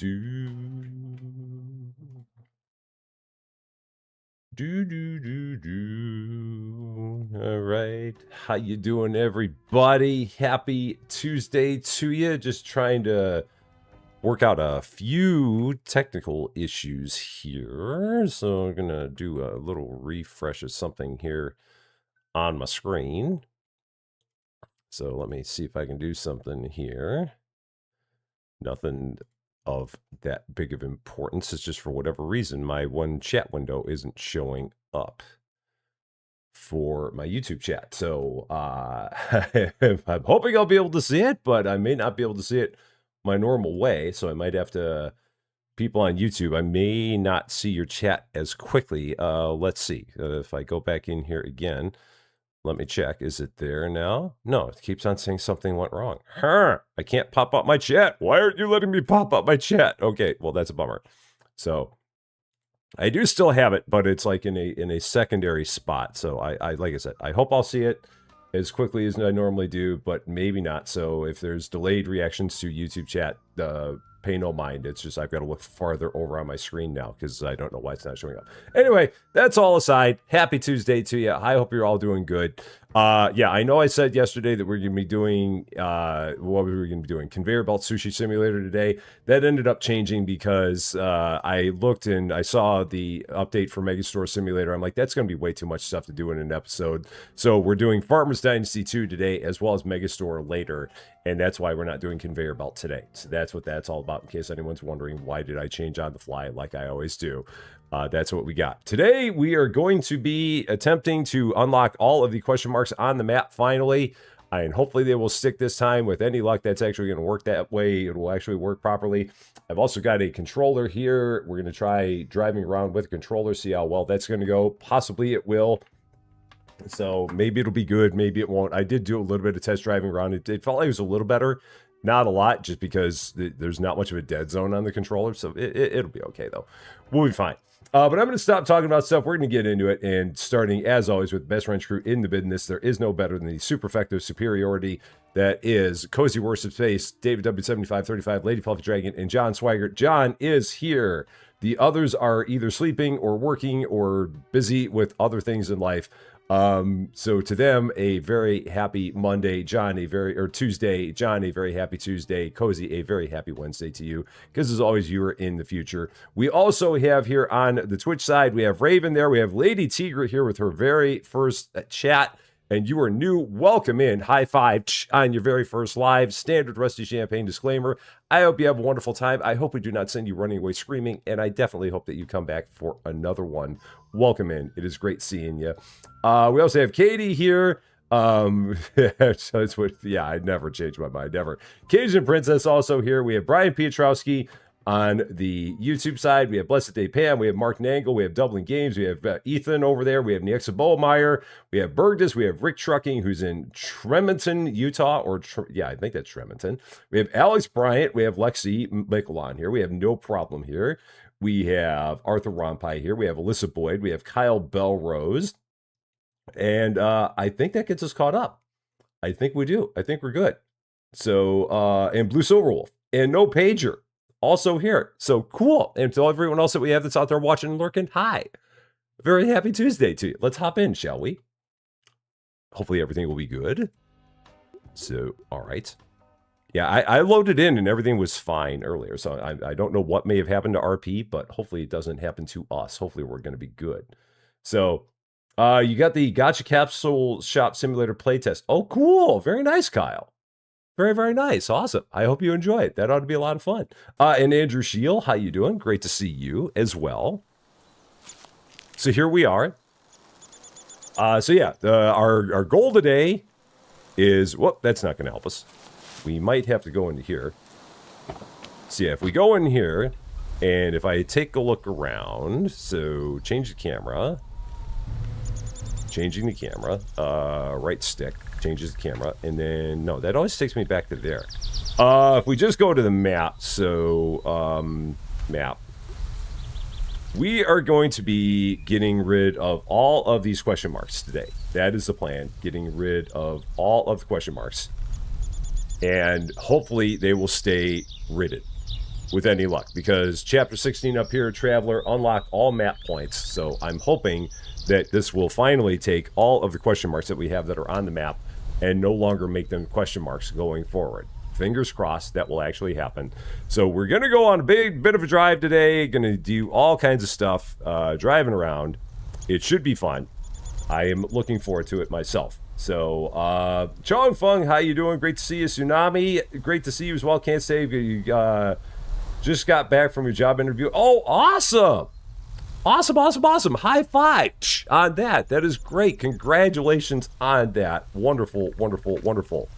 All right, how you doing, everybody? Happy Tuesday to you. Just trying to work out a few technical issues here, so I'm gonna do a little refresh of something here on my screen. So let me see if I can do something here. Nothing of that big of importance. It's just for whatever reason, my one chat window isn't showing up for my YouTube chat. So I'm hoping I'll be able to see it, but I may not be able to see it my normal way. So I might have to, people on YouTube, I may not see your chat as quickly. Let's see. If I go back in here again, let me check. Is it there now? No, it keeps on saying something went wrong. I can't pop up my chat. Why aren't you letting me pop up my chat? Okay, well, that's a bummer. So I do still have it, but it's like in a secondary spot. So I like I said, I hope I'll see it as quickly as I normally do, but maybe not. So if there's delayed reactions to YouTube chat, pay no mind. It's just I've got to look farther over on my screen now because I don't know why it's not showing up. Anyway, that's all aside. Happy Tuesday to you. I hope you're all doing good. Yeah, I know I said yesterday that we're going to be doing, what were we going to be doing? Conveyor Belt Sushi Simulator today. That ended up changing because I looked and I saw the update for Megastore Simulator. I'm like, that's going to be way too much stuff to do in an episode. So we're doing Farmers Dynasty 2 today as well as Megastore later. And that's why we're not doing Conveyor Belt today. So that's what that's all about, in case anyone's wondering why did I change on the fly like I always do. That's what we got. Today, we are going to be attempting to unlock all of the question marks on the map finally. And hopefully they will stick this time. With any luck, that's actually going to work that way. It will actually work properly. I've also got a controller here. We're going to try driving around with a controller, see how well that's going to go. Possibly it will. So maybe it'll be good, maybe it won't. I did do a little bit of test driving around. It felt like it was a little better. Not a lot, just because there's not much of a dead zone on the controller. So it'll be okay, though. We'll be fine. But I'm going to stop talking about stuff. We're going to get into it. And starting, as always, with the best wrench crew in the business, there is no better than the superfecto superiority that is Cozy Worship Space, David W7535, Lady Fluffy Dragon, and John Swigert. John is here. The others are either sleeping or working or busy with other things in life. So to them, a very happy Monday, John, or Tuesday, John, a very happy Tuesday, Cozy, a very happy Wednesday to you, because as always, you are in the future. We also have here on the Twitch side, we have Raven there, we have Lady Tigra here with her very first chat, and you are new, welcome in, high five on your very first live, standard Rusty Champagne disclaimer. I hope you have a wonderful time. I hope we do not send you running away screaming, and I definitely hope that you come back for another one. Welcome in. It is great seeing you. We also have Katie here. So it's what, yeah, I never change my mind, never. Cajun Princess also here. We have Brian Piotrowski on the YouTube side. We have Blessed Day Pam. We have Mark Nangle. We have Dublin Games. We have Ethan over there. We have Niexa Bowemeyer. We have Bergdus. We have Rick Trucking, who's in Tremonton, Utah. Yeah, I think that's Tremonton. We have Alex Bryant. We have Lexi Michelon here. We have No Problem here. We have Arthur Rompai here. We have Alyssa Boyd. We have Kyle Belrose. And I think that gets us caught up. I think we do. I think we're good. So, and Blue Silverwolf. And No Pager. Also here. So cool. And to everyone else that we have that's out there watching and lurking, hi. Very happy Tuesday to you. Let's hop in, shall we? Hopefully everything will be good. So, all right. Yeah, I loaded in and everything was fine earlier. So I don't know what may have happened to RP, but hopefully it doesn't happen to us. Hopefully we're going to be good. So you got the Gotcha Capsule Shop Simulator playtest. Oh, cool. Very nice, Kyle. Very, very nice. Awesome. I hope you enjoy it. That ought to be a lot of fun. And Andrew Scheel, how you doing? Great to see you as well. So here we are. So yeah, our goal today is, whoop, that's not going to help us. We might have to go into here. So yeah, if we go in here, and if I take a look around, so change the camera. Changing the camera, right stick changes the camera, and then, no, that always takes me back to there. If we just go to the map, so, map, we are going to be getting rid of all of these question marks today. That is the plan, getting rid of all of the question marks. And hopefully they will stay ridded. with any luck, because Chapter 16 up here, Traveler, unlock all map points. So I'm hoping that this will finally take all of the question marks that we have that are on the map and no longer make them question marks going forward. Fingers crossed that will actually happen. So we're going to go on a bit of a drive today. Going to do all kinds of stuff, driving around. It should be fun. I am looking forward to it myself. So, Chong Feng, how you doing? Great to see you. Tsunami, great to see you as well. Can't say you just got back from your job interview. Oh, awesome. Awesome, awesome, awesome. High five on that. That is great. Congratulations on that. Wonderful, wonderful, wonderful.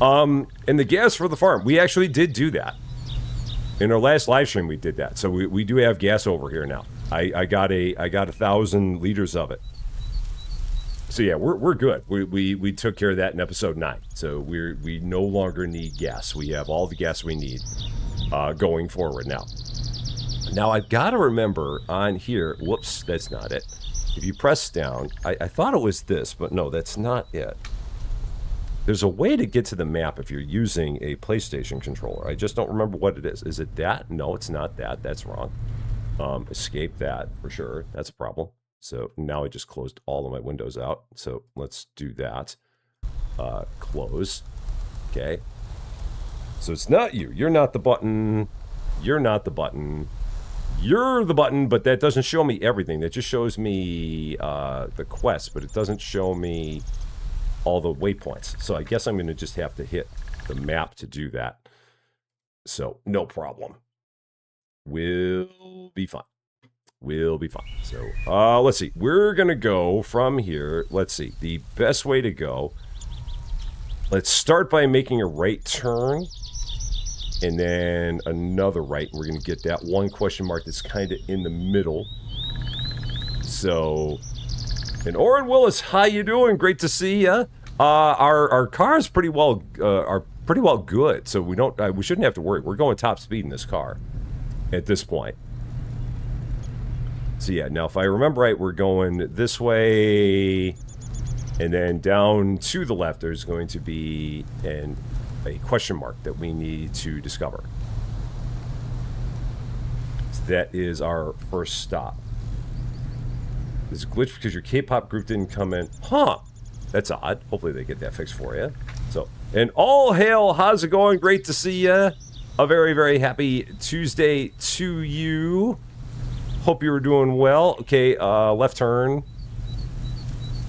And the gas for the farm. We actually did do that. In our last live stream, we did that. So we do have gas over here now. I got 1,000 liters of it. So yeah, we're good. We took care of that in episode 9. So we no longer need gas. We have all the gas we need going forward now. Now I've got to remember on here. Whoops, that's not it. If you press down, I thought it was this, but no, that's not it. There's a way to get to the map if you're using a PlayStation controller. I just don't remember what it is. Is it that? No, it's not that. That's wrong. Escape that for sure. That's a problem. So now I just closed all of my windows out. So let's do that. Close. Okay. So it's not you. You're not the button. You're not the button. You're the button, but that doesn't show me everything. That just shows me the quest, but it doesn't show me all the waypoints. So I guess I'm going to just have to hit the map to do that. So no problem. Will be fine. Will be fine. So let's see. We're going to go from here. Let's see. The best way to go. Let's start by making a right turn. And then another right. We're going to get that one question mark that's kind of in the middle. So, and Oren Willis, how you doing? Great to see ya. Our car is pretty well good. So we shouldn't have to worry. We're going top speed in this car at this point. So yeah, now if I remember right, we're going this way, and then down to the left there's going to be a question mark that we need to discover. So that is our first stop. There's a glitch because your K-pop group didn't come in. Huh, that's odd. Hopefully they get that fixed for you. So, and all hail, how's it going? Great to see you. A very, very happy Tuesday to you. Hope you were doing well. Okay, left turn.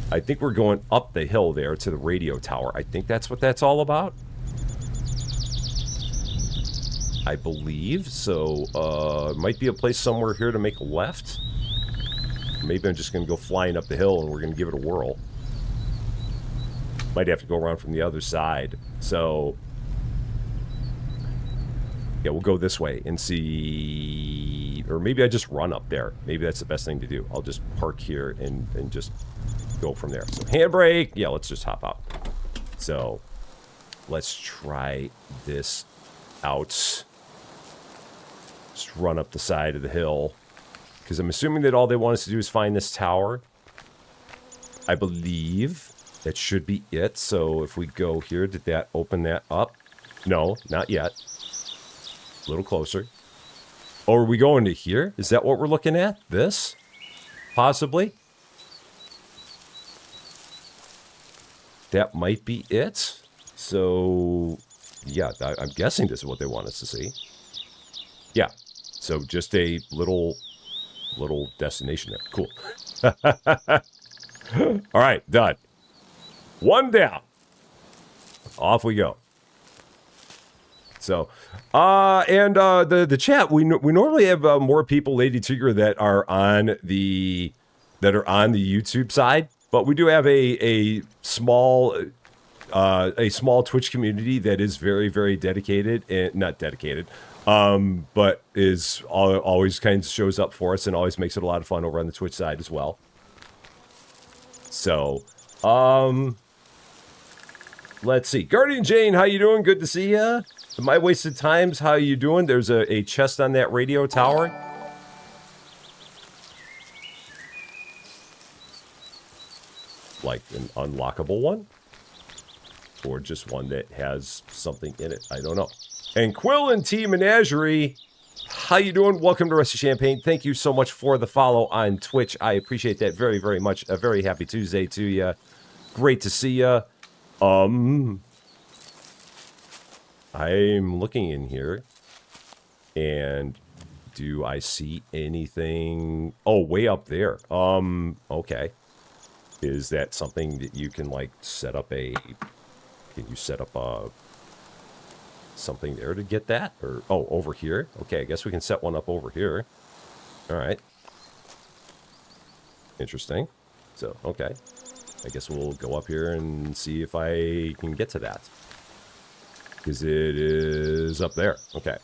I think we're going up the hill there to the radio tower. I think that's what that's all about. I believe. So, it might be a place somewhere here to make a left. Maybe I'm just going to go flying up the hill and we're going to give it a whirl. Might have to go around from the other side. So, yeah, we'll go this way and see, or maybe I just run up there. Maybe that's the best thing to do. I'll just park here and just go from there. So handbrake, yeah, let's just hop out. So let's try this out. Just run up the side of the hill, because I'm assuming that all they want us to do is find this tower. I believe that should be it. So if we go here, did that open that up? No, not yet. A little closer. Oh, are we going to here? Is that what we're looking at? This? Possibly? That might be it. So, yeah, I'm guessing this is what they want us to see. Yeah. So just a little destination there. Cool. All right, done. One down. Off we go. So, the chat, we normally have more people, Lady Tigger, that are on the YouTube side, but we do have a small Twitch community that is very, very dedicated, and not dedicated, but is always kind of shows up for us and always makes it a lot of fun over on the Twitch side as well. So, let's see. Guardian Jane, how you doing? Good to see ya. My Wasted Times, how you doing? There's a chest on that radio tower. Like an unlockable one? Or just one that has something in it? I don't know. And Quill and T Menagerie, how you doing? Welcome to Rest of Champaign. Thank you so much for the follow on Twitch. I appreciate that very, very much. A very happy Tuesday to you. Great to see you. I'm looking in here, and do I see anything? Oh, way up there. Okay. Is that something that you can, like, set up a... Can you set up a... something there to get that? Or, oh, over here? Okay, I guess we can set one up over here. Alright. Interesting. So, okay. I guess we'll go up here and see if I can get to that. Because it is up there. Okay.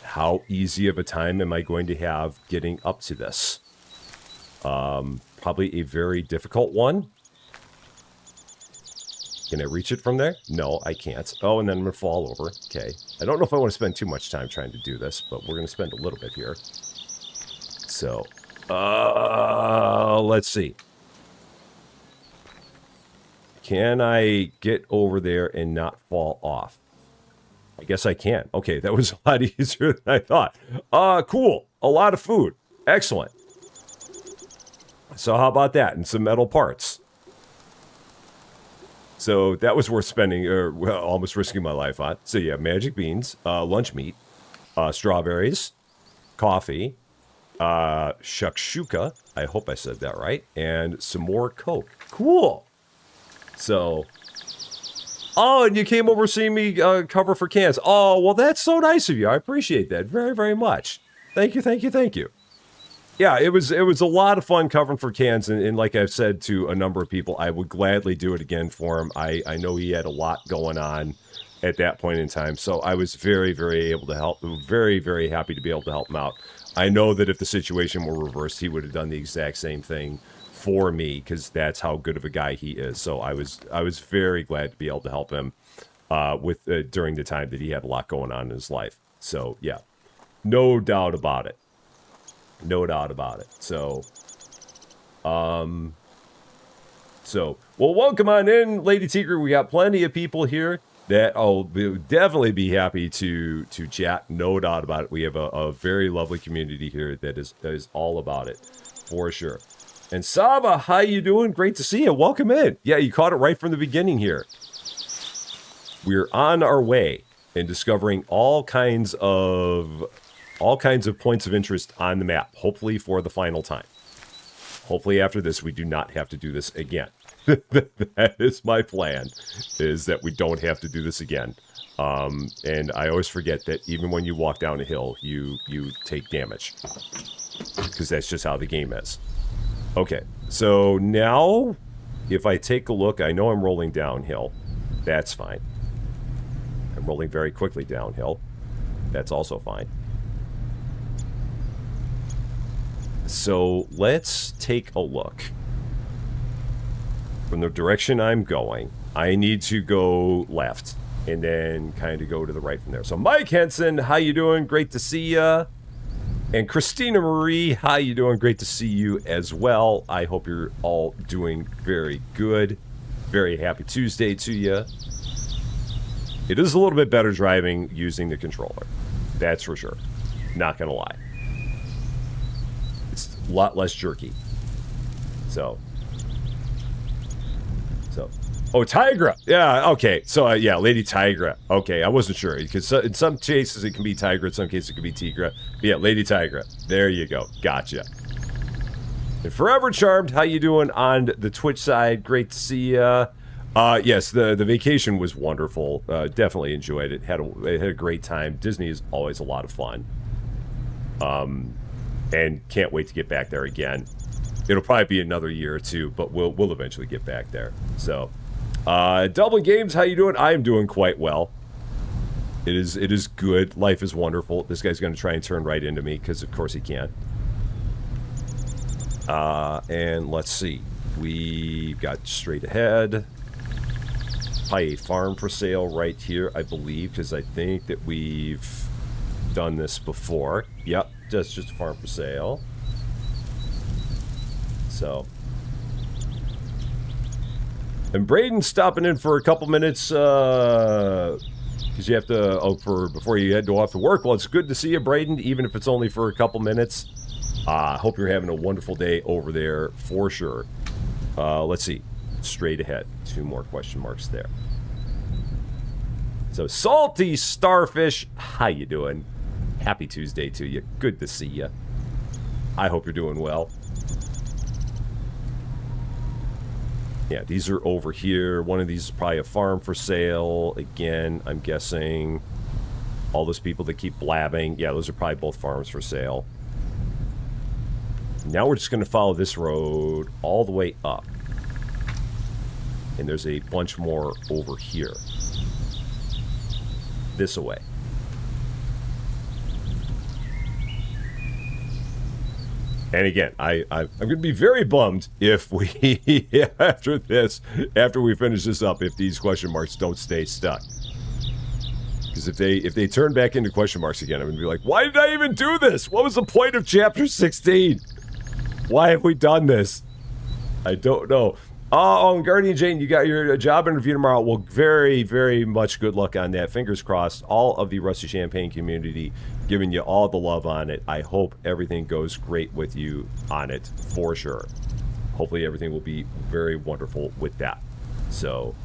How easy of a time am I going to have getting up to this? Probably a very difficult one. Can I reach it from there? No, I can't. Oh, and then I'm going to fall over. Okay. I don't know if I want to spend too much time trying to do this, but we're going to spend a little bit here. So, let's see. Can I get over there and not fall off? I guess I can. Okay, that was a lot easier than I thought. Cool. A lot of food. Excellent. So how about that? And some metal parts. So that was worth spending, or well, almost risking my life on. So yeah, magic beans, lunch meat, strawberries, coffee, shakshuka. I hope I said that right. And some more Coke. Cool. So... Oh, and you came over seeing me cover for cans. Oh, well, that's so nice of you. I appreciate that very, very much. Thank you, thank you, thank you. Yeah, it was a lot of fun covering for cans, and like I've said to a number of people, I would gladly do it again for him. I know he had a lot going on at that point in time, so I was very, very able to help. Very, very happy to be able to help him out. I know that if the situation were reversed, he would have done the exact same thing for me, because that's how good of a guy he is. So I was very glad to be able to help him during the time that he had a lot going on in his life. So yeah, no doubt about it. No doubt about it. So, well, welcome on in, Lady Tigre. We got plenty of people here that I'll definitely be happy to chat. No doubt about it. We have a very lovely community here that is all about it, for sure. And Saba, how you doing? Great to see you. Welcome in. Yeah, you caught it right from the beginning here. We're on our way in discovering all kinds of points of interest on the map, hopefully for the final time. Hopefully after this, we do not have to do this again. That is my plan, is that we don't have to do this again. And I always forget that even when you walk down a hill, you take damage. Because that's just how the game is. Okay, so now, if I take a look, I know I'm rolling downhill. That's fine. I'm rolling very quickly downhill. That's also fine. So let's take a look. From the direction I'm going, I need to go left and then kind of go to the right from there. So Mike Henson, how you doing? Great to see ya. And Christina Marie, how you doing? Great to see you as well. I hope you're all doing very good. Very happy Tuesday to you. It is a little bit better driving using the controller. That's for sure. Not gonna lie. It's a lot less jerky. So. Oh, Tigra. Yeah, okay. So, yeah, Lady Tigra. Okay, I wasn't sure. Because in some cases it can be Tigra, in some cases it can be Tigra. But yeah, Lady Tigra. There you go. Gotcha. And Forever Charmed, how you doing on the Twitch side? Great to see you. Yes, the vacation was wonderful. Definitely enjoyed it. Had a great time. Disney is always a lot of fun. And can't wait to get back there again. It'll probably be another year or two, but we'll eventually get back there. So, Dublin Games, how you doing? I am doing quite well. It is good. Life is wonderful. This guy's going to try and turn right into me, because of course he can. And let's see. We've got straight ahead. Probably a farm for sale right here, I believe, because I think that we've done this before. Yep, just a farm for sale. So, and Braden's stopping in for a couple minutes. Because you have to, before you head off to work. Well, it's good to see you, Braden, even if it's only for a couple minutes. Hope you're having a wonderful day over there, for sure. Let's see. Straight ahead. 2 more question marks there. So, Salty Starfish, how you doing? Happy Tuesday to you. Good to see you. I hope you're doing well. Yeah, these are over here. One of these is probably a farm for sale. Again, I'm guessing all those people that keep blabbing. Yeah, those are probably both farms for sale. Now we're just going to follow this road all the way up. And there's a bunch more over here. This way. And again, I'm going to be very bummed if we, after we finish this up, if these question marks don't stay stuck. Because if they turn back into question marks again, I'm going to be like, why did I even do this? What was the point of chapter 16? Why have we done this? I don't know. Oh, Guardian Jane, you got your job interview tomorrow. Well, very, very much good luck on that. Fingers crossed. All of the Rusty Champaign community giving you all the love on it. I hope everything goes great with you on it, for sure. Hopefully everything will be very wonderful with that. So,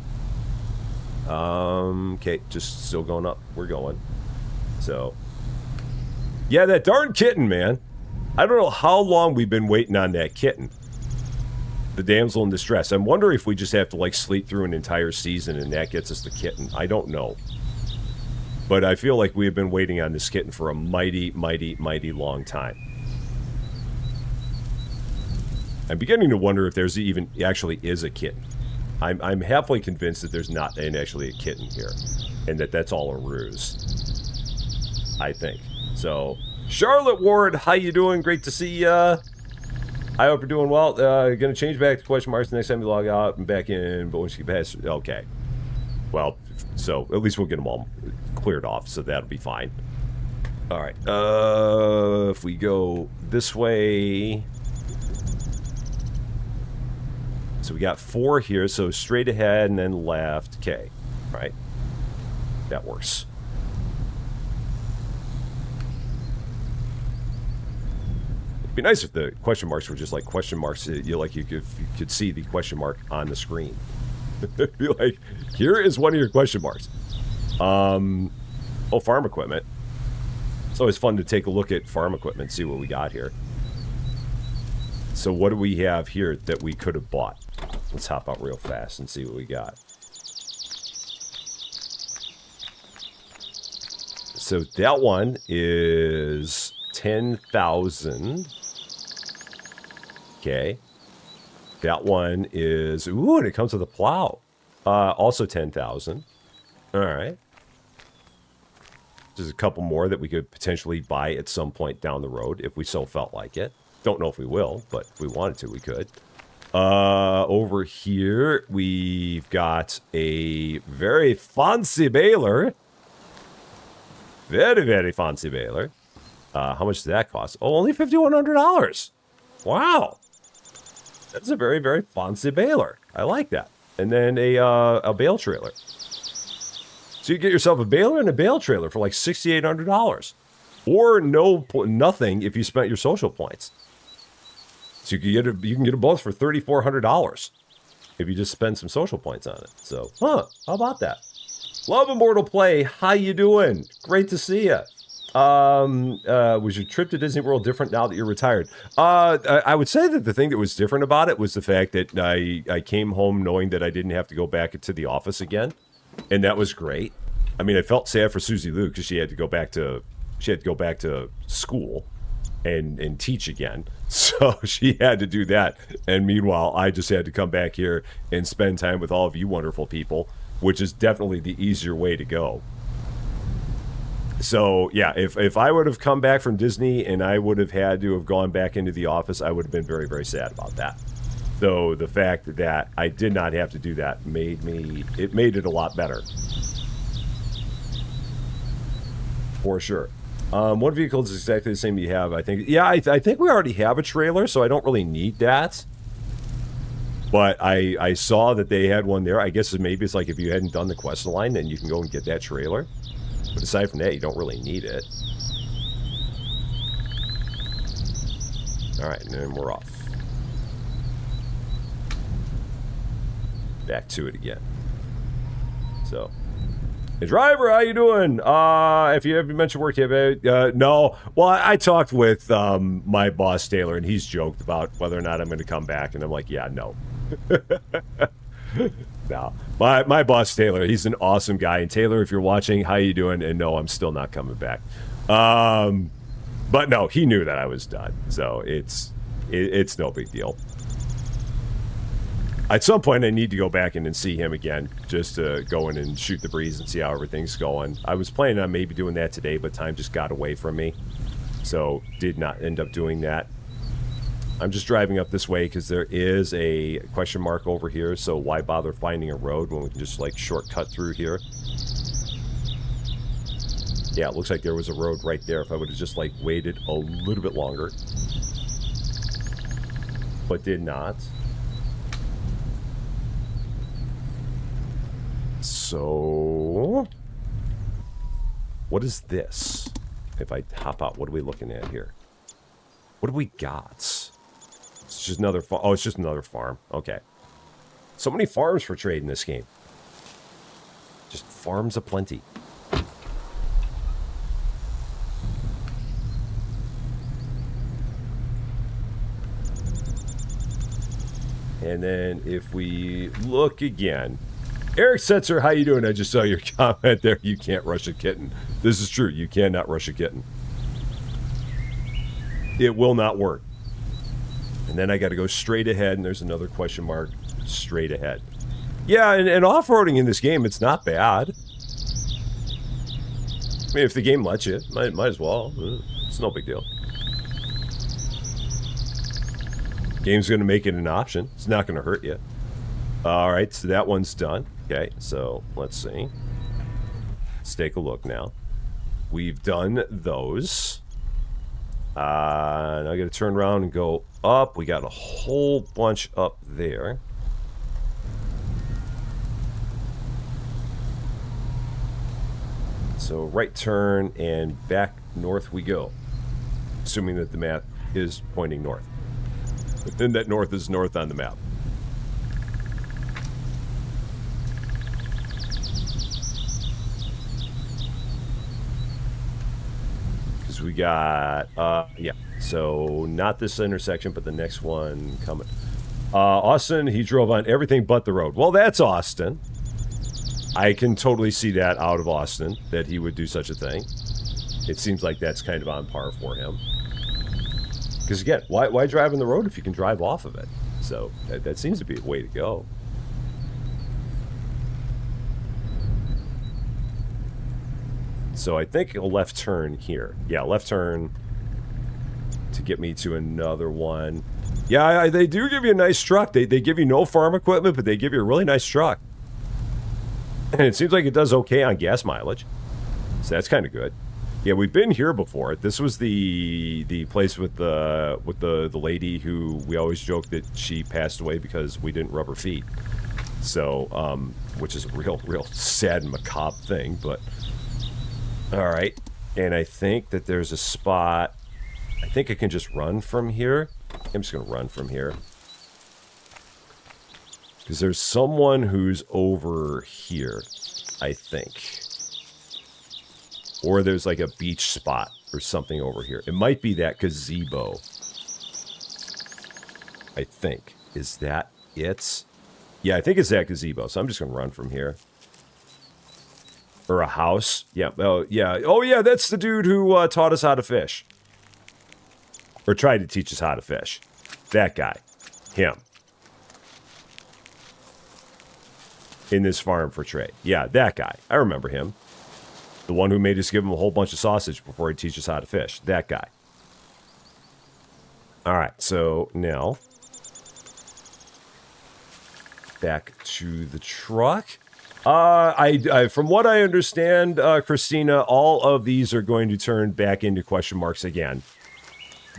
okay, just still going up. We're going. So, yeah, that darn kitten, man. I don't know how long we've been waiting on that kitten. The damsel in distress. I'm wondering if we just have to, like, sleep through an entire season and that gets us the kitten. I don't know. But I feel like we have been waiting on this kitten for a mighty, mighty, mighty long time. I'm beginning to wonder if there's even actually is a kitten. I'm halfway convinced that there's not actually a kitten here. And that's all a ruse. I think. So, Charlotte Ward, how you doing? Great to see ya. I hope you're doing well. Gonna change back to question marks the next time you log out and back in, but once you pass, okay. Well, so at least we'll get them all cleared off, so that'll be fine. All right. If we go this way, so we got 4 here. So straight ahead and then left. Okay, right. That works. It'd be nice if the question marks were just like question marks. You could see the question mark on the screen. It'd be like, here is one of your question marks. Oh, farm equipment. It's always fun to take a look at farm equipment, see what we got here. So what do we have here that we could have bought? Let's hop out real fast and see what we got. So that one is 10,000. Okay. That one is, ooh, and it comes with a plow. Also 10,000. All right. There's a couple more that we could potentially buy at some point down the road if we so felt like it. Don't know if we will, but if we wanted to, we could. Over here, we've got a very fancy baler. Very, very fancy baler. How much does that cost? Oh, only $5,100. Wow. That's a very, very fancy baler. I like that. And then a bale trailer. So you get yourself a baler and a bale trailer for like $6,800. Or nothing if you spent your social points. So you can get them both for $3,400 if you just spend some social points on it. So, how about that? Love Immortal Play, how you doing? Great to see you. Was your trip to Disney World different now that you're retired? I would say that the thing that was different about it was the fact that I came home knowing that I didn't have to go back to the office again, and that was great. I mean, I felt sad for Susie Lou because she had to go back to school and teach again, so she had to do that. And meanwhile, I just had to come back here and spend time with all of you wonderful people, which is definitely the easier way to go. So, yeah, if I would have come back from Disney and I would have had to have gone back into the office, I would have been very, very sad about that. So the fact that I did not have to do that made it a lot better. For sure. What vehicle is exactly the same you have? I think, yeah, I think we already have a trailer, so I don't really need that. But I saw that they had one there. I guess maybe it's like if you hadn't done the quest line, then you can go and get that trailer. But aside from that, you don't really need it. All right, and then we're off. Back to it again. So, hey, driver, how you doing? If you haven't mentioned work yet, no. Well, I talked with my boss Taylor, and he's joked about whether or not I'm going to come back, and I'm like, yeah, no. No, my boss Taylor, he's an awesome guy, and Taylor, if you're watching, how you doing? And no, I'm still not coming back. But no, he knew that I was done, so it's no big deal. At some point, I need to go back in and see him again, just to go in and shoot the breeze and see how everything's going. I was planning on maybe doing that today, but time just got away from me, so did not end up doing that. I'm just driving up this way because there is a question mark over here, so why bother finding a road when we can just, like, shortcut through here? Yeah, it looks like there was a road right there if I would have just, like, waited a little bit longer. But did not. So, what is this? If I hop out, what are we looking at here? What do we got? It's just another farm. Oh, it's just another farm. Okay. So many farms for trade in this game. Just farms aplenty. And then if we look again, Eric Setzer, how you doing? I just saw your comment there. You can't rush a kitten. This is true. You cannot rush a kitten. It will not work. And then I got to go straight ahead, and there's another question mark straight ahead. Yeah, and off-roading in this game, it's not bad. I mean, if the game lets you, might as well. It's no big deal. Game's going to make it an option. It's not going to hurt you. All right, so that one's done. Okay, so let's see. Let's take a look now. We've done those. And I got to turn around and go up. We got a whole bunch up there. So right turn and back north we go. Assuming that the map is pointing north. But then that north is north on the map. Because we got, yeah. So not this intersection, but the next one coming. Austin, he drove on everything but the road. Well, that's Austin. I can totally see that out of Austin, that he would do such a thing. It seems like that's kind of on par for him. Because again, why drive on the road if you can drive off of it? So that seems to be a way to go. So I think a left turn here. Yeah, left turn to get me to another one. Yeah, they do give you a nice truck. They give you no farm equipment, but they give you a really nice truck. And it seems like it does okay on gas mileage. So that's kind of good. Yeah, we've been here before. This was the place with the lady who we always joke that she passed away because we didn't rub her feet. So, which is a real sad and macabre thing, but all right. And I think that there's a spot. I think I can just run from here. I'm just going to run from here. Because there's someone who's over here, I think. Or there's like a beach spot or something over here. It might be that gazebo. I think. Is that it? Yeah, I think it's that gazebo. So I'm just going to run from here. Or a house. Yeah. Oh, yeah. Oh, yeah. That's the dude who taught us how to fish. Or tried to teach us how to fish. That guy. Him. In this farm for trade. Yeah, that guy. I remember him. The one who made us give him a whole bunch of sausage before he teach us how to fish. That guy. All right, so now back to the truck. I from what I understand, Christina, all of these are going to turn back into question marks again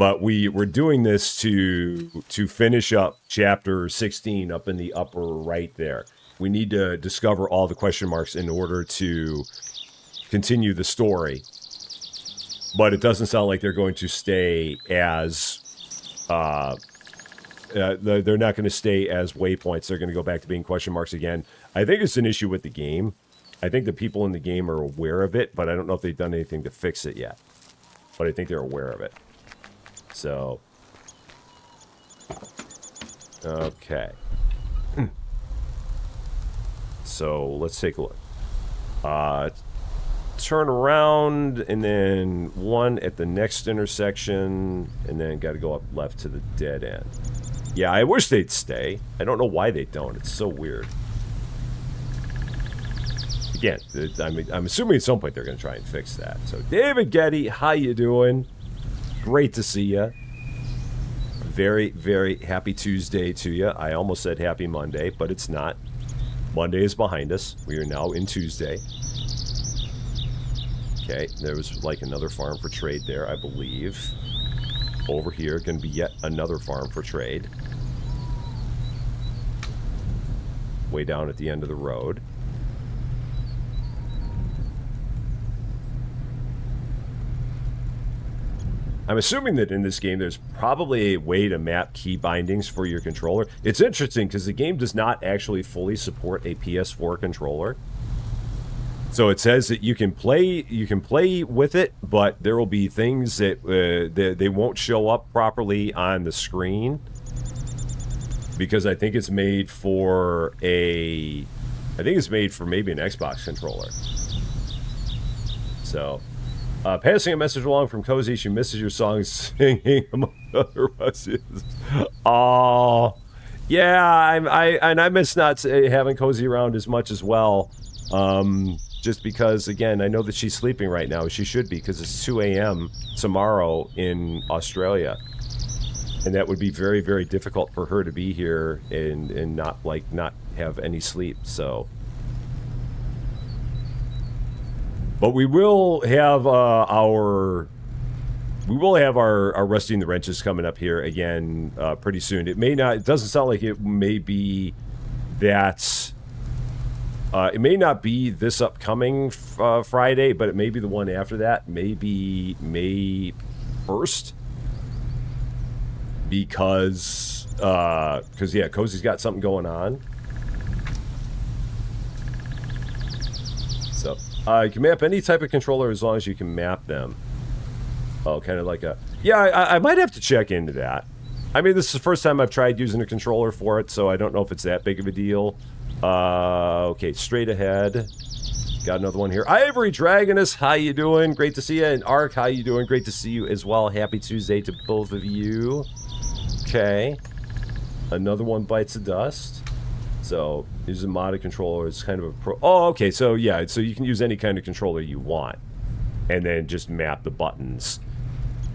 But we're doing this to finish up chapter 16 up in the upper right there. We need to discover all the question marks in order to continue the story. But it doesn't sound like they're going to stay as... they're not going to stay as waypoints. They're going to go back to being question marks again. I think it's an issue with the game. I think the people in the game are aware of it, but I don't know if they've done anything to fix it yet. But I think they're aware of it. So, okay. So, let's take a look. Turn around, and then one at the next intersection, and then got to go up left to the dead end. Yeah, I wish they'd stay. I don't know why they don't. It's so weird. Again, I'm assuming at some point they're going to try and fix that. So, David Getty, how you doing? Great to see you. Very, very happy Tuesday to you. I almost said happy Monday, but it's not. Monday is behind us. We are now in Tuesday. Okay, there was like another farm for trade there, I believe. Over here, going to be yet another farm for trade. Way down at the end of the road. I'm assuming that in this game there's probably a way to map key bindings for your controller. It's interesting because the game does not actually fully support a PS4 controller. So it says that you can play with it, but there will be things that they won't show up properly on the screen because I think it's made for maybe an Xbox controller. So. Passing a message along from Cozy. She misses your songs singing among other buses. Oh, yeah. I miss not having Cozy around as much as well. Just because, again, I know that she's sleeping right now. She should be because it's 2 a.m. tomorrow in Australia, and that would be very, very difficult for her to be here and not have any sleep. So. But we will have our Rusty and the Wrenches coming up here again pretty soon. It doesn't sound like it may be that. It may not be this upcoming Friday, but it may be the one after that. Maybe May 1st. Because yeah, Cozy's got something going on. So. You can map any type of controller as long as you can map them. Oh, kind of like a... Yeah, I might have to check into that. I mean, this is the first time I've tried using a controller for it, so I don't know if it's that big of a deal. Okay, straight ahead. Got another one here. Ivory Dragonus, how you doing? Great to see you. And Ark, how you doing? Great to see you as well. Happy Tuesday to both of you. Okay. Another one bites the dust. So, use a modded controller. It's kind of a pro... Oh, okay. So, yeah. So, you can use any kind of controller you want. And then just map the buttons.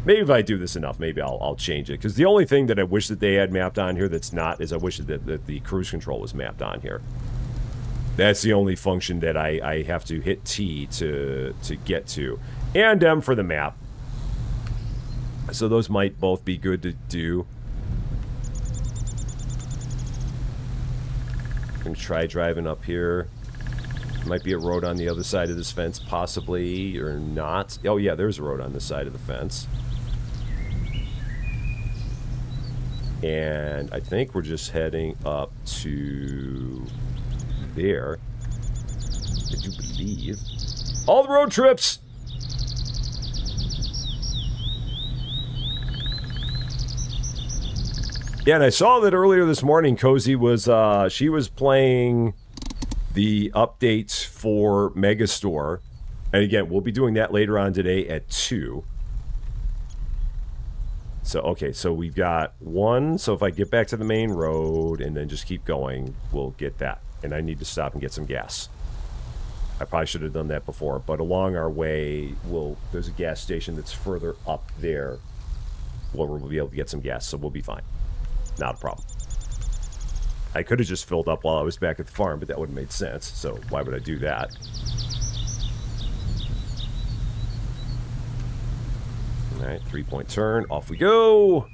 Maybe if I do this enough, maybe I'll change it. Because the only thing that I wish that they had mapped on here that's not is I wish that the cruise control was mapped on here. That's the only function that I have to hit T to get to. And M for the map. So, those might both be good to do. Try driving up here. Might be a road on the other side of this fence, possibly, or not. Oh, yeah, there's a road on this side of the fence. And I think we're just heading up to there. I do believe. All the road trips! Yeah, and I saw that earlier this morning, Cozy was, she was playing the updates for Megastore. And again, we'll be doing that later on today at 2. So, okay, so we've got 1. So if I get back to the main road and then just keep going, we'll get that. And I need to stop and get some gas. I probably should have done that before. But along our way, there's a gas station that's further up there where we'll be able to get some gas. So we'll be fine. Not a problem. I could have just filled up while I was back at the farm, but that would have made sense. So why would I do that? All right, 3-point turn. Off we go.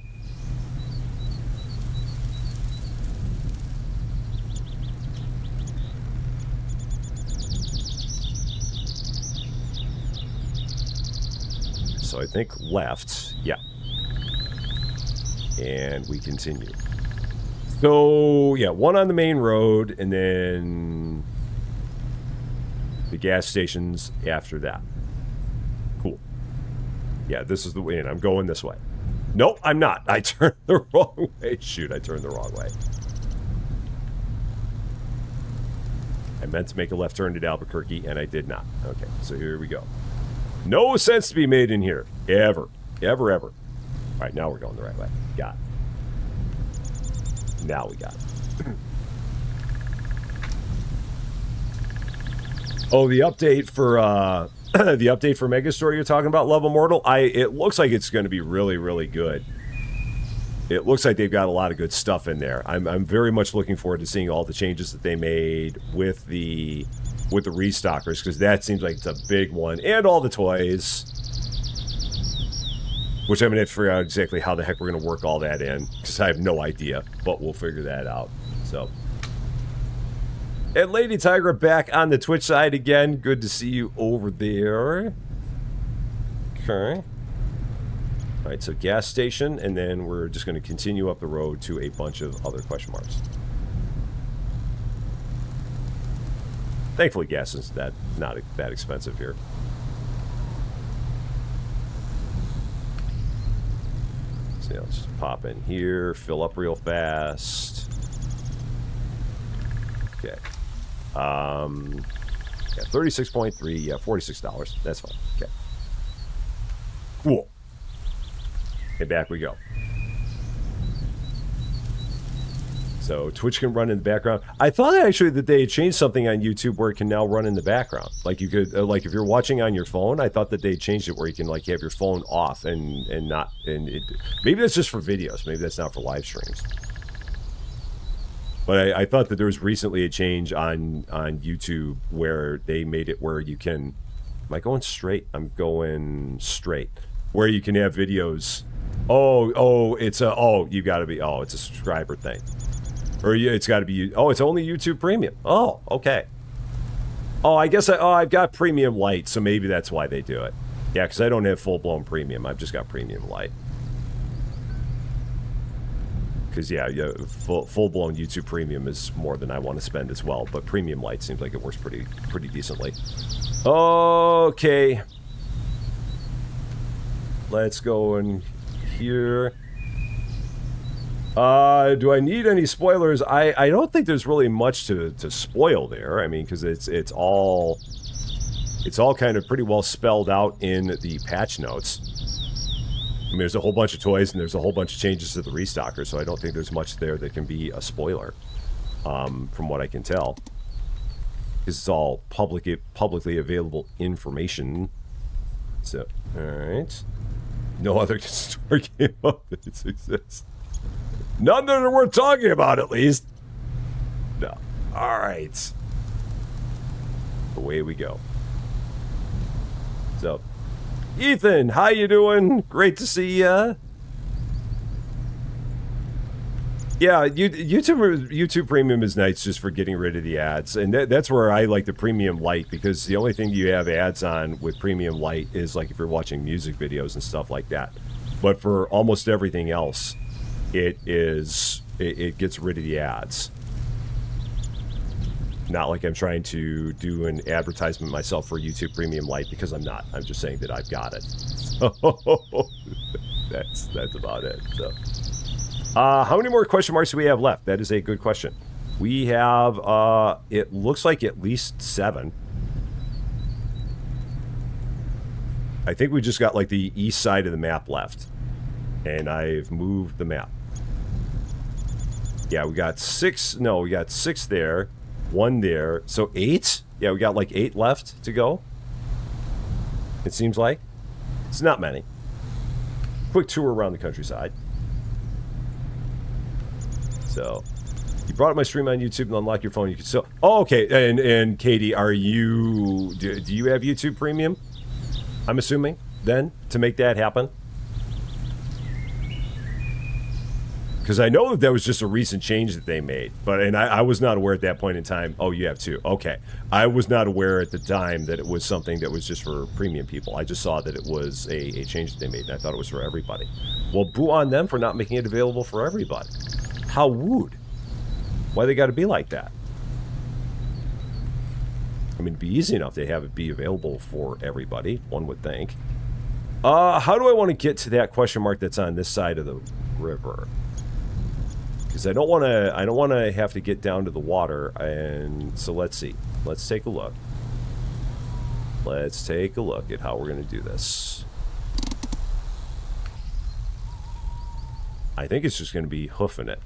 So I think left. Yeah. And we continue. So, yeah, one on the main road, and then the gas stations after that. Cool. Yeah, this is the way in. I'm going this way. Nope, I'm not. I turned the wrong way. Shoot, I turned the wrong way. I meant to make a left turn to Albuquerque, and I did not. Okay, so here we go. No sense to be made in here. Ever. Ever, ever. All right, now we're going the right way. Got it. Now we got it. Oh, the update for the update for Megastore you're talking about, Love Immortal? It looks like it's going to be really, really good. It looks like they've got a lot of good stuff in there. I'm very much looking forward to seeing all the changes that they made with the restockers, because that seems like it's a big one, and all the toys. Which I'm going to have to figure out exactly how the heck we're going to work all that in, because I have no idea, but we'll figure that out. So, and Lady Tigra back on the Twitch side again. Good to see you over there. Okay. All right, so gas station, and then we're just going to continue up the road to a bunch of other question marks. Thankfully, gas is not that expensive here. So let's just pop in here, fill up real fast. Okay. Yeah, 36.3, yeah, $46. That's fine. Okay. Cool. And back we go. So Twitch can run in the background. I thought actually that they changed something on YouTube where it can now run in the background. Like you could, like if you're watching on your phone, I thought that they changed it where you can like have your phone off and not, and it, maybe that's just for videos. Maybe that's not for live streams. But I thought that there was recently a change on YouTube where they made it where you can, am I going straight? I'm going straight. Where you can have videos. Oh, it's a, oh, you gotta be, oh, it's a subscriber thing. Or it's got to be, oh, it's only YouTube Premium. Oh, okay. Oh, I guess I've got Premium Lite, so maybe that's why they do it. Yeah, because I don't have full-blown Premium. I've just got Premium Lite. Because, yeah, full-blown YouTube Premium is more than I want to spend as well, but Premium Lite seems like it works pretty decently. Okay. Let's go in here. Do I need any spoilers? I don't think there's really much to spoil there. I mean, because it's all kind of pretty well spelled out in the patch notes. I mean, there's a whole bunch of toys and there's a whole bunch of changes to the restocker, so I don't think there's much there that can be a spoiler, from what I can tell. This is all publicly available information. So, all right. No other store game updates exist. None that are worth talking about, at least. No. All right. Away we go. So, Ethan, how you doing? Great to see ya. Yeah, YouTube Premium is nice just for getting rid of the ads. And that's where I like the Premium Lite, because the only thing you have ads on with Premium Lite is like if you're watching music videos and stuff like that. But for almost everything else, it gets rid of the ads. Not like I'm trying to do an advertisement myself for YouTube Premium Lite, because I'm not. I'm just saying that I've got it. So that's about it. So, how many more question marks do we have left? That is a good question. We have, it looks like at least 7. I think we just got like the east side of the map left. And I've moved the map. Yeah, we got 6. No, we got 6 there. 1 there. So 8? Yeah, we got like 8 left to go. It seems like. It's not many. Quick tour around the countryside. So, you brought up my stream on YouTube and unlock your phone. You can still... Oh, okay. And Katie, are you... Do you have YouTube Premium? I'm assuming, then, to make that happen? Because I know that was just a recent change that they made. And I was not aware at that point in time. Oh, you have two. Okay. I was not aware at the time that it was something that was just for premium people. I just saw that it was a change that they made, and I thought it was for everybody. Well, boo on them for not making it available for everybody. How rude. Why they got to be like that? I mean, it'd be easy enough to have it be available for everybody, one would think. How do I want to get to that question mark that's on this side of the river? Because I don't want to have to get down to the water, and so let's see. Let's take a look. Let's take a look at how we're going to do this. I think it's just going to be hoofing it.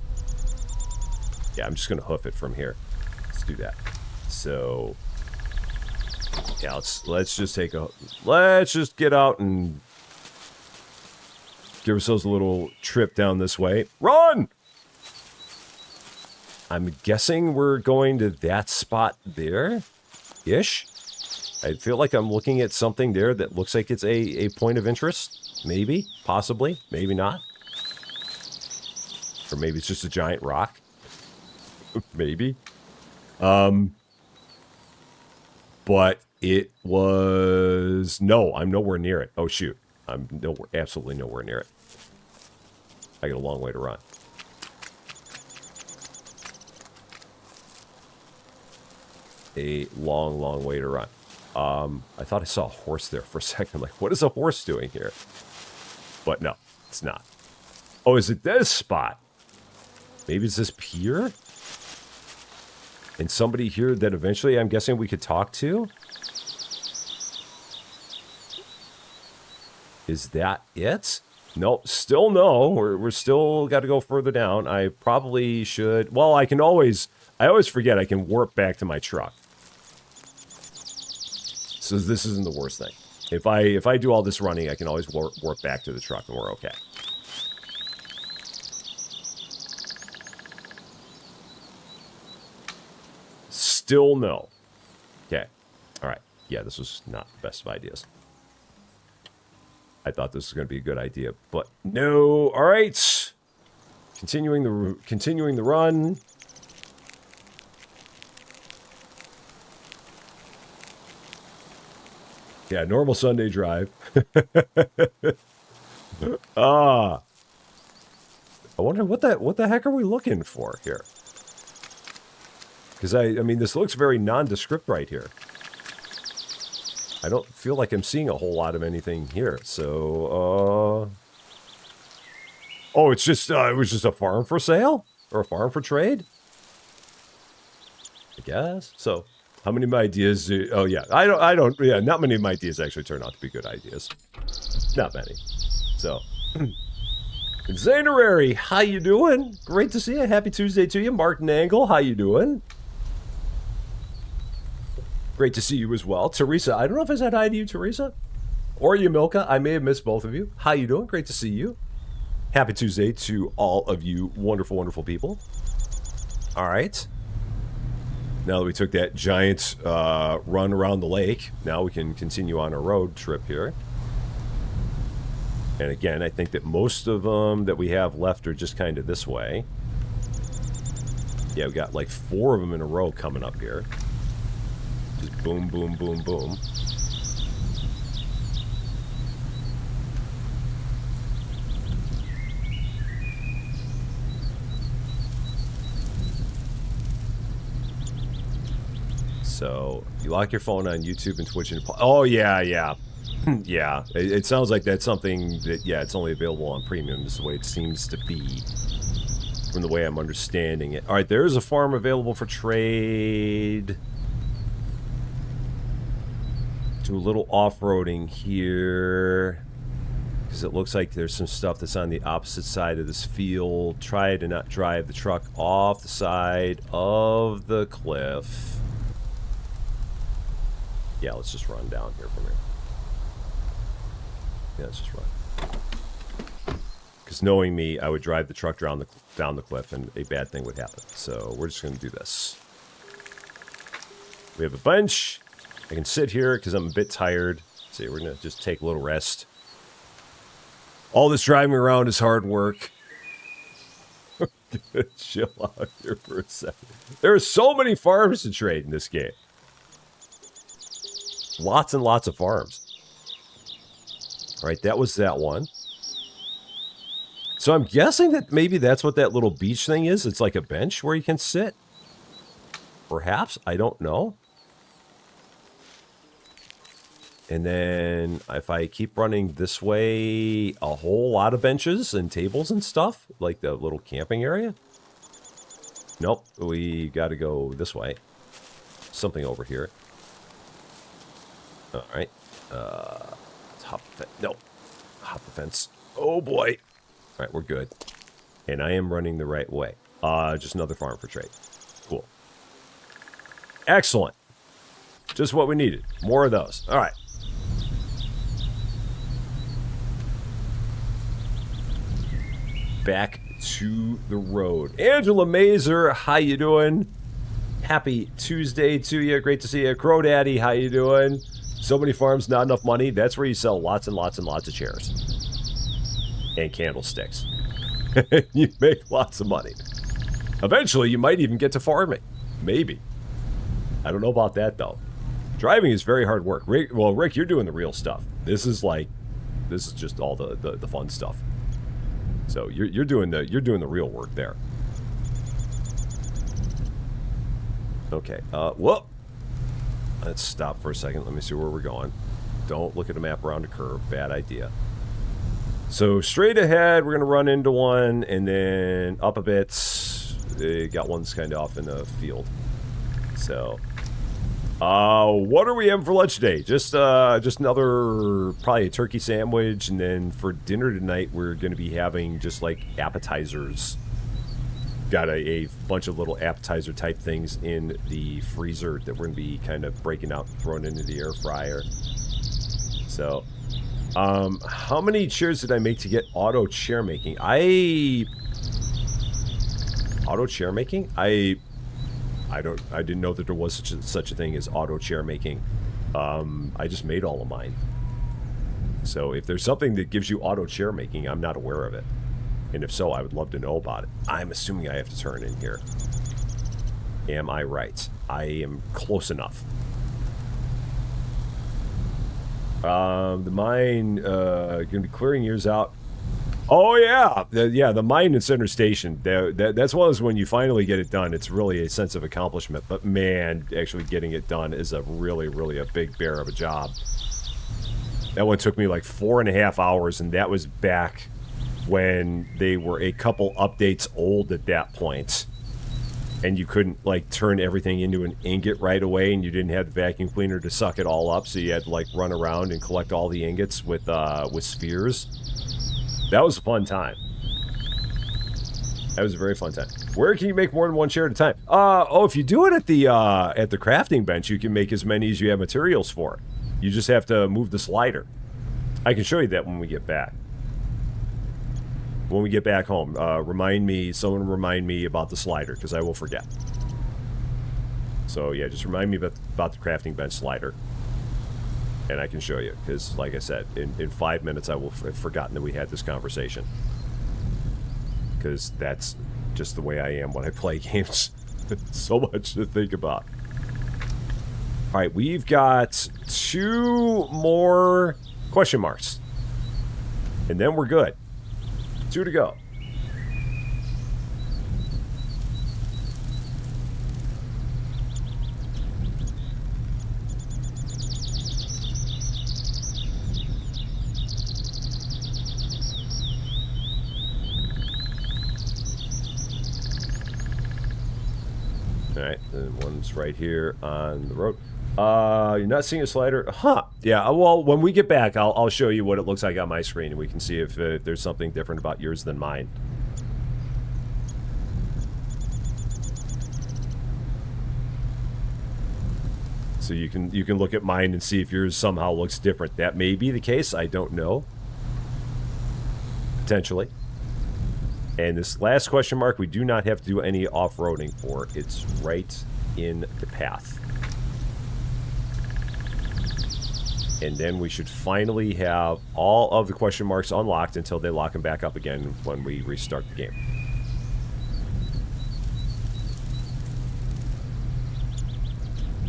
Yeah, I'm just going to hoof it from here. Let's do that. So, yeah, let's just get out and give ourselves a little trip down this way. Run! I'm guessing we're going to that spot there-ish. I feel like I'm looking at something there that looks like it's a point of interest. Maybe, possibly, maybe not. Or maybe it's just a giant rock. Maybe. But it was... No, I'm nowhere near it. Oh, shoot. I'm absolutely nowhere near it. I got a long way to run. A long, long way to run. I thought I saw a horse there for a second. I'm like, what is a horse doing here? But no, it's not. Oh, is it this spot? Maybe it's this pier? And somebody here that eventually I'm guessing we could talk to? Is that it? Nope, still no. We're still got to go further down. I probably should... Well, I always forget I can warp back to my truck. So this isn't the worst thing. If I do all this running, I can always warp back to the truck and we're okay. Still no. Okay. All right. Yeah, this was not the best of ideas. I thought this was going to be a good idea, but no. All right. Continuing the run. Yeah, normal Sunday drive. I wonder what the heck are we looking for here? Because I mean, this looks very nondescript right here. I don't feel like I'm seeing a whole lot of anything here. So, oh, it's just it was just a farm for sale or a farm for trade. I guess so. How many of my ideas do... Oh, yeah. Yeah, not many of my ideas actually turn out to be good ideas. Not many. So. Zanerary, how you doing? Great to see you. Happy Tuesday to you. Martin Angle, how you doing? Great to see you as well. Teresa, I don't know if I said hi to you, Teresa. Or Yamilka. I may have missed both of you. How you doing? Great to see you. Happy Tuesday to all of you wonderful, wonderful people. All right. Now that we took that giant run around the lake, now we can continue on a road trip here. And again, I think that most of them that we have left are just kind of this way. Yeah, we got like 4 of them in a row coming up here. Just boom, boom, boom, boom. So, you lock your phone on YouTube and Twitch and... Oh, yeah, yeah. Yeah. It sounds like that's something that, yeah, it's only available on Premium. This is the way it seems to be. From the way I'm understanding it. Alright, there is a farm available for trade. Do a little off-roading here. Because it looks like there's some stuff that's on the opposite side of this field. Try to not drive the truck off the side of the cliff. Yeah, let's just run down here from here. Yeah, let's just run. Because knowing me, I would drive the truck down the cliff and a bad thing would happen. So we're just going to do this. We have a bench. I can sit here because I'm a bit tired. So we're going to just take a little rest. All this driving around is hard work. Chill out here for a second. There are so many farms to trade in this game. Lots and lots of farms. All right, that was that one. So I'm guessing that maybe that's what that little beach thing is. It's like a bench where you can sit. Perhaps. I don't know. And then if I keep running this way, a whole lot of benches and tables and stuff, like the little camping area. Nope, we got to go this way. Something over here. All right. Let's hop the fence. Nope. Hop the fence. Oh boy. All right, we're good. And I am running the right way. Just another farm for trade. Cool. Excellent. Just what we needed. More of those. All right. Back to the road. Angela Mazer, how you doing? Happy Tuesday to you. Great to see you. Crow Daddy, how you doing? So many farms, not enough money. That's where you sell lots and lots and lots of chairs. And candlesticks. You make lots of money. Eventually, you might even get to farming. Maybe. I don't know about that, though. Driving is very hard work. Rick, well, Rick, you're doing the real stuff. This is just all the fun stuff. So you're doing the real work there. Okay. Whoop. Let's stop for a second. Let me see where we're going. Don't look at the map around a curve. Bad idea. So straight ahead, we're gonna run into one, and then up a bit. They got one's kind of off in the field. So, what are we having for lunch today? Just another probably a turkey sandwich, and then for dinner tonight, we're gonna be having just like appetizers. Got a bunch of little appetizer type things in the freezer that we're gonna be kind of breaking out and throwing into the air fryer. So, how many chairs did I make to get auto chair making? Auto chair making? I didn't know that there was such a thing as auto chair making. I just made all of mine. So if there's something that gives you auto chair making, I'm not aware of it. And if so, I would love to know about it. I'm assuming I have to turn in here. Am I right? I am close enough. The mine, gonna be clearing years out. Oh yeah, the mine in Center Station. That's one of those when you finally get it done. It's really a sense of accomplishment. But man, actually getting it done is a really a big bear of a job. That one took me like 4.5 hours, and that was back when they were a couple updates old at that point, and you couldn't like turn everything into an ingot right away, and you didn't have the vacuum cleaner to suck it all up, so you had to like run around and collect all the ingots with spheres. That was a fun time. That was a very fun time. Where can you make more than one chair at a time? If you do it at the crafting bench, you can make as many as you have materials for. You just have to move the slider. I can show you that when we get back. When we get back home, someone remind me about the slider, because I will forget. So yeah, just remind me about the crafting bench slider. And I can show you, because like I said, in 5 minutes I will have forgotten that we had this conversation. Because that's just the way I am when I play games. So much to think about. Alright, we've got 2 more question marks. And then we're good. 2 to go. Alright, and one's right here on the road. You're not seeing a slider? Huh. Yeah, well, when we get back, I'll show you what it looks like on my screen, and we can see if there's something different about yours than mine. So you can look at mine and see if yours somehow looks different. That may be the case. I don't know. Potentially. And this last question mark, we do not have to do any off-roading for. It's right in the path. And then we should finally have all of the question marks unlocked until they lock them back up again when we restart the game.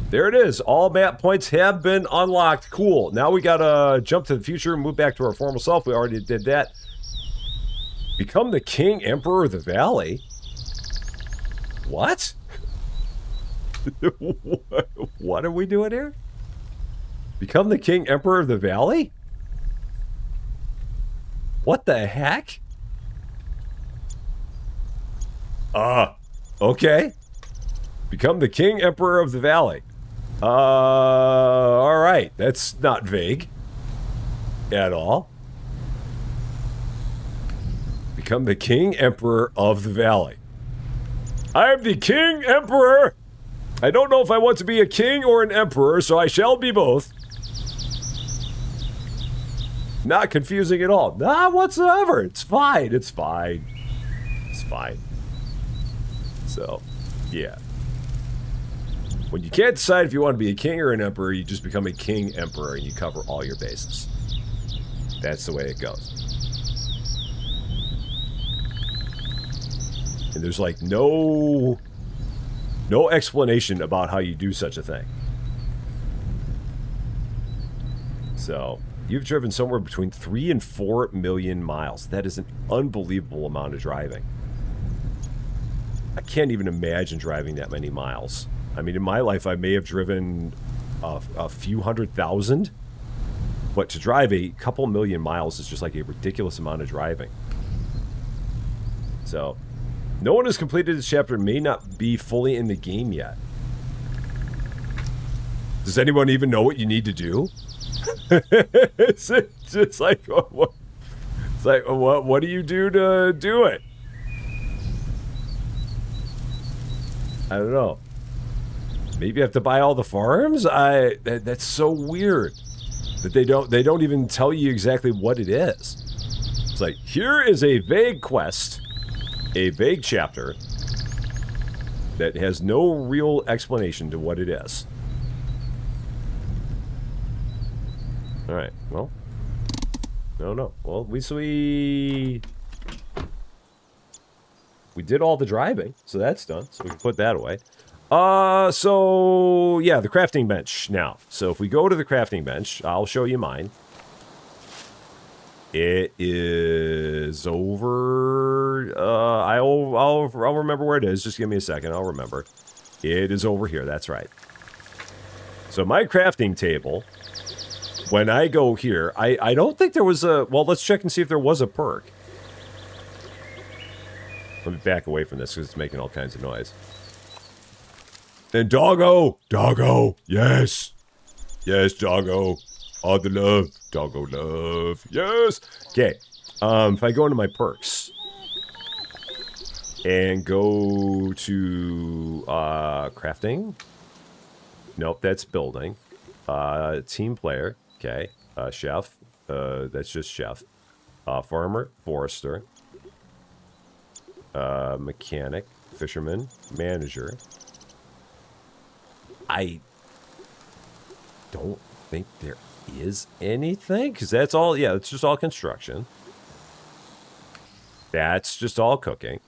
There it is. All map points have been unlocked. Cool. Now we gotta jump to the future and move back to our former self. We already did that. Become the king emperor of the valley? What? What are we doing here? Become the king emperor of the valley? What the heck? Okay. Become the king emperor of the valley. All right. That's not vague at all. Become the king emperor of the valley. I am the king emperor. I don't know if I want to be a king or an emperor, so I shall be both. Not confusing at all. Not whatsoever. It's fine. It's fine. It's fine. So, yeah. When you can't decide if you want to be a king or an emperor, you just become a king emperor and you cover all your bases. That's the way it goes. And there's like no explanation about how you do such a thing. So, you've driven somewhere between 3 and 4 million miles. That is an unbelievable amount of driving. I can't even imagine driving that many miles. I mean, in my life, I may have driven a few 100,000, but to drive a couple million miles is just like a ridiculous amount of driving. So, no one has completed this chapter and may not be fully in the game yet. Does anyone even know what you need to do? It's like, what? It's like, what do you do to do it? I don't know. Maybe you have to buy all the farms? That's so weird that they don't even tell you exactly what it is. It's like, here is a vague quest, a vague chapter that has no real explanation to what it is. All right. Well, no. Well, we did all the driving, so that's done. So we can put that away. So, yeah, the crafting bench now. So if we go to the crafting bench, I'll show you mine. It is over, I'll remember where it is. Just give me a second, I'll remember. It is over here, that's right. So my crafting table, when I go here, I don't think there was a, well, let's check and see if there was a perk. Let me back away from this because it's making all kinds of noise. And doggo, yes, doggo, all the love, doggo love, yes. Okay, if I go into my perks and go to crafting, nope, that's building. Team player, okay. Chef, that's just chef. Farmer, forester, mechanic, fisherman, manager. I don't think there is anything, because that's all, yeah, it's just all construction. That's just all cooking.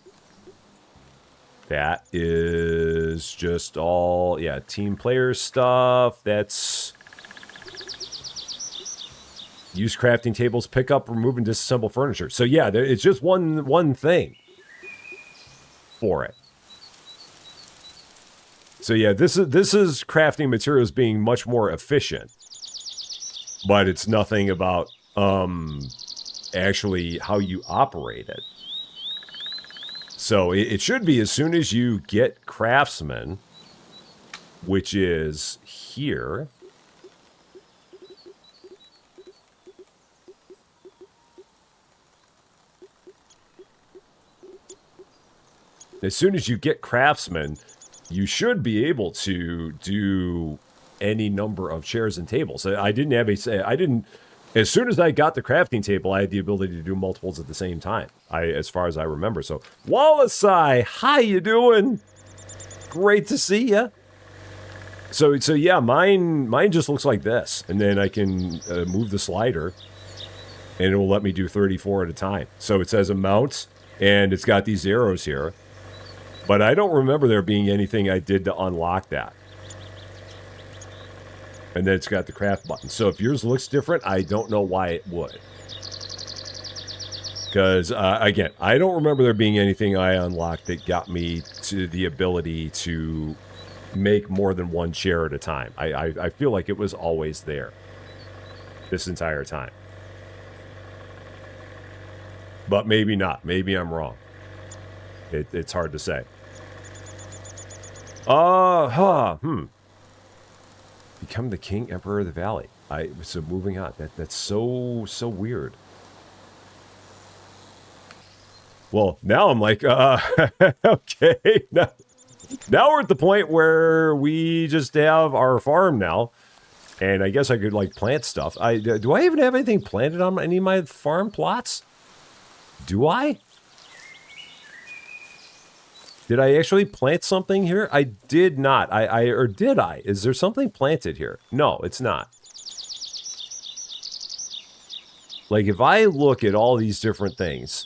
That is just all, yeah, team player stuff. That's use crafting tables, pick up, remove, and disassemble furniture. So yeah, it's just one thing for it. So yeah, this is crafting materials being much more efficient, but it's nothing about actually how you operate it. So it should be as soon as you get craftsman, which is here. As soon as you get craftsman, you should be able to do any number of chairs and tables. I didn't have as soon as I got the crafting table, I had the ability to do multiples at the same time, as far as I remember. So, Wallace, how you doing? Great to see ya. So yeah, mine just looks like this. And then I can move the slider, and it will let me do 34 at a time. So it says amount, and it's got these arrows here. But I don't remember there being anything I did to unlock that. And then it's got the craft button. So if yours looks different, I don't know why it would. Because, again, I don't remember there being anything I unlocked that got me to the ability to make more than one chair at a time. I feel like it was always there this entire time. But maybe not. Maybe I'm wrong. It's hard to say. Become the king, emperor of the valley. So moving on. That's so weird. Well, now I'm like, okay. Now we're at the point where we just have our farm now. And I guess I could, like, plant stuff. Do I even have anything planted on any of my farm plots? Do I? Did I actually plant something here? I did not. Or did I? Is there something planted here? No, it's not. Like, if I look at all these different things...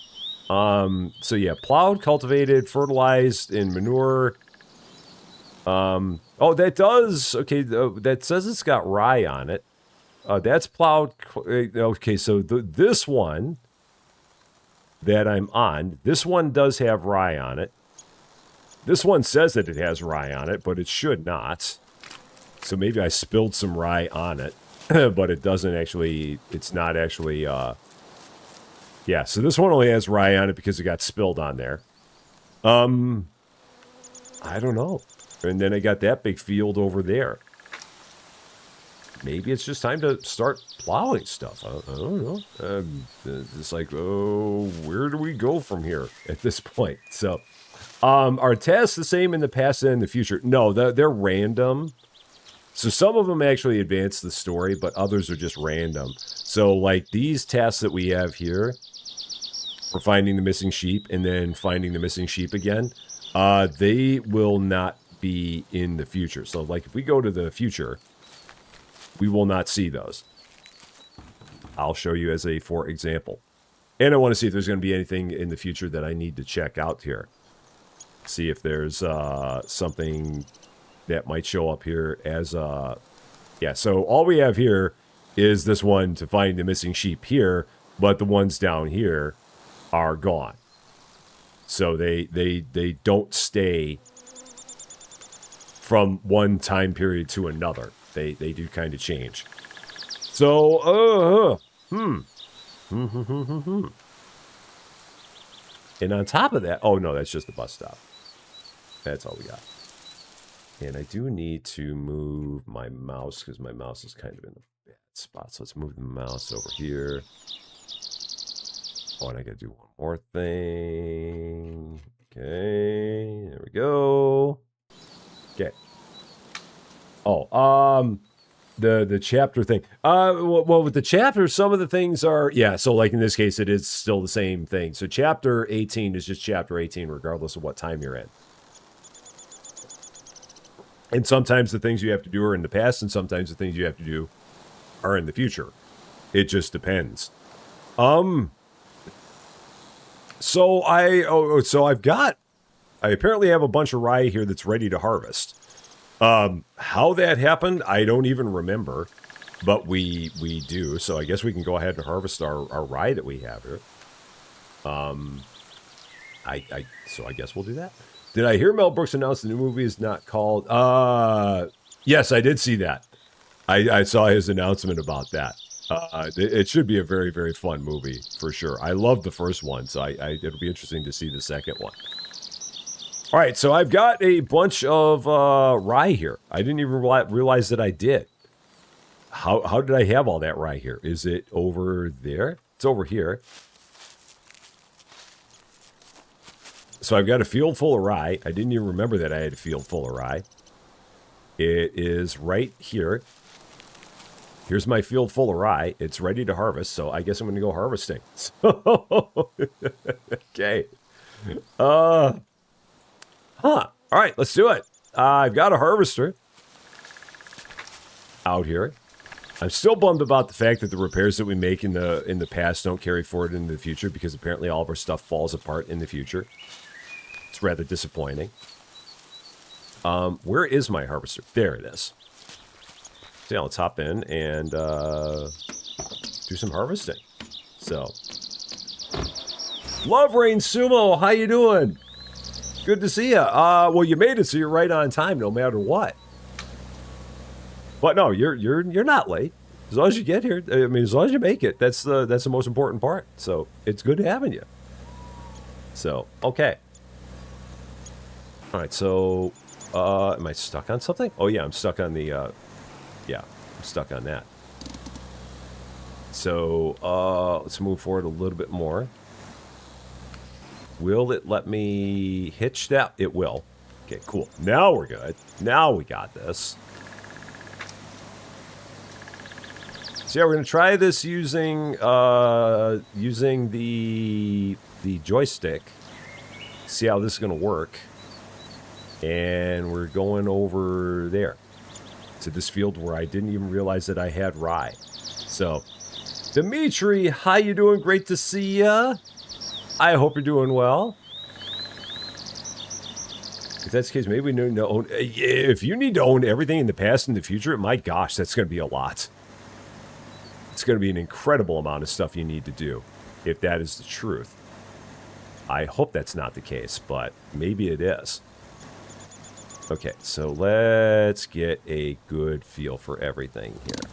so yeah, plowed, cultivated, fertilized, and manure. Oh, that does, okay, that says it's got rye on it. That's plowed, okay, so this one that I'm on, this one does have rye on it. This one says that it has rye on it, but it should not. So maybe I spilled some rye on it, but it doesn't actually, it's not actually, yeah, so this one only has rye on it because it got spilled on there. I don't know. And then I got that big field over there. Maybe it's just time to start plowing stuff. I don't know. It's like, oh, where do we go from here at this point? So, are tasks the same in the past and in the future? No, they're random. So some of them actually advance the story, but others are just random. So, like, these tasks that we have here... for finding the missing sheep and then finding the missing sheep again, they will not be in the future. So, like, if we go to the future, we will not see those. I'll show you as a for example. And I want to see if there's going to be anything in the future that I need to check out here. See if there's something that might show up here as... yeah, so all we have here is this one to find the missing sheep here, but the ones down here are gone. So they don't stay from one time period to another. They do kind of change. So, And on top of that, oh no, that's just the bus stop. That's all we got. And I do need to move my mouse because my mouse is kind of in the bad spot. So let's move the mouse over here. Oh, and I gotta do one more thing. Okay, there we go. Okay. Oh, the chapter thing. Well, with the chapter, some of the things are, yeah, so like in this case, it is still the same thing. So chapter 18 is just chapter 18, regardless of what time you're in. And sometimes the things you have to do are in the past, and sometimes the things you have to do are in the future. It just depends. So I apparently have a bunch of rye here that's ready to harvest. How that happened, I don't even remember, but we do. So I guess we can go ahead and harvest our rye that we have here. So I guess we'll do that. Did I hear Mel Brooks announce the new movie is not called? Yes, I did see that. I saw his announcement about that. It should be a very, very fun movie, for sure. I love the first one, so it'll be interesting to see the second one. All right, so I've got a bunch of rye here. I didn't even realize that I did. How did I have all that rye here? Is it over there? It's over here. So I've got a field full of rye. I didn't even remember that I had a field full of rye. It is right here. Here's my field full of rye. It's ready to harvest, so I guess I'm going to go harvesting. So, okay. All right, let's do it. I've got a harvester out here. I'm still bummed about the fact that the repairs that we make in the past don't carry forward into the future, because apparently all of our stuff falls apart in the future. It's rather disappointing. Where is my harvester? There it is. So yeah, let's hop in and do some harvesting. So, Love Rain Sumo, how you doing? Good to see you. Well, you made it, so you're right on time, no matter what. But no, you're not late. As long as you get here, I mean, as long as you make it, that's the most important part. So it's good having you. So okay. All right. So, am I stuck on something? Oh yeah, I'm stuck on the. Yeah, I'm stuck on that. So let's move forward a little bit more. Will it let me hitch that? It will. Okay, cool. Now we're good. Now we got this. So yeah, we're gonna try this using using the joystick. See how this is gonna work. And we're going over there to this field where I didn't even realize that I had rye. So, Dimitri, how you doing? Great to see ya. I hope you're doing well. If that's the case, maybe we need to own. If you need to own everything in the past and the future, my gosh, that's going to be a lot. It's going to be an incredible amount of stuff you need to do, if that is the truth. I hope that's not the case, but maybe it is. Okay, so let's get a good feel for everything here.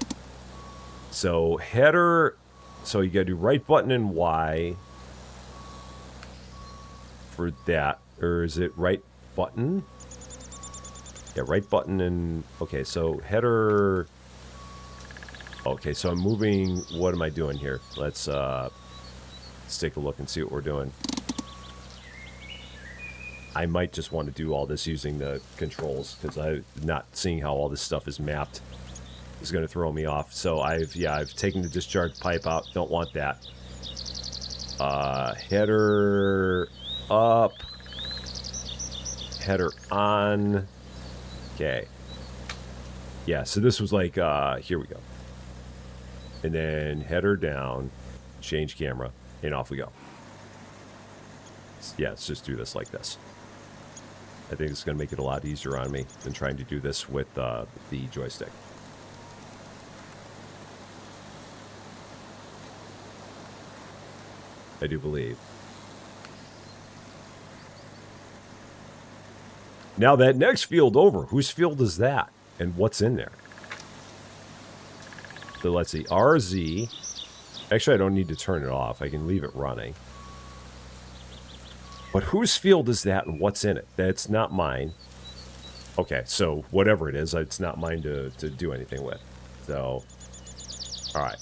So header, so you got to do right button and Y for that, or is it right button? Yeah, right button and, okay, so header, okay, so I'm moving, what am I doing here? Let's take a look and see what we're doing. I might just want to do all this using the controls, because I'm not seeing how all this stuff is mapped. Is going to throw me off. So I've taken the discharge pipe out. Don't want that. Header up. Header on. Okay. Yeah, so this was like, here we go. And then header down, change camera, and off we go. Yeah, let's just do this like this. I think it's going to make it a lot easier on me than trying to do this with the joystick. I do believe. Now that next field over, whose field is that? And what's in there? So let's see, RZ. Actually, I don't need to turn it off. I can leave it running. But whose field is that and what's in it? That's not mine. Okay, so whatever it is, it's not mine to do anything with. So, all right.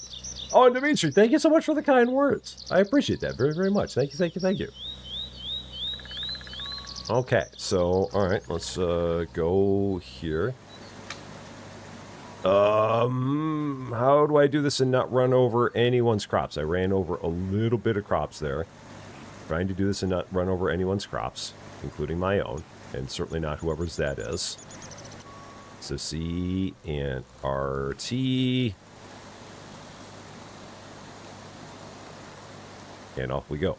Oh, and Dimitri, thank you so much for the kind words. I appreciate that very, very much. Thank you, thank you, thank you. Okay, so, all right, let's go here. How do I do this and not run over anyone's crops? I ran over a little bit of crops there. Trying to do this and not run over anyone's crops, including my own, and certainly not whoever's that is. So C and RT. And off we go.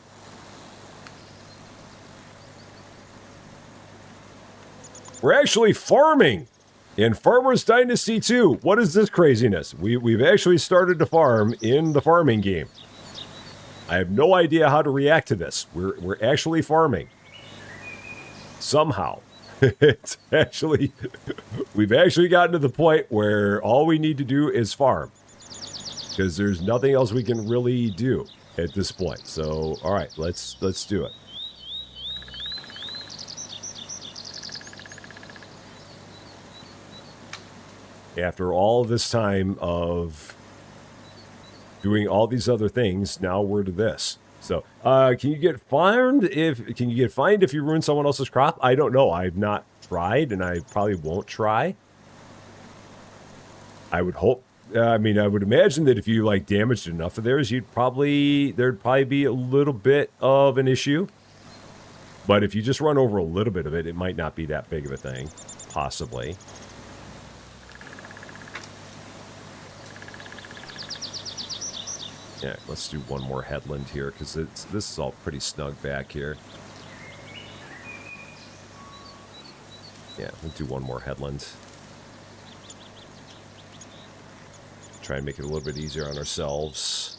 We're actually farming in Farmer's Dynasty 2. What is this craziness? We've actually started to farm in the farming game. I have no idea how to react to this. We're actually farming. Somehow. It's actually, we've actually gotten to the point where all we need to do is farm. Because there's nothing else we can really do at this point. So, all right, let's do it. After all this time of doing all these other things, now we're to this. So, can you get fined if you ruin someone else's crop? I don't know. I've not tried, and I probably won't try. I would hope. I mean, I would imagine that if you like damaged enough of theirs, there'd probably be a little bit of an issue. But if you just run over a little bit of it, it might not be that big of a thing, possibly. Yeah, let's do one more headland here, because this is all pretty snug back here. Yeah, we'll do one more headland. Try and make it a little bit easier on ourselves.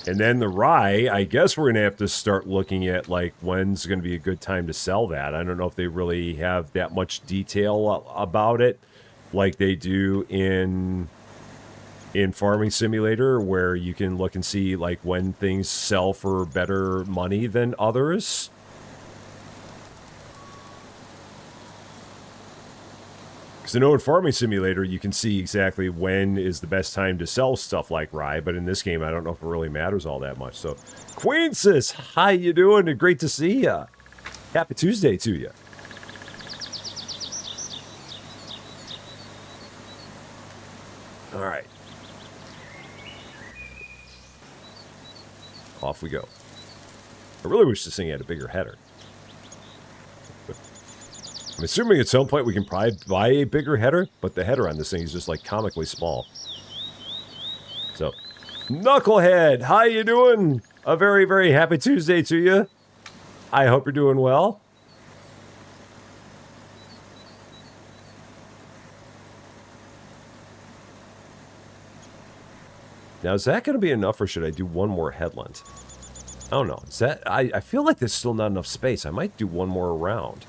And then the rye, I guess we're going to have to start looking at, like, when's going to be a good time to sell that. I don't know if they really have that much detail about it like they do in Farming Simulator, where you can look and see, like, when things sell for better money than others. Because I know in Farming Simulator, you can see exactly when is the best time to sell stuff like rye, but in this game, I don't know if it really matters all that much. So, Queen Sis, how you doing? Great to see ya. Happy Tuesday to you. All right. Off we go. I really wish this thing had a bigger header. I'm assuming at some point we can probably buy a bigger header, but the header on this thing is just, like, comically small. So, Knucklehead, how you doing? A very, very happy Tuesday to you. I hope you're doing well. Now, is that going to be enough, or should I do one more headland? I don't know. Is that... I feel like there's still not enough space. I might do one more round.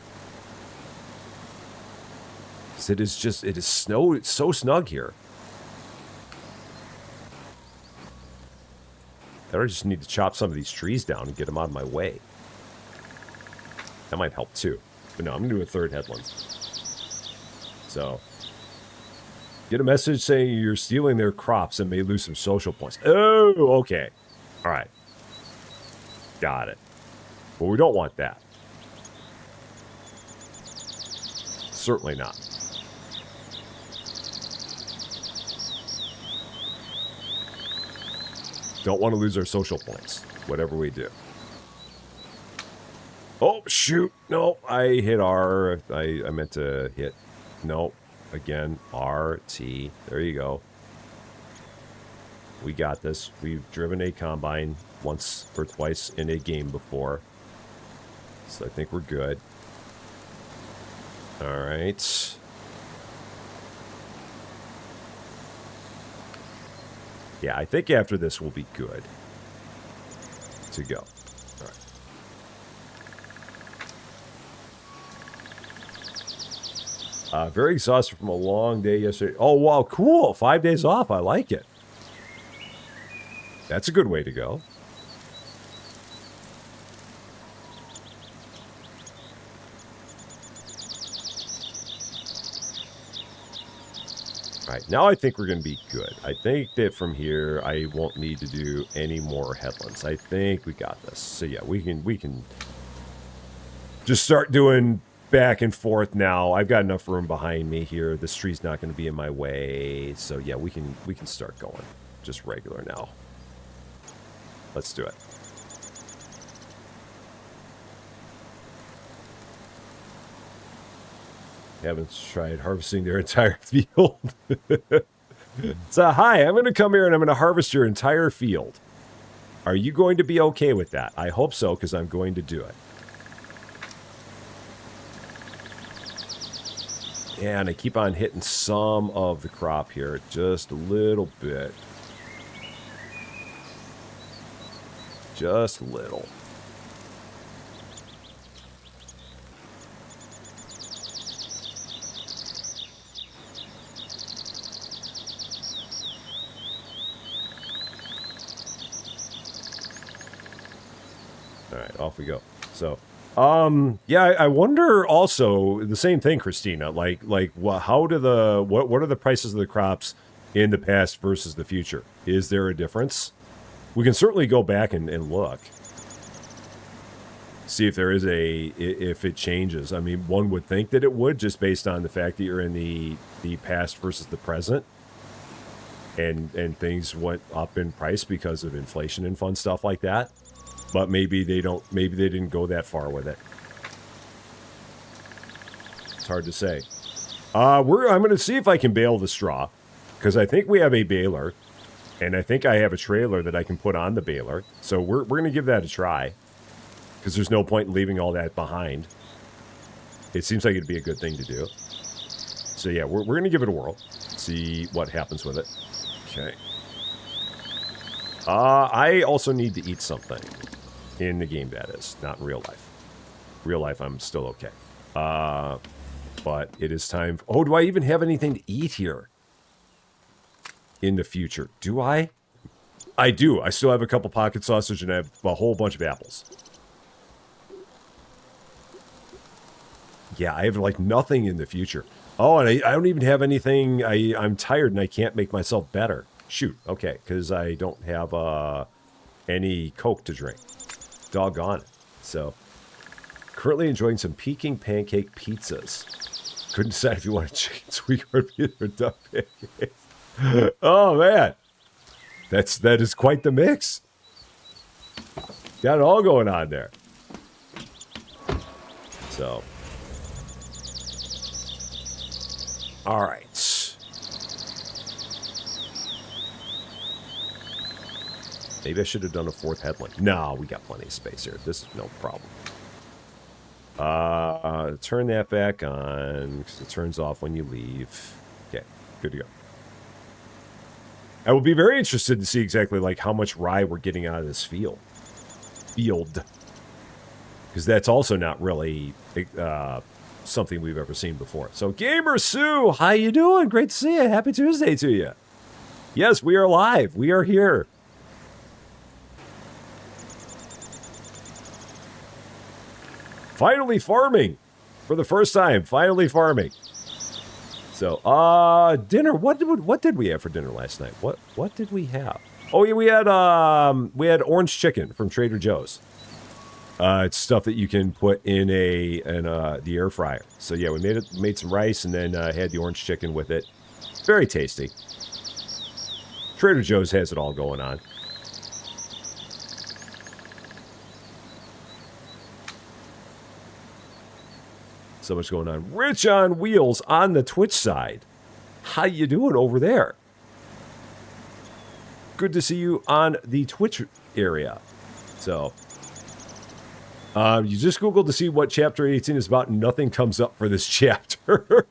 It is just, it is so snug here. I just need to chop some of these trees down and get them out of my way. That might help too. But no, I'm going to do a third headland. So, get a message saying you're stealing their crops and may lose some social points. Oh, okay. All right. Got it. But we don't want that. Certainly not. Don't want to lose our social points, whatever we do. Oh, shoot. No, I hit R. I meant to hit... No, again, R, T. There you go. We got this. We've driven a combine once or twice in a game before. So I think we're good. All right. Yeah, I think after this we'll be good to go. All right. Very exhausted from a long day yesterday. Oh, wow, cool. 5 days off. I like it. That's a good way to go. All right, now I think we're going to be good. I think that from here, I won't need to do any more headlands. I think we got this. So yeah, we can just start doing back and forth now. I've got enough room behind me here. This tree's not going to be in my way. So yeah, we can start going just regular now. Let's do it. Haven't tried harvesting their entire field. So, hi, I'm going to come here and I'm going to harvest your entire field. Are you going to be okay with that? I hope so, because I'm going to do it. Yeah, and I keep on hitting some of the crop here, just a little bit. Just a little. Off we go. So, yeah, I wonder also the same thing, Christina. Like, how do what are the prices of the crops in the past versus the future? Is there a difference? We can certainly go back and look, see if there is if it changes. I mean, one would think that it would, just based on the fact that you're in the past versus the present, and things went up in price because of inflation and fun stuff like that. But maybe they don't. Maybe they didn't go that far with it. It's hard to say. I'm going to see if I can bale the straw, because I think we have a baler, and I think I have a trailer that I can put on the baler. So we're going to give that a try, because there's no point in leaving all that behind. it seems like it'd be a good thing to do. So yeah, we're going to give it a whirl. See what happens with it. Okay. I also need to eat something. In the game, that is. Not in real life. Real life, I'm still okay. But it is time... Oh, do I even have anything to eat here? In the future. Do I? I do. I still have a couple pocket sausage and I have a whole bunch of apples. Yeah, I have, like, nothing in the future. Oh, and I don't even have anything... I'm tired and I can't make myself better. Shoot. Okay, because I don't have any Coke to drink. Doggone it. So, currently enjoying some Peking pancake pizzas. Couldn't decide if you want chicken, sweet corn pizza, or duck pancakes. Oh, man. That is quite the mix. Got it all going on there. So. All right. Maybe I should have done a fourth headland. No, we got plenty of space here. This is no problem. Turn that back on, because it turns off when you leave. Okay, good to go. I will be very interested to see exactly like how much rye we're getting out of this field. Because that's also not really something we've ever seen before. So, Gamer Sue, how you doing? Great to see you. Happy Tuesday to you. Yes, we are live. We are here. Finally farming. For the first time, finally farming. So, dinner. What did we have for dinner last night? What did we have? Oh yeah, we had orange chicken from Trader Joe's. It's stuff that you can put in the air fryer. So yeah, we made some rice and then had the orange chicken with it. Very tasty. Trader Joe's has it all going on. So much going on. Rich on Wheels on the Twitch side. How you doing over there? Good to see you on the Twitch area. So, you just Googled to see what chapter 18 is about, and nothing comes up for this chapter.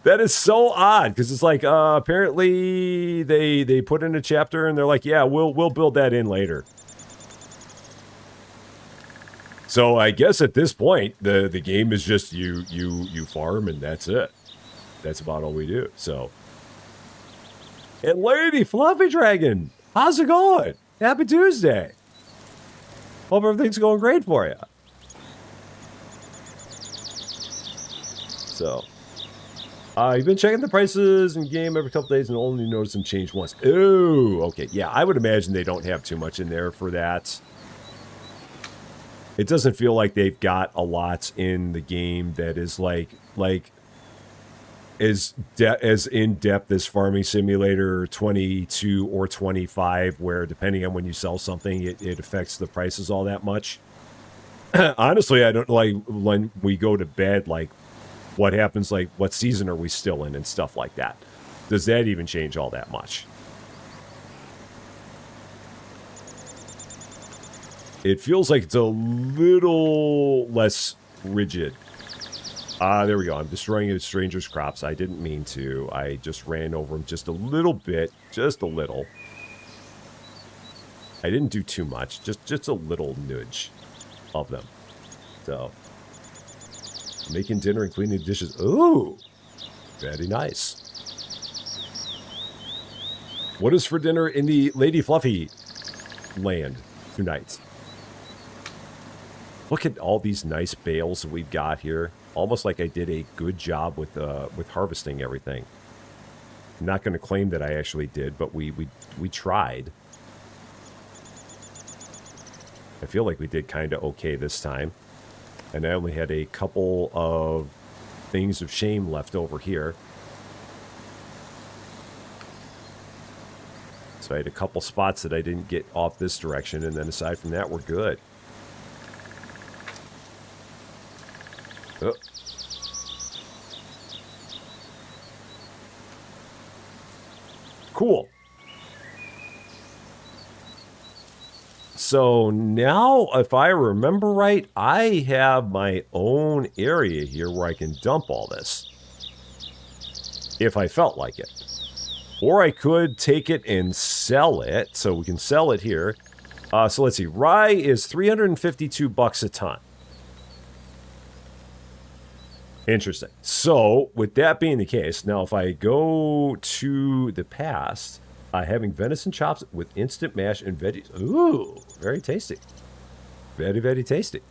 That is so odd, because it's like, apparently they put in a chapter, and they're like, yeah, we'll build that in later. So I guess at this point, the game is just you farm, and that's it. That's about all we do, so. And Lady Fluffy Dragon, how's it going? Happy Tuesday. Hope everything's going great for you. So, you've been checking the prices in game every couple days and only noticed them change once. Oh, okay. Yeah, I would imagine they don't have too much in there for that. It doesn't feel like they've got a lot in the game that is like as in-depth as Farming Simulator 22 or 25, where depending on when you sell something, it affects the prices all that much. Honestly, I don't like when we go to bed, like what happens, like what season are we still in and stuff like that. Does that even change all that much? It feels like it's a little less rigid. There we go. I'm destroying a stranger's crops. I didn't mean to. I just ran over them just a little bit. Just a little. I didn't do too much. Just a little nudge of them. So, making dinner and cleaning the dishes. Ooh, very nice. What is for dinner in the Lady Fluffy land tonight? Look at all these nice bales that we've got here. Almost like I did a good job with harvesting everything. I'm not going to claim that I actually did, but we tried. I feel like we did kind of okay this time. And I only had a couple of things of shame left over here. So I had a couple spots that I didn't get off this direction, and then aside from that, we're good. Oh. Cool. So now, if I remember right, I have my own area here where I can dump all this. If I felt like it. Or I could take it and sell it. So we can sell it here. So let's see. Rye is $352 a ton. Interesting. So, with that being the case, now if I go to the past, having venison chops with instant mash and veggies. Ooh, very tasty. Very, very tasty.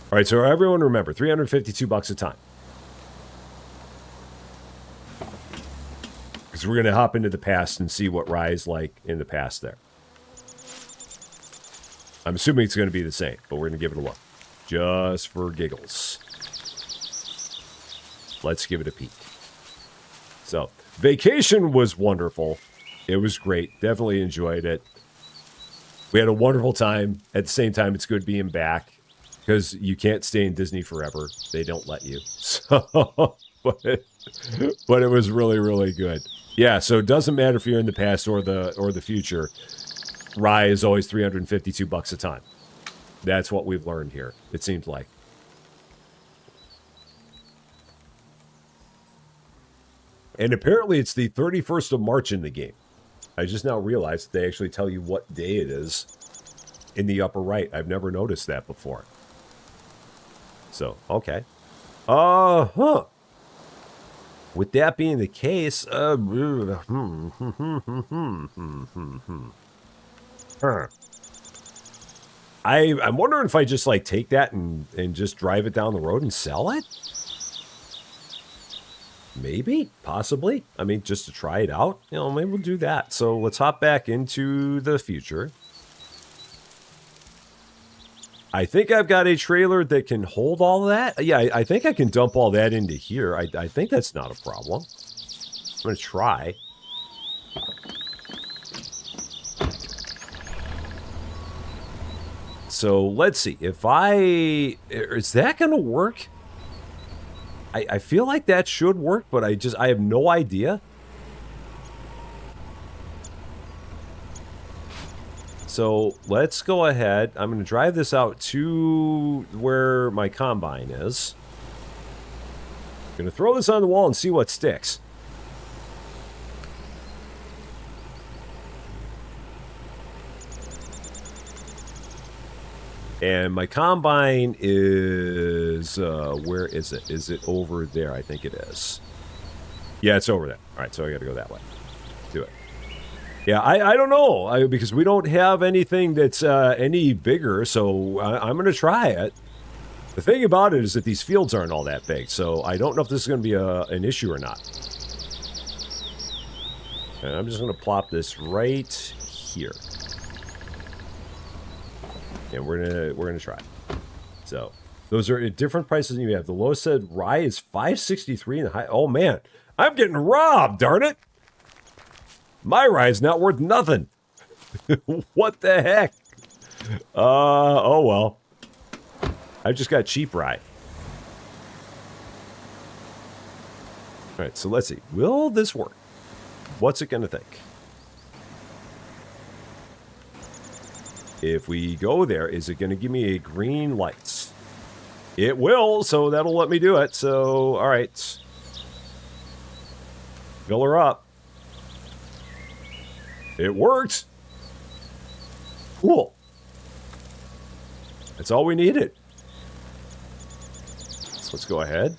All right, so everyone remember, $352 a ton. Because we're going to hop into the past and see what rye is like in the past there. I'm assuming it's going to be the same, but we're going to give it a look. Just for giggles. Let's give it a peek. So, vacation was wonderful. It was great. Definitely enjoyed it. We had a wonderful time. At the same time, it's good being back. Because you can't stay in Disney forever. They don't let you. So, but it was really, really good. Yeah, so it doesn't matter if you're in the past or the future. Rye is always $352 a ton. That's what we've learned here, it seems like. And apparently it's the 31st of March in the game. I just now realized they actually tell you what day it is in the upper right. I've never noticed that before. So, okay. Huh. With that being the case, I'm wondering if I just like take that and just drive it down the road and sell it? Maybe, possibly. I mean, just to try it out. You know, maybe we'll do that. So let's hop back into the future. I think I've got a trailer that can hold all of that. Yeah, I think I can dump all that into here. I think that's not a problem. I'm going to try. So let's see. Is that going to work? I feel like that should work, but I have no idea. So let's go ahead. I'm going to drive this out to where my combine is. I'm going to throw this on the wall and see what sticks. And my combine is, where is it? Is it over there? I think it is. Yeah, it's over there. All right, so I got to go that way. Do it. Yeah, I don't know, because we don't have anything that's any bigger, so I'm going to try it. The thing about it is that these fields aren't all that big, so I don't know if this is going to be an issue or not. And I'm just going to plop this right here. And we're gonna try. So those are at different prices than you have. The lowest said rye is $5.63 and the high. Oh man, I'm getting robbed, darn it. My rye is not worth nothing. What the heck? Oh well. I've just got cheap rye. Alright, so let's see. Will this work? What's it gonna think? If we go there, is it going to give me a green lights? It will, so that'll let me do it. So, all right. Fill her up. It worked. Cool. That's all we needed. So let's go ahead.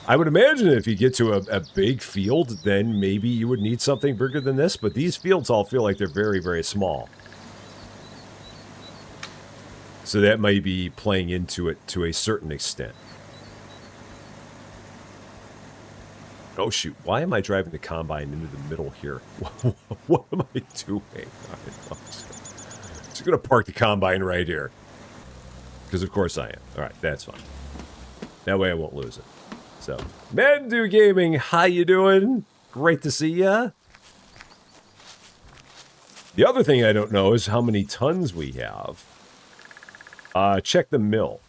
I would imagine if you get to a big field, then maybe you would need something bigger than this. But these fields all feel like they're very, very small. So that might be playing into it to a certain extent. Oh shoot, why am I driving the combine into the middle here? What am I doing? I'm just going to park the combine right here. Because of course I am. Alright, that's fine. That way I won't lose it. So, Mandu Gaming, how you doing? Great to see ya. The other thing I don't know is how many tons we have. Check the mill.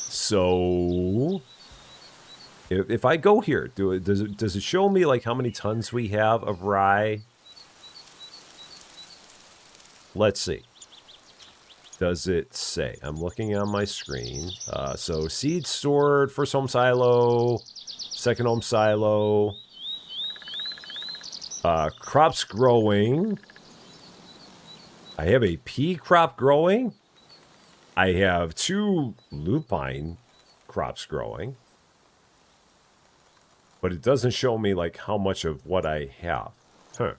So, if I go here, does it show me like how many tons we have of rye? Let's see. Does it say? I'm looking on my screen. So seeds stored, first home silo, second home silo, crops growing. I have a pea crop growing. I have 2 lupine crops growing. But it doesn't show me like how much of what I have. Huh.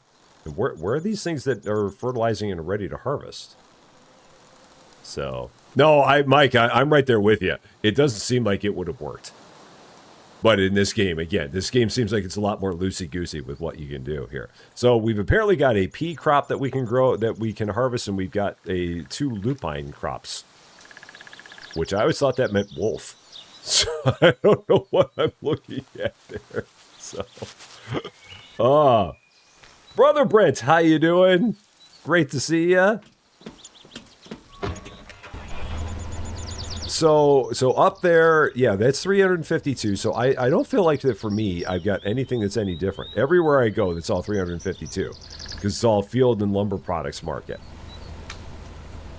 And where are these things that are fertilizing and ready to harvest? So, no, Mike, I'm right there with you. It doesn't seem like it would have worked. But in this game, again, this game seems like it's a lot more loosey-goosey with what you can do here. So we've apparently got a pea crop that we can grow, that we can harvest, and we've got 2 lupine crops. Which I always thought that meant wolf. So I don't know what I'm looking at there. So, Brother Brent, how you doing? Great to see ya. So up there, yeah, that's 352. So I don't feel like that for me, I've got anything that's any different. Everywhere I go, that's all 352. Because it's all field and lumber products market.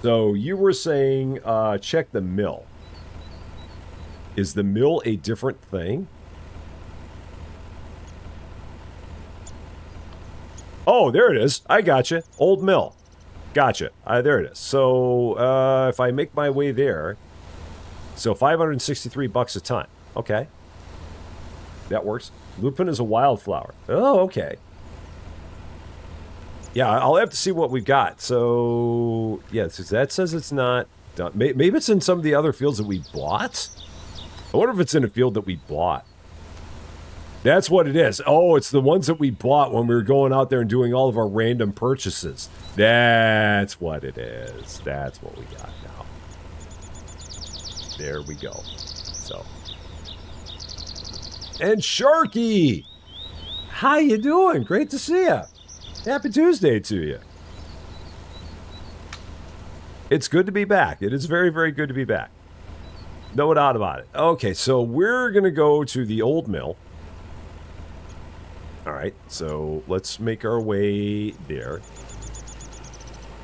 So you were saying, check the mill. Is the mill a different thing? Oh, there it is. I gotcha. Old mill. Gotcha. There it is. So if I make my way there, so $563 a ton. Okay. That works. Lupin is a wildflower. Oh, okay. Yeah, I'll have to see what we've got. So, yeah, that says it's not done. Maybe it's in some of the other fields that we bought? I wonder if it's in a field that we bought. That's what it is. Oh, it's the ones that we bought when we were going out there and doing all of our random purchases. That's what it is. That's what we got now. There we go. So. And Sharky! How you doing? Great to see you. Happy Tuesday to you. It's good to be back. It is very, very good to be back. No doubt about it. Okay, so we're going to go to the old mill. All right, so let's make our way there.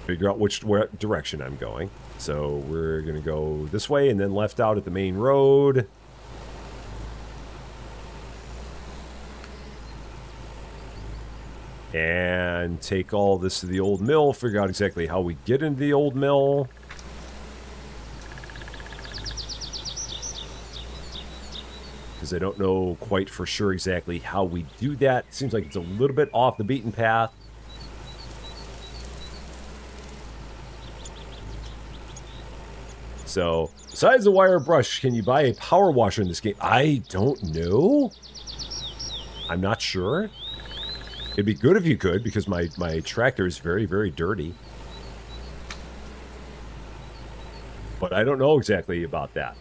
Figure out which direction I'm going. So we're going to go this way and then left out at the main road. And take all this to the old mill, figure out exactly how we get into the old mill. Because I don't know quite for sure exactly how we do that. It seems like it's a little bit off the beaten path. So, besides the wire brush, can you buy a power washer in this game? I don't know. I'm not sure. It'd be good if you could, because my tractor is very, very dirty. But I don't know exactly about that.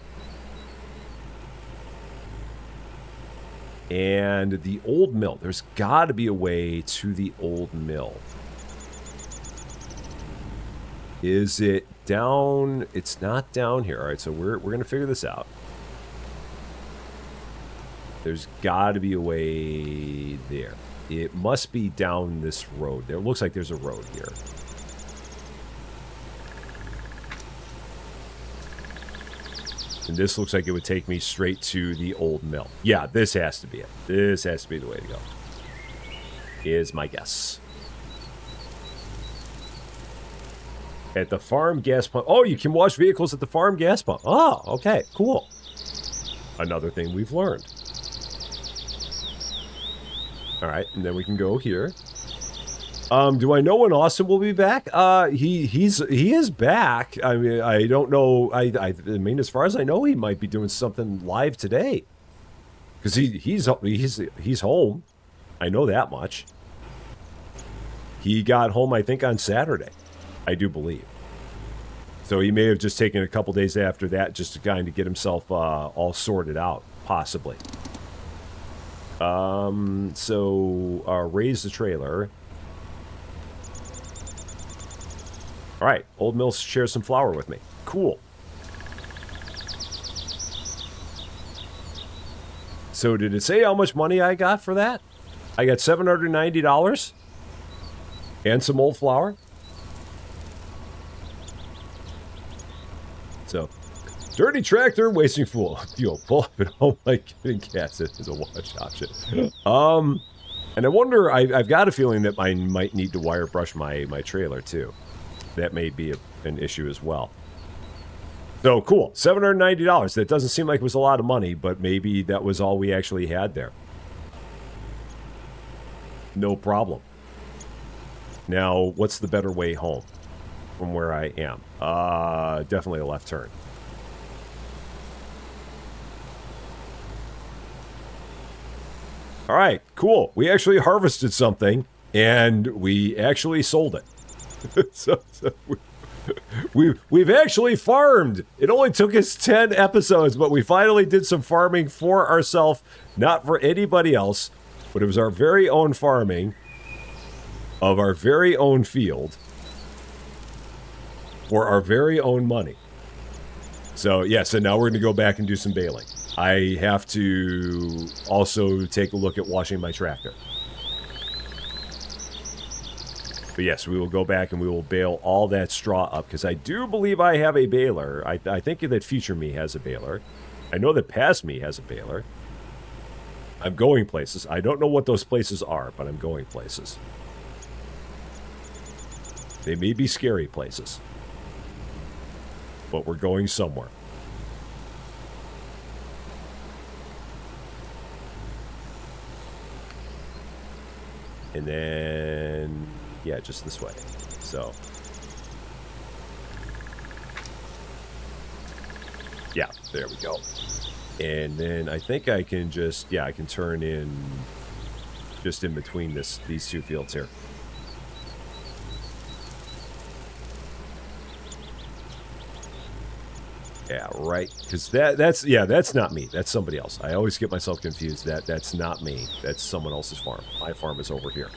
And the old mill. There's got to be a way to the old mill. Is it down? It's not down here. All right, so we're going to figure this out. There's got to be a way there. It must be down this road. There looks like there's a road here. And this looks like it would take me straight to the old mill. Yeah, this has to be it. This has to be the way to go. Is my guess. At the farm gas pump. Oh, you can wash vehicles at the farm gas pump. Oh, okay, cool. Another thing we've learned. All right, and then we can go here. Do I know when Austin will be back? He is back. I mean, I don't know. I mean, as far as I know, he might be doing something live today, because he's home. I know that much. He got home, I think, on Saturday. I do believe. So he may have just taken a couple days after that just to kind of get himself all sorted out, possibly. So raise the trailer. All right, Old Mill shares some flour with me. Cool. So did it say how much money I got for that? I got $790 and some old flour. So, dirty tractor, wasting fuel. Pull up at home like getting gas is a watch option. And I wonder, I've got a feeling that I might need to wire brush my trailer too. That may be an issue as well. So, cool. $790. That doesn't seem like it was a lot of money, but maybe that was all we actually had there. No problem. Now, what's the better way home from where I am? Definitely a left turn. All right, cool. We actually harvested something, and we actually sold it. so we've actually farmed. It only took us 10 episodes, but we finally did some farming for ourselves, not for anybody else, but it was our very own farming of our very own field for our very own money. So, yeah, so now we're going to go back and do some baling. I have to also take a look at washing my tractor. But yes, we will go back and we will bale all that straw up, because I do believe I have a baler. I think that Future Me has a baler. I know that Past Me has a baler. I'm going places. I don't know what those places are, but I'm going places. They may be scary places. But we're going somewhere. And then, yeah, just this way. So, yeah, there we go. And then I think I can just, yeah, I can turn in just in between these two fields here. Yeah, right. Because that's not me. That's somebody else. I always get myself confused. That's not me. That's someone else's farm. My farm is over here.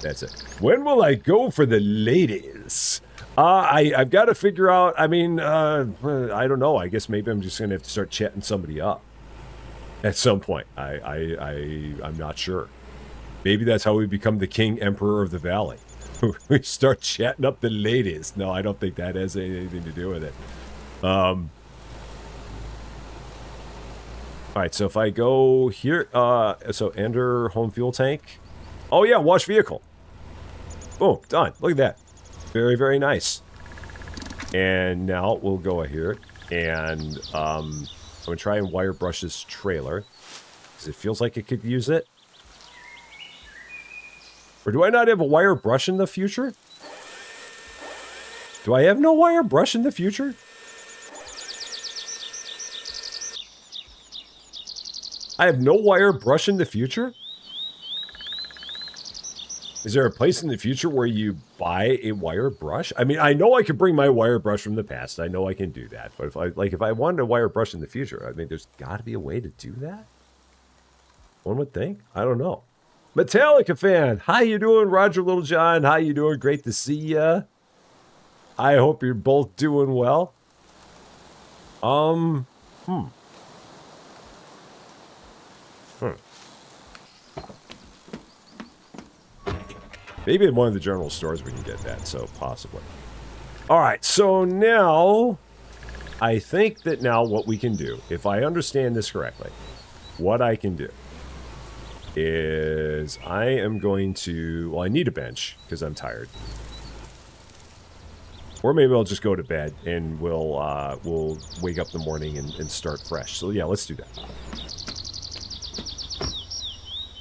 That's it. When will I go for the ladies? I've got to figure out. I mean, I don't know. I guess maybe I'm just gonna have to start chatting somebody up at some point. I'm not sure. Maybe that's how we become the king emperor of the valley. We start chatting up the ladies. No, I don't think that has anything to do with it. All right, so if I go here, so enter home fuel tank. Oh yeah, wash vehicle. Boom, done. Look at that. Very, very nice. And now we'll go here and I'm gonna try and wire brush this trailer because it feels like it could use it. Or do I not have a wire brush in the future? Do I have no wire brush in the future? I have no wire brush in the future? Is there a place in the future where you buy a wire brush? I mean, I know I could bring my wire brush from the past. I know I can do that. But if I wanted a wire brush in the future, I mean, there's got to be a way to do that. One would think. I don't know. Metallica fan, how you doing? Roger Littlejohn, how you doing? Great to see ya. I hope you're both doing well. Maybe in one of the general stores we can get that, so possibly. All right, so now I think that now what we can do, if I understand this correctly, what I can do is I am going to, well, I need a bench because I'm tired. Or maybe I'll just go to bed and we'll wake up in the morning and start fresh. So yeah, let's do that.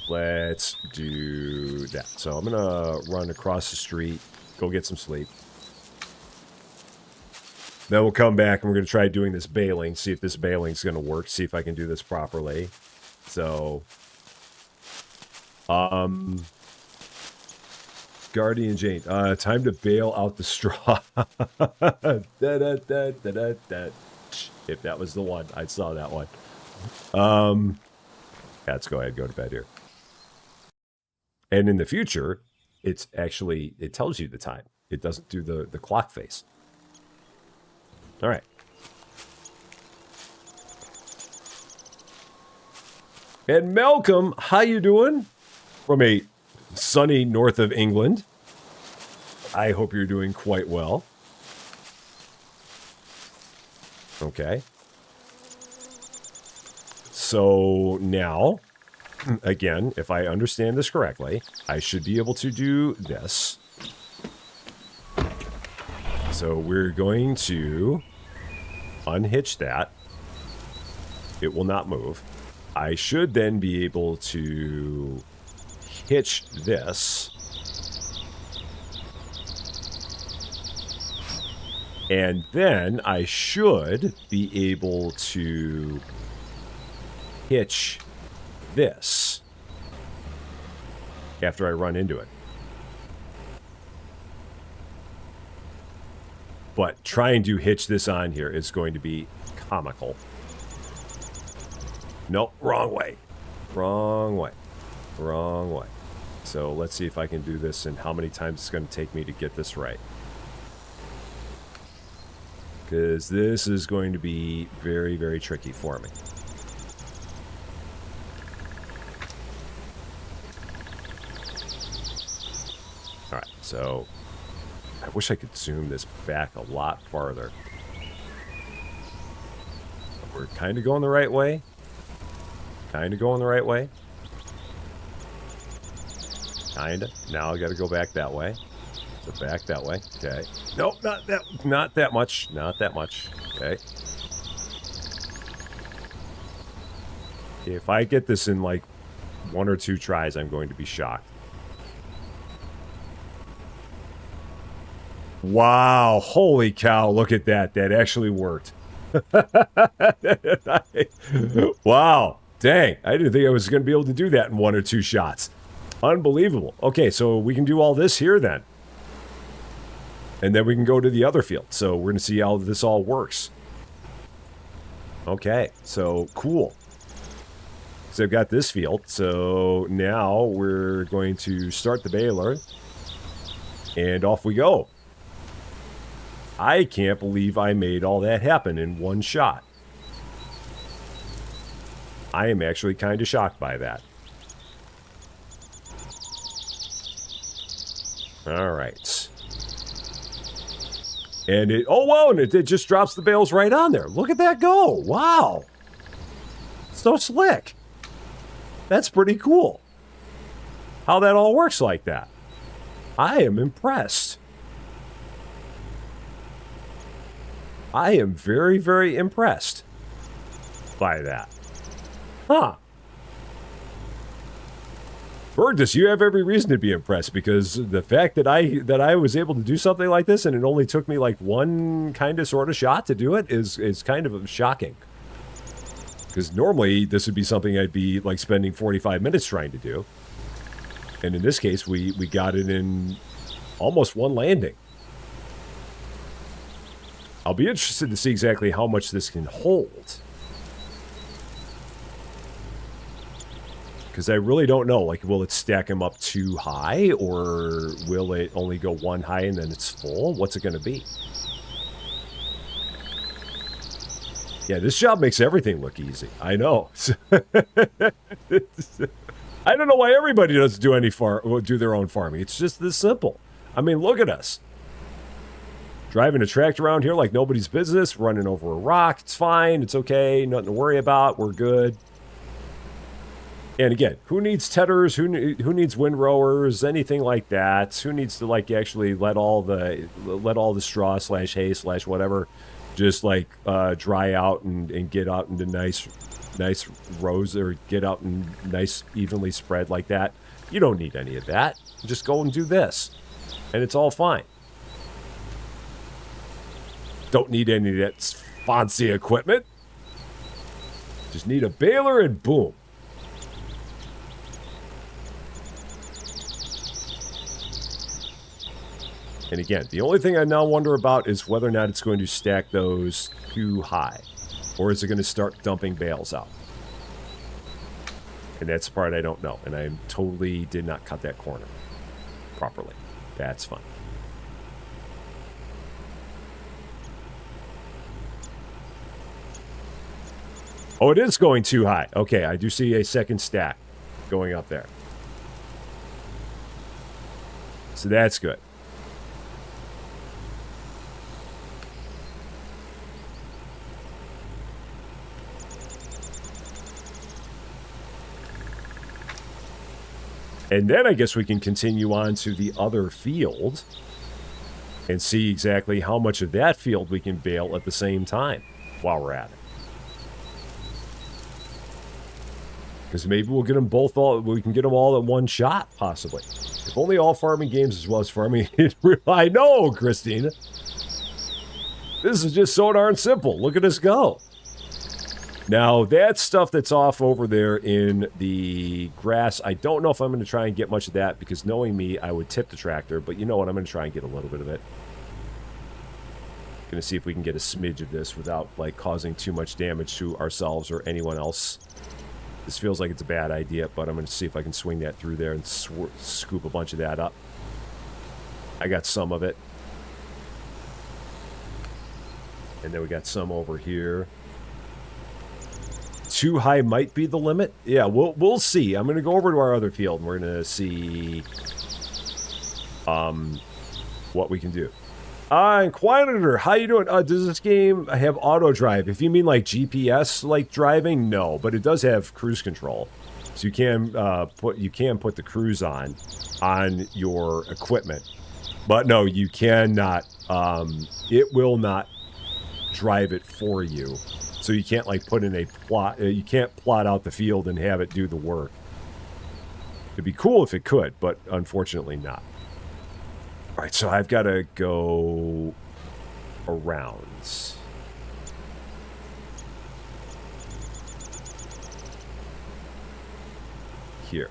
Let's do that. So I'm gonna run across the street, go get some sleep. Then we'll come back and we're gonna try doing this baling, see if this baling's gonna work, see if I can do this properly. So Guardian Jane, time to bail out the straw. If that was the one, I saw that one. Yeah, let's go ahead and go to bed here. And in the future, it's actually, it tells you the time. It doesn't do the clock face. All right. And Malcolm, how you doing? From a sunny north of England. I hope you're doing quite well. Okay. So now, again, if I understand this correctly, I should be able to do this. So we're going to unhitch that. It will not move. I should then be able to hitch this. And then I should be able to hitch this after I run into it. But trying to hitch this on here is going to be comical. Nope, wrong way. Wrong way. Wrong way. So let's see if I can do this and how many times it's going to take me to get this right. Because this is going to be very, very tricky for me. Alright, so I wish I could zoom this back a lot farther. We're kind of going the right way. Kind of going the right way. Kind of. Now I got to go back that way. So back that way. Okay. Nope, not that much. Not that much. Okay. If I get this in like 1 or 2 tries, I'm going to be shocked. Wow. Holy cow. Look at that. That actually worked. Wow. Dang. I didn't think I was going to be able to do that in 1 or 2 shots. Unbelievable. Okay, so we can do all this here then. And then we can go to the other field. So we're going to see how this all works. Okay, so cool. So I've got this field. So now we're going to start the baler. And off we go. I can't believe I made all that happen in 1 shot. I am actually kind of shocked by that. All right. And it, oh, wow, and it just drops the bales right on there. Look at that go. Wow. So slick. That's pretty cool. How that all works like that. I am impressed. I am very, very impressed by that. Huh. Burgess, you have every reason to be impressed because the fact that I was able to do something like this and it only took me like 1 kind of sort of shot to do it is kind of shocking. Because normally this would be something I'd be like spending 45 minutes trying to do. And in this case, we got it in almost 1 landing. I'll be interested to see exactly how much this can hold. Because I really don't know. Like, will it stack them up too high? Or will it only go 1 high and then it's full? What's it going to be? Yeah, this job makes everything look easy. I know. I don't know why everybody doesn't do their own farming. It's just this simple. I mean, look at us. Driving a tractor around here like nobody's business, running over a rock. It's fine. It's okay. Nothing to worry about. We're good. And again, who needs tedders? Who needs windrowers? Anything like that? Who needs to like actually let all the straw / hay / whatever just like dry out and get out into nice rows or get out and nice evenly spread like that? You don't need any of that. Just go and do this, and it's all fine. Don't need any of that fancy equipment. Just need a baler and boom. And again, the only thing I now wonder about is whether or not it's going to stack those too high. Or is it going to start dumping bales out? And that's the part I don't know. And I totally did not cut that corner properly. That's fine. Oh, it is going too high. Okay, I do see a second stack going up there. So that's good. And then I guess we can continue on to the other field and see exactly how much of that field we can bale at the same time while we're at it. Because maybe we'll get them both we can get them all at one shot, possibly. If only all farming games as well as farming... I know, Christina. This is just so darn simple. Look at us go. Now, that stuff that's off over there in the grass, I don't know if I'm going to try and get much of that, because knowing me, I would tip the tractor, but you know what? I'm going to try and get a little bit of it. Going to see if we can get a smidge of this without, like, causing too much damage to ourselves or anyone else. This feels like it's a bad idea, but I'm going to see if I can swing that through there and scoop a bunch of that up. I got some of it. And then we got some over here. Too high might be the limit. Yeah, we'll see. I'm going to go over to our other field, and we're going to see what we can do. Inquisitor, how you doing? Does this game have auto drive? If you mean like GPS like driving, no, but it does have cruise control, so you can put the cruise on your equipment. But no, you cannot. It will not drive it for you. So you can't like put in a plot. You can't plot out the field and have it do the work. It'd be cool if it could, but unfortunately not. All right, so I've got to go around. Here.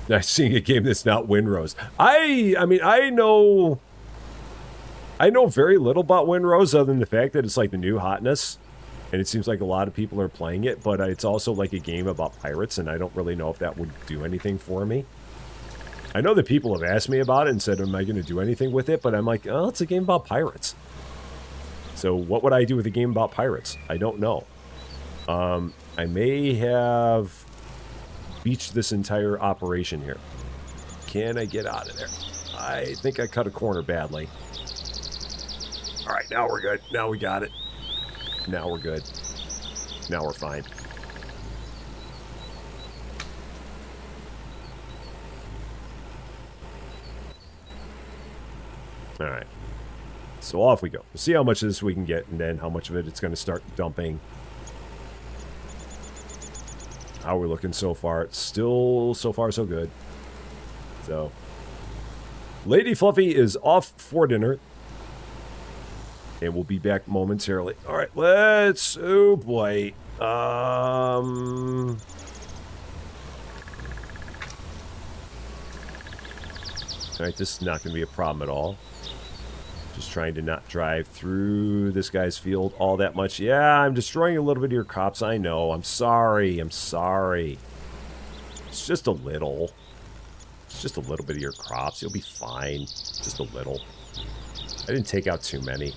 Now, seeing a game that's not Windrose. I mean, I know very little about Windrose other than the fact that it's like the new hotness. And it seems like a lot of people are playing it, but it's also like a game about pirates, and I don't really know if that would do anything for me. I know that people have asked me about it and said, am I going to do anything with it? But I'm like, oh, it's a game about pirates. So what would I do with a game about pirates? I don't know. I may have beached this entire operation here. Can I get out of there? I think I cut a corner badly. All right, now we're good. Now we got it. Now we're good. Now we're fine. All right. So off we go. We'll see how much of this we can get, and then how much of it it's going to start dumping. How we're looking so far. It's still so far so good. So, Lady Fluffy is off for dinner. And we'll be back momentarily. All right, let's... Oh, boy. All right, this is not going to be a problem at all. Just trying to not drive through this guy's field all that much. Yeah, I'm destroying a little bit of your crops. I know. I'm sorry. I'm sorry. It's just a little. It's just a little bit of your crops. You'll be fine. Just a little. I didn't take out too many.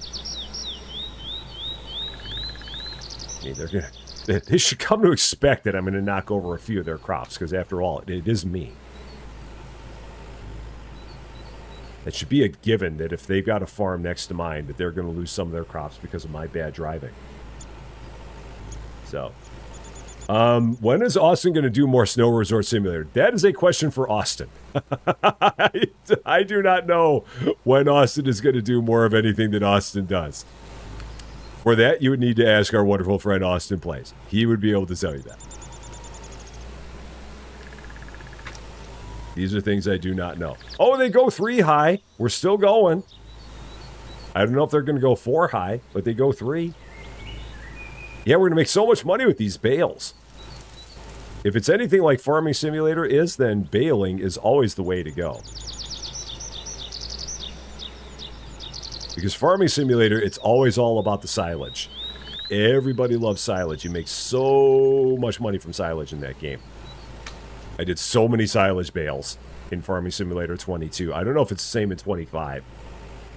I mean, they should come to expect that I'm going to knock over a few of their crops, because after all, it is me. It should be a given that if they've got a farm next to mine, that they're going to lose some of their crops because of my bad driving. So, when is Austin going to do more Snow Resort Simulator? That is a question for Austin. I do not know when Austin is going to do more of anything that Austin does. For that, you would need to ask our wonderful friend Austin Plays. He would be able to tell you that. These are things I do not know. Oh, they go 3 high. We're still going. I don't know if they're going to go 4 high, but they go 3. Yeah, we're going to make so much money with these bales. If it's anything like Farming Simulator is, then baling is always the way to go. Because Farming Simulator, it's always all about the silage. Everybody loves silage. You make so much money from silage in that game. I did so many silage bales in Farming Simulator 22. I don't know if it's the same in 25,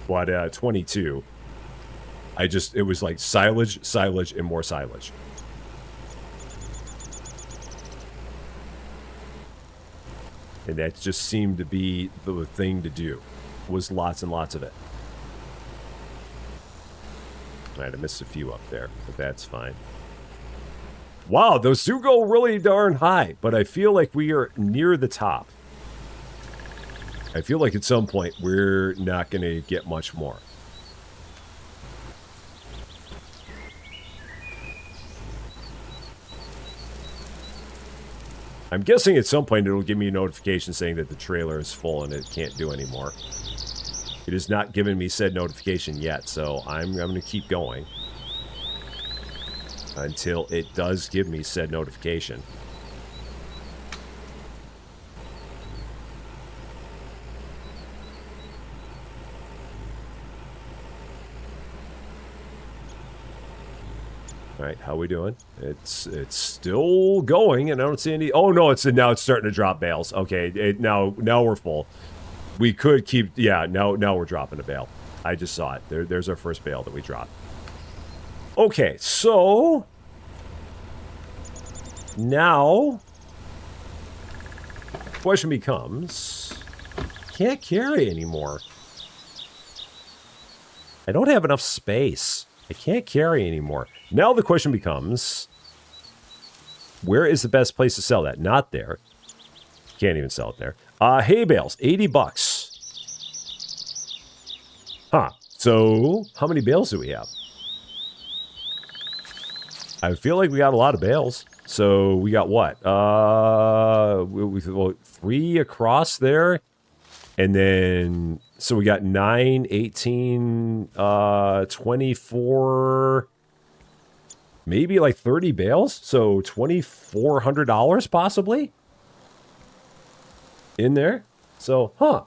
but 22, it was like silage, silage, and more silage. And that just seemed to be the thing to do, was lots and lots of it. All right, I missed a few up there, but that's fine. Wow, those do go really darn high, but I feel like we are near the top. I feel like at some point we're not going to get much more. I'm guessing at some point it'll give me a notification saying that the trailer is full and it can't do anymore. It has not given me said notification yet, so I'm going to keep going until it does give me said notification. All right, how we doing? It's still going, and I don't see any. Oh no, now it's starting to drop bales. Okay, now we're full. We could keep. Yeah, now we're dropping a bale. I just saw it. There's our first bale that we dropped. Okay, so now the question becomes: can't carry anymore. I don't have enough space. I can't carry anymore. Now the question becomes, where is the best place to sell that? Not there. Can't even sell it there. Hay bales, $80. Huh. So, how many bales do we have? I feel like we got a lot of bales. So, we got what? Well, 3 across there. And then, so we got 9, 18, 24, maybe like 30 bales. So $2,400 possibly in there. So, huh.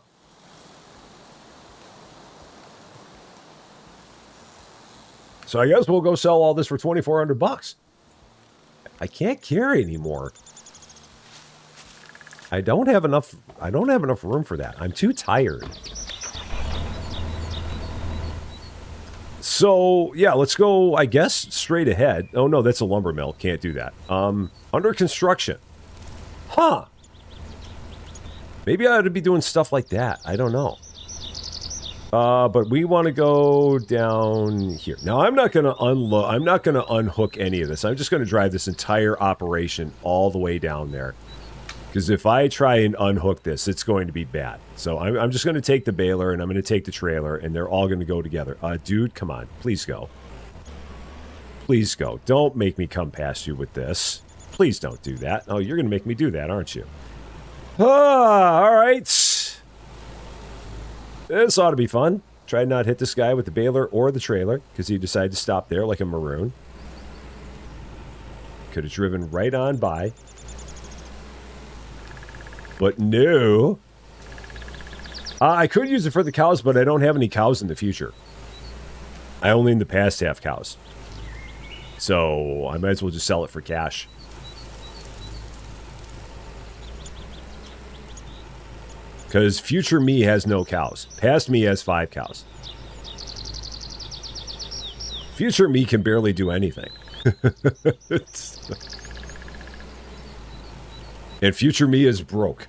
So I guess we'll go sell all this for $2,400. I can't carry anymore. I don't have enough room for that. I'm too tired. So, yeah, let's go, I guess, straight ahead. Oh, no, that's a lumber mill. Can't do that. Under construction. Huh. Maybe I ought to be doing stuff like that. I don't know. But we want to go down here. Now, I'm not going to unhook any of this. I'm just going to drive this entire operation all the way down there. Because if I try and unhook this, it's going to be bad. So I'm just going to take the baler and I'm going to take the trailer and they're all going to go together. Dude, come on. Please go. Please go. Don't make me come past you with this. Please don't do that. Oh, you're going to make me do that, aren't you? All right. This ought to be fun. Try not hit this guy with the baler or the trailer because he decided to stop there like a maroon. Could have driven right on by. But no. I could use it for the cows, but I don't have any cows in the future. I only in the past have cows. So I might as well just sell it for cash. Because future me has no cows. Past me has 5 cows. Future me can barely do anything. And future me is broke.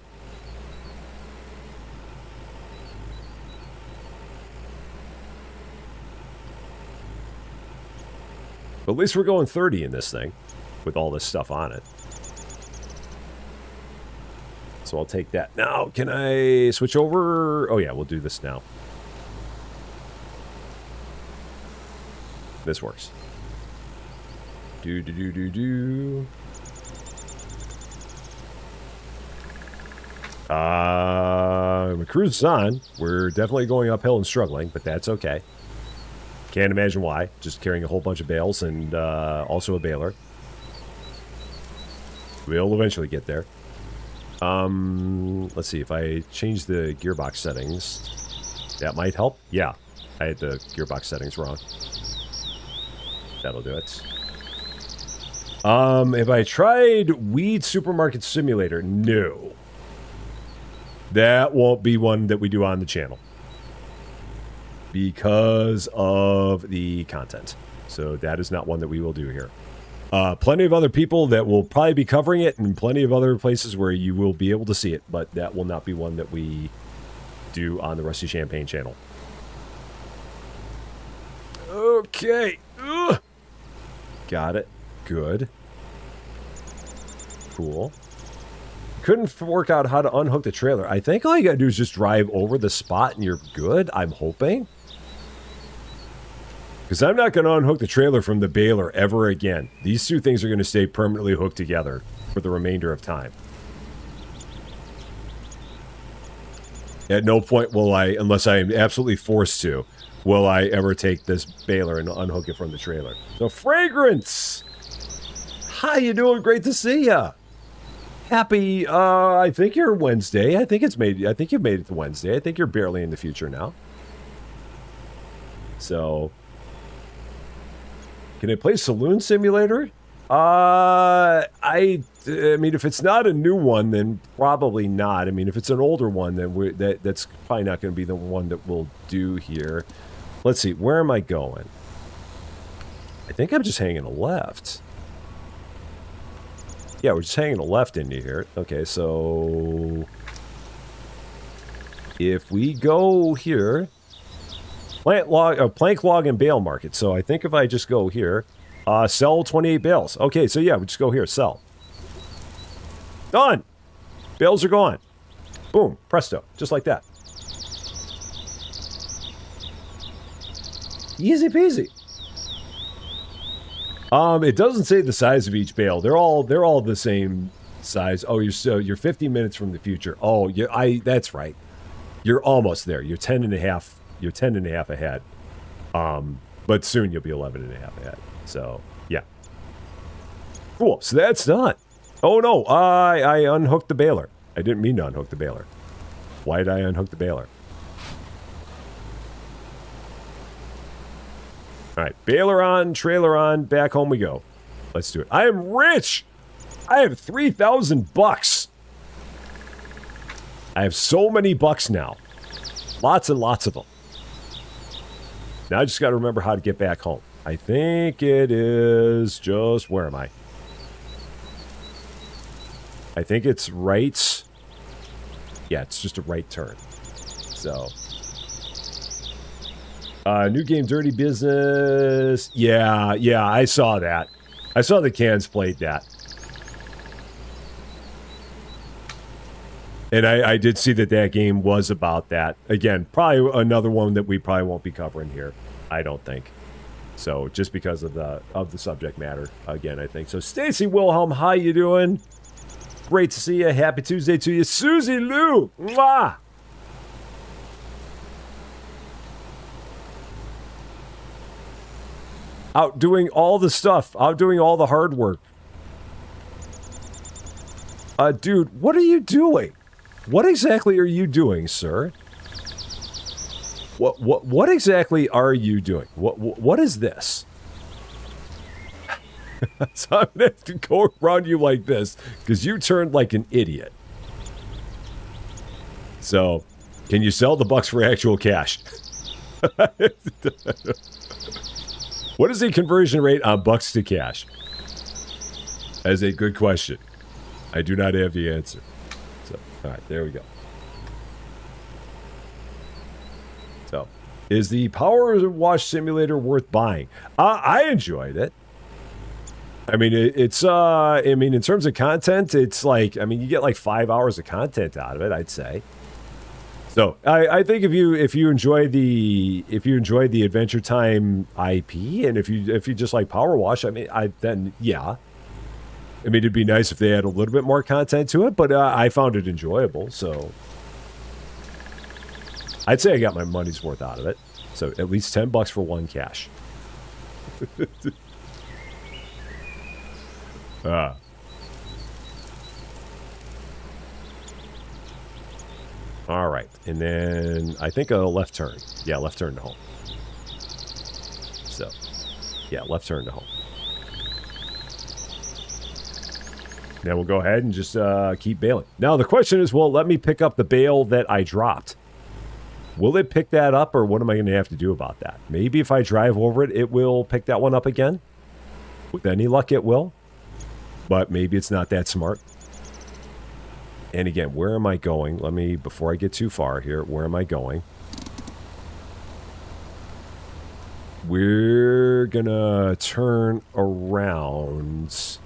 But at least we're going 30 in this thing. With all this stuff on it. So I'll take that. Now, can I switch over? Oh yeah, we'll do this now. This works. Do. My cruise is on. We're definitely going uphill and struggling, but that's okay. Can't imagine why. Just carrying a whole bunch of bales and also a baler. We'll eventually get there. Let's see. If I change the gearbox settings, that might help. Yeah, I had the gearbox settings wrong. That'll do it. If I tried Weed Supermarket Simulator, no. That won't be one that we do on the channel. Because of the content. So that is not one that we will do here. Plenty of other people that will probably be covering it, and plenty of other places where you will be able to see it, but that will not be one that we do on the Rusty Champaign channel. Okay. Ugh. Got it. Good. Cool. Couldn't work out how to unhook the trailer. I think all you gotta do is just drive over the spot and you're good, I'm hoping. Because I'm not gonna unhook the trailer from the baler ever again. These two things are gonna stay permanently hooked together for the remainder of time. At no point will I, unless I am absolutely forced to, will I ever take this baler and unhook it from the trailer. So, Fragrance! How you doing? Great to see ya! Happy, I think you're Wednesday. I think you've made it to Wednesday. I think you're barely in the future now. So, can I play Saloon Simulator? I mean, if it's not a new one, then probably not. I mean, if it's an older one, then that's probably not going to be the one that we'll do here. Let's see, where am I going? I think I'm just hanging a left. Yeah, we're just hanging a left into here. Okay, so if we go here, plank log and bale market. So I think if I just go here, sell 28 bales. Okay, so yeah, we just go here, sell. Done. Bales are gone. Boom, presto, just like that. Easy peasy. It doesn't say the size of each bale. They're all the same size. Oh, you're 50 minutes from the future. Oh, that's right. You're almost there. You're 10 and a half. You're 10 and a half ahead. But soon you'll be 11 and a half ahead. So, yeah. Cool. So that's done. Oh no, I unhooked the baler. I didn't mean to unhook the baler. Why did I unhook the baler? All right, baler on, trailer on, back home we go. Let's do it. I am rich. I have 3,000 bucks. I have so many bucks now. Lots and lots of them. Now I just got to remember how to get back home. I think it is just, where am I? I think it's right. Yeah, it's just a right turn. So. New game, Dirty Business. Yeah, I saw that. I saw the cans played that. And I did see that game was about that. Again, probably another one that we probably won't be covering here. I don't think. So, just because of the subject matter, again, I think. So, Stacy Wilhelm, how you doing? Great to see you. Happy Tuesday to you. Susie Lou! Mwah! Out doing all the stuff. Out doing all the hard work. Dude, what are you doing? What exactly are you doing, sir? What exactly are you doing? What is this? So I'm gonna have to go around you like this because you turned like an idiot. So, can you sell the bucks for actual cash? What is the conversion rate on bucks to cash? That is a good question. I do not have the answer. So, all right, there we go. So, is the Power Wash Simulator worth buying? I enjoyed it. I mean, it's I mean, in terms of content, it's like, I mean, you get like 5 hours of content out of it, I'd say. So I think if you enjoy the Adventure Time IP, and if you just like Power Wash, I mean, then yeah. I mean, it'd be nice if they had a little bit more content to it, but I found it enjoyable, so I'd say I got my money's worth out of it. So at least $10 for one cash. All right, and then I think a left turn. Yeah, left turn to home. So, yeah, left turn to home. Now we'll go ahead and just keep bailing. Now the question is, will it let me pick up the bale that I dropped? Will it pick that up, or what am I going to have to do about that? Maybe if I drive over it, it will pick that one up again. With any luck, it will. But maybe it's not that smart. And again, where am I going? Let me, before I get too far here, where am I going? We're gonna turn around.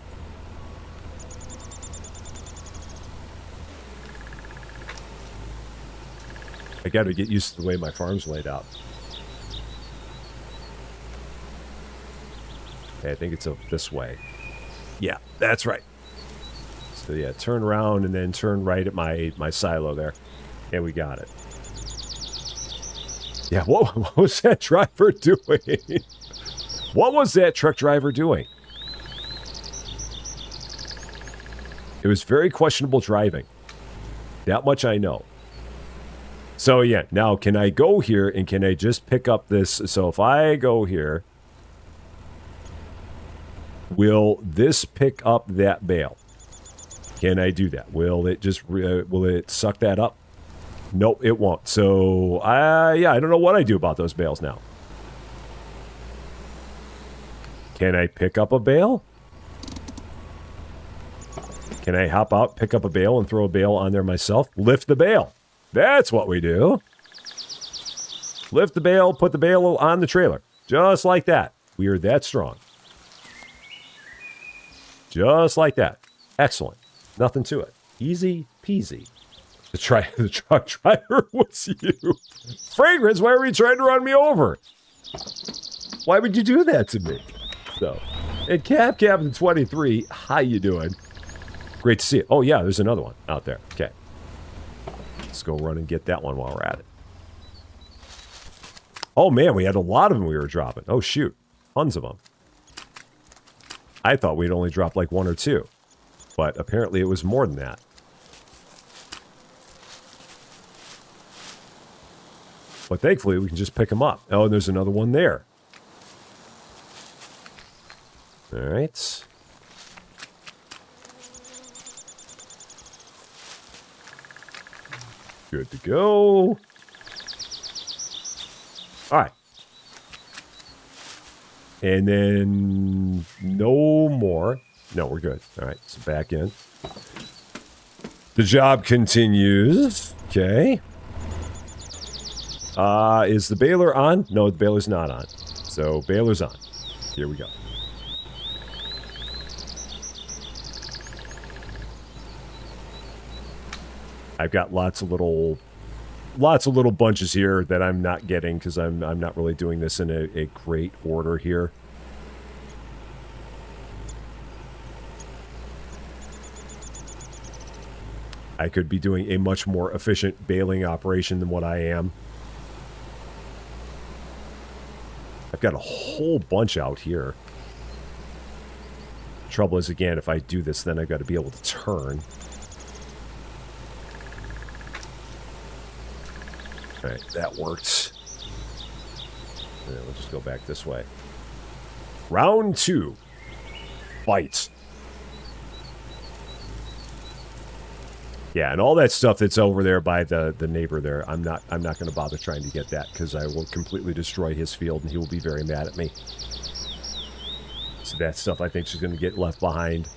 I got to get used to the way my farm's laid out. Okay, I think it's this way. Yeah, that's right. So yeah, turn around and then turn right at my silo there. And we got it. Yeah, what was that driver doing? What was that truck driver doing? It was very questionable driving. That much I know. So yeah, now can I go here and can I just pick up this? So if I go here, will this pick up that bale? Can I do that? Will it just, will it suck that up? Nope, it won't. So, yeah, I don't know what I do about those bales now. Can I pick up a bale? Can I hop out, pick up a bale, and throw a bale on there myself? Lift the bale. That's what we do. Lift the bale, put the bale on the trailer. Just like that. We are that strong. Just like that. Excellent. Nothing to it. Easy peasy. The truck driver was you. Fragrance, why were you trying to run me over? Why would you do that to me? So, and Captain 23, how you doing? Great to see you. Oh yeah, there's another one out there. Okay. Let's go run and get that one while we're at it. Oh man, we had a lot of them we were dropping. Oh shoot. Tons of them. I thought we'd only drop like 1 or 2. But apparently it was more than that. But thankfully, we can just pick them up. Oh, and there's another one there. All right. Good to go. All right. And then no more. No, we're good. All right, so back in. The job continues. Okay. Is the baler on? No, the baler's not on. So, baler's on. Here we go. I've got lots of little bunches here that I'm not getting because I'm not really doing this in a great order here. I could be doing a much more efficient baling operation than what I am. I've got a whole bunch out here. Trouble is, again, if I do this, then I've got to be able to turn. Alright, that works. Yeah, we'll just go back this way. Round 2. Fight. Yeah, and all that stuff that's over there by the neighbor there, I'm not going to bother trying to get that because I will completely destroy his field and he will be very mad at me. So that stuff I think is going to get left behind.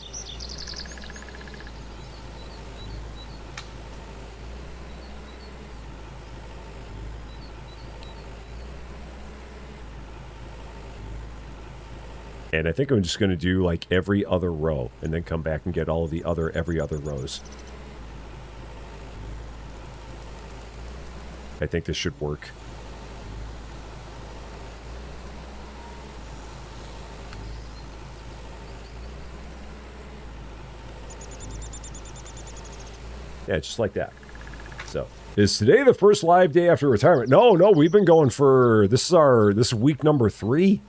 And I think I'm just going to do like every other row and then come back and get all of the every other rows. I think this should work. Yeah, just like that. So, is today the first live day after retirement? No, we've been going for, this is week number 3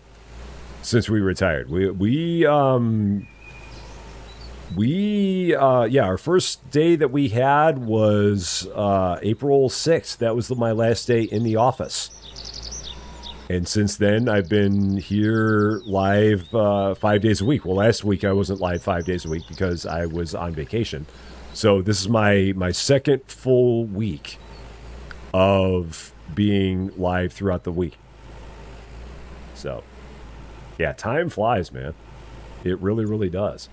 since we retired. Yeah, our first day that we had was April 6th. That was my last day in the office. And since then, I've been here live 5 days a week. Well, last week I wasn't live 5 days a week because I was on vacation. So this is my second full week of being live throughout the week. So, yeah, time flies, man. It really, really does.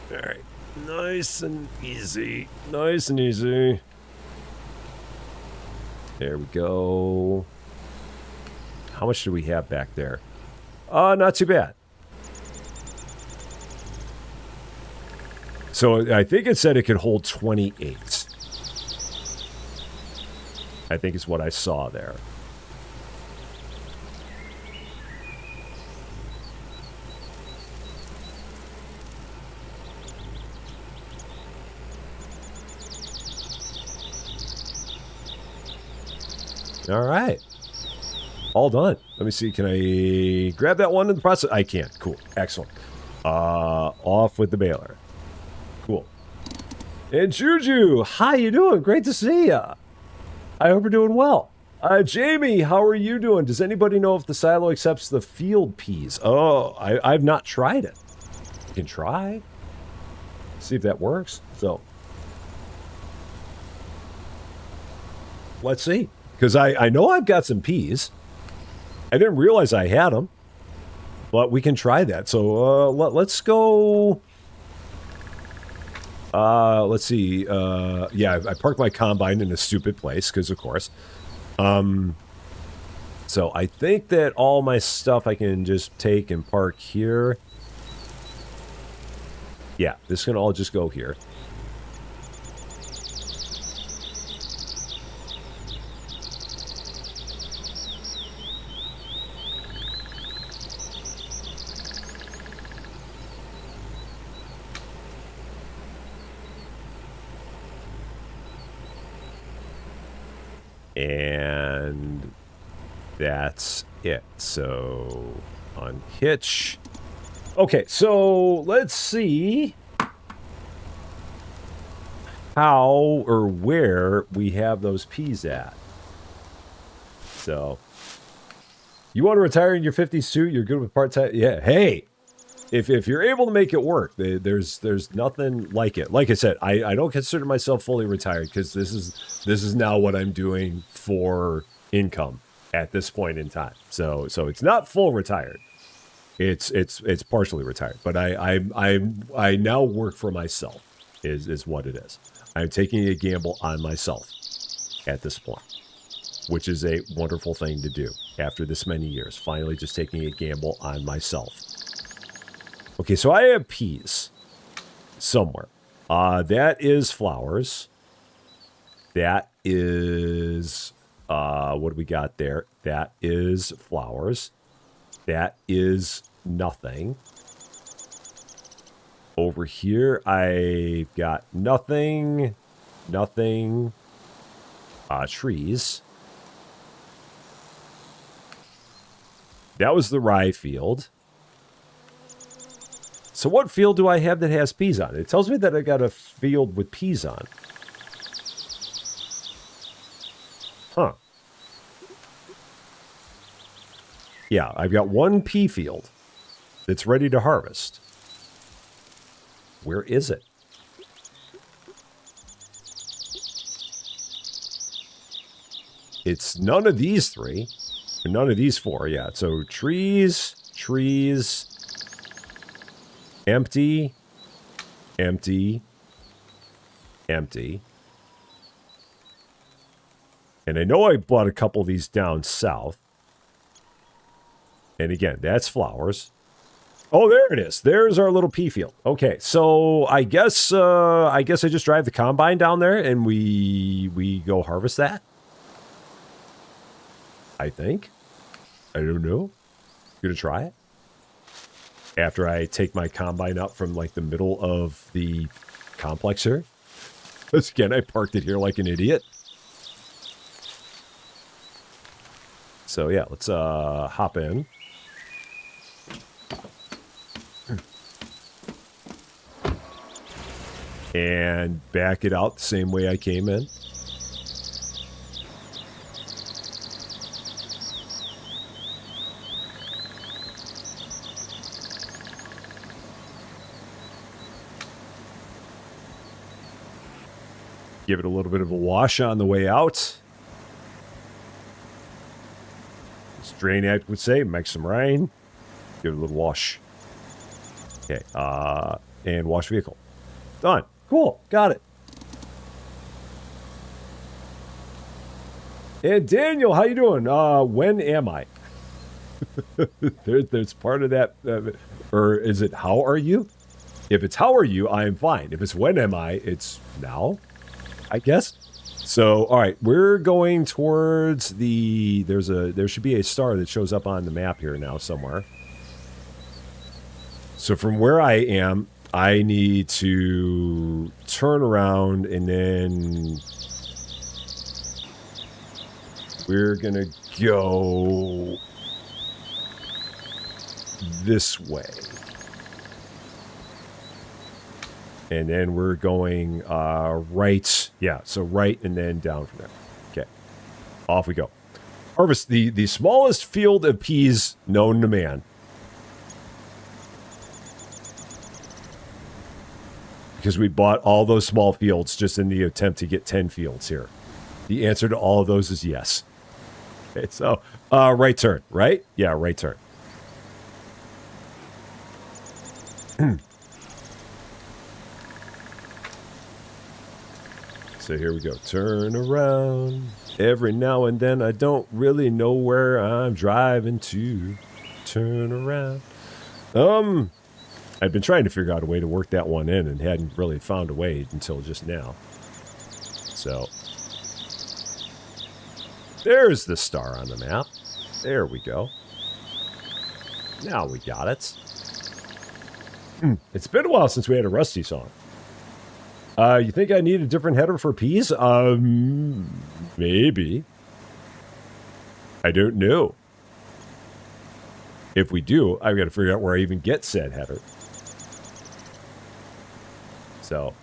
Alright, nice and easy. Nice and easy. There we go. How much do we have back there? Not too bad. So I think it said it could hold 28. I think is what I saw there. All right. All done. Let me see. Can I grab that one in the process? I can. Cool. Excellent. Off with the baler. Cool. And Juju, how you doing? Great to see ya. I hope you're doing well. Jamie, how are you doing? Does anybody know if the silo accepts the field peas? Oh, I've not tried it. You can try. See if that works. So, let's see. Because I know I've got some peas. I didn't realize I had them. But we can try that. So, let's go... let's see. Yeah, I parked my combine in a stupid place, because of course. So I think that all my stuff I can just take and park here. Yeah, this can all just go here. And that's it. So, unhitch. Okay, so let's see how or where we have those peas at. So, you want to retire in your 50s too? You're good with part-time? Yeah, hey! If you're able to make it work, there's nothing like it. Like I said, I don't consider myself fully retired because this is now what I'm doing for income at this point in time. So it's not full retired. It's partially retired, but I now work for myself is what it is. I'm taking a gamble on myself at this point, which is a wonderful thing to do after this many years. Finally, just taking a gamble on myself. Okay, so I have peas somewhere. That is flowers. That is, what do we got there? That is flowers. That is nothing. Over here, I've got nothing, trees. That was the rye field. So what field do I have that has peas on it? It tells me that I got a field with peas on. Huh. Yeah, I've got one pea field that's ready to harvest. Where is it? It's none of these three. None of these four, yeah. So trees... Empty, empty, empty. And I know I bought a couple of these down south. And again, that's flowers. Oh, there it is. There's our little pea field. Okay, so I guess I just drive the combine down there and we go harvest that. I think. I don't know. Gonna try it. After I take my combine up from like the middle of the complex here. Because again, I parked it here like an idiot. So yeah, let's hop in. And back it out the same way I came in. Give it a little bit of a wash on the way out. As Drain Act would say, make some rain. Give it a little wash. Okay, and wash vehicle. Done. Cool, got it. And Daniel, how you doing? When am I? There's part of that, or is it how are you? If it's how are you, I am fine. If it's when am I, it's now, I guess. So, all right, we're going towards the, there should be a star that shows up on the map here now somewhere. So from where I am, I need to turn around and then we're going to go this way. And then we're going right. Yeah, so right and then down from there. Okay. Off we go. Harvest the smallest field of peas known to man. Because we bought all those small fields just in the attempt to get 10 fields here. The answer to all of those is yes. Okay, so right turn, right? Yeah, right turn. So here we go. Turn around. Every now and then I don't really know where I'm driving to. Turn around. I've been trying to figure out a way to work that one in and hadn't really found a way until just now. So there's the star on the map. There we go. Now we got it. It's been a while since we had a Rusty song. You think I need a different header for peas? Maybe. I don't know. If we do, I've got to figure out where I even get said header. So,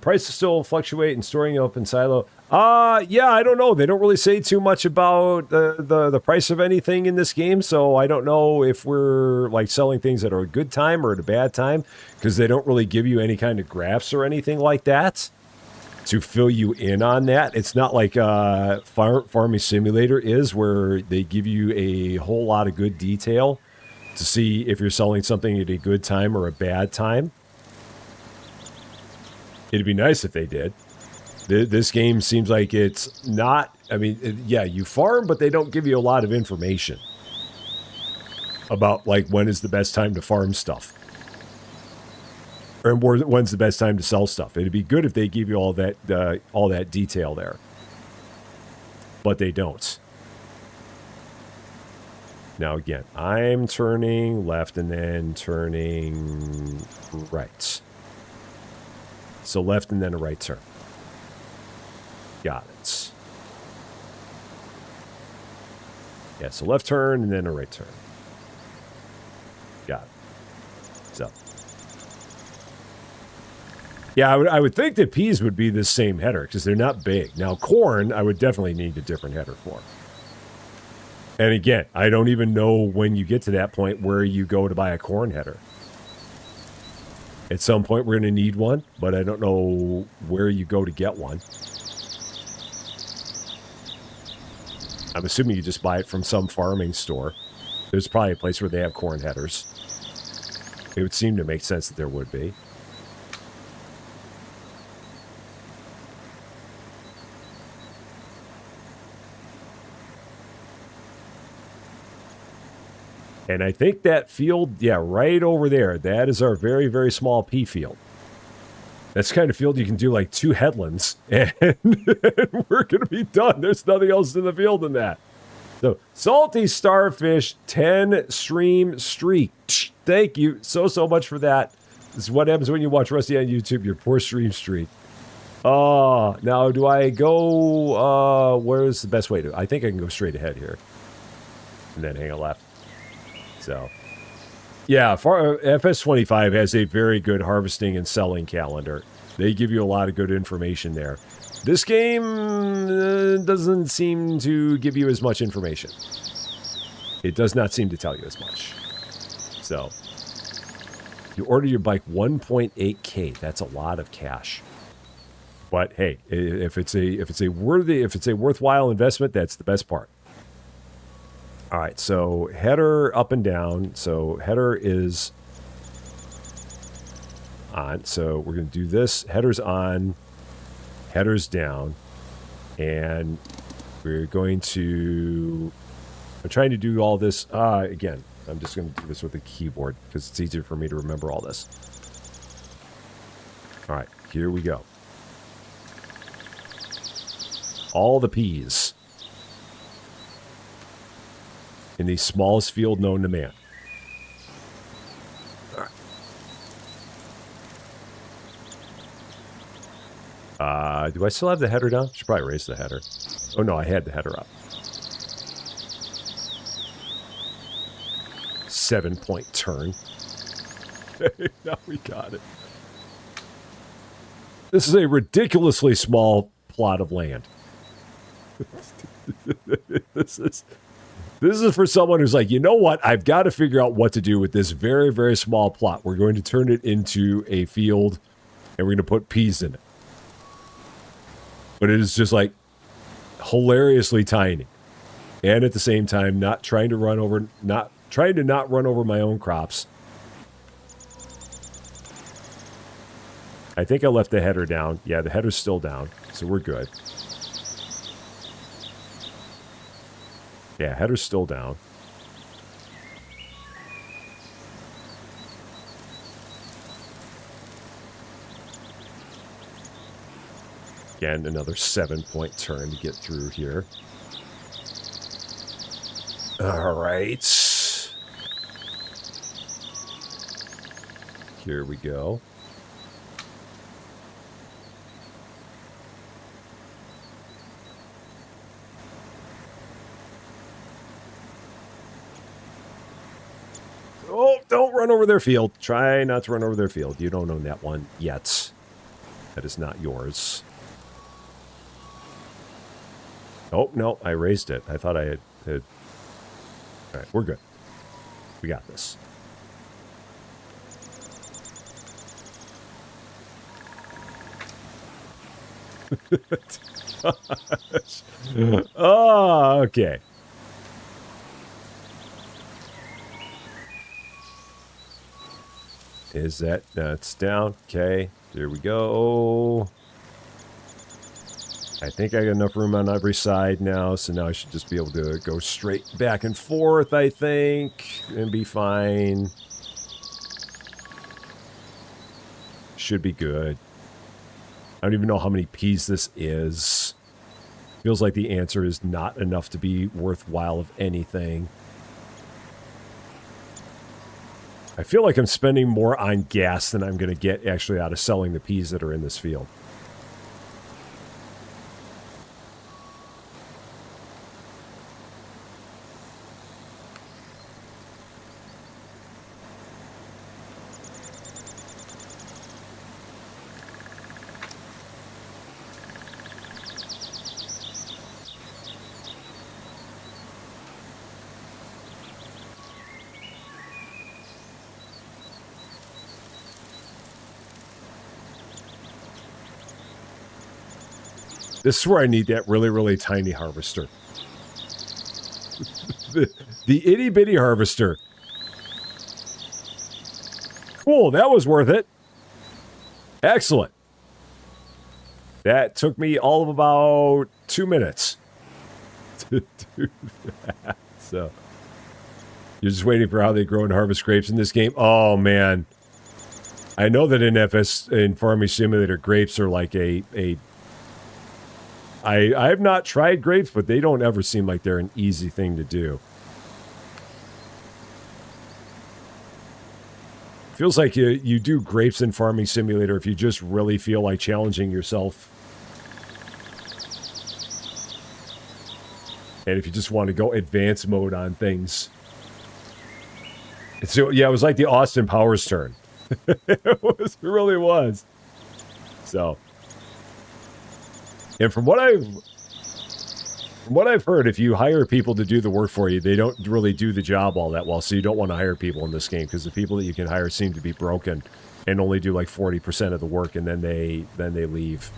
prices still fluctuate and storing up in silo. Yeah, I don't know. They don't really say too much about the price of anything in this game, so I don't know if we're like selling things at a good time or at a bad time, because they don't really give you any kind of graphs or anything like that to fill you in on that. It's not like Farming Simulator is, where they give you a whole lot of good detail to see if you're selling something at a good time or a bad time. It'd be nice if they did. This game seems like it's not, I mean, yeah, you farm, but they don't give you a lot of information about, like, when is the best time to farm stuff. Or when's the best time to sell stuff. It'd be good if they give you all that detail there. But they don't. Now, again, I'm turning left and then turning right. So left and then a right turn. Got it. Yeah, so left turn and then a right turn. Got it. So. Yeah, I would think that peas would be the same header because they're not big. Now, corn, I would definitely need a different header for. And again, I don't even know when you get to that point where you go to buy a corn header. At some point, we're going to need one, but I don't know where you go to get one. I'm assuming you just buy it from some farming store. There's probably a place where they have corn headers. It would seem to make sense that there would be. And I think that field, yeah, right over there, that is our very, very small pea field. That's the kind of field you can do like 2 headlands, and we're going to be done. There's nothing else in the field than that. So, Salty Starfish 10 stream streak. Thank you so much for that. This is what happens when you watch Rusty on YouTube, your poor stream streak. Now do I go, where's the best way to, I think I can go straight ahead here. And then hang a left. So, yeah, FS25 has a very good harvesting and selling calendar. They give you a lot of good information there. This game doesn't seem to give you as much information. It does not seem to tell you as much. So, you order your bike 1.8K. That's a lot of cash. But hey, if it's a worthwhile investment, that's the best part. All right, so header up and down. So header is on. So we're going to do this. Header's on, header's down. And we're going to... I'm trying to do all this. Again, I'm just going to do this with the keyboard because it's easier for me to remember all this. All right, here we go. All the peas in the smallest field known to man. Do I still have the header down? Should probably raise the header. Oh no, I had the header up. 7-point turn. Now we got it. This is a ridiculously small plot of land. This is for someone who's like, you know what? I've got to figure out what to do with this very, very small plot. We're going to turn it into a field, and we're going to put peas in it. But it is just like hilariously tiny, and at the same time, not trying to run over my own crops. I think I left the header down. Yeah, the header's still down, so we're good. Yeah, header's still down. Again, another 7-point turn to get through here. All right. Here we go. Oh, don't run over their field. Try not to run over their field. You don't own that one yet. That is not yours. Oh, no, I raised it. I thought I had... All right, we're good. We got this. Oh, okay. Is that... That's down. Okay, there we go. I think I got enough room on every side now, so now I should just be able to go straight back and forth, I think, and be fine. Should be good. I don't even know how many peas this is. Feels like the answer is not enough to be worthwhile of anything. I feel like I'm spending more on gas than I'm going to get actually out of selling the peas that are in this field. This is where I need that really, really tiny harvester. the itty-bitty harvester. Cool, that was worth it. Excellent. That took me all of about 2 minutes to do that. So, you're just waiting for how they grow and harvest grapes in this game? Oh, man. I know that in Farming Simulator, grapes are like I have not tried grapes, but they don't ever seem like they're an easy thing to do. Feels like you do grapes in Farming Simulator if you just really feel like challenging yourself. And if you just want to go advanced mode on things. So, yeah, it was like the Austin Powers turn. It really was. So... And from what I've heard, if you hire people to do the work for you, they don't really do the job all that well. So you don't want to hire people in this game because the people that you can hire seem to be broken and only do like 40% of the work, and then they leave.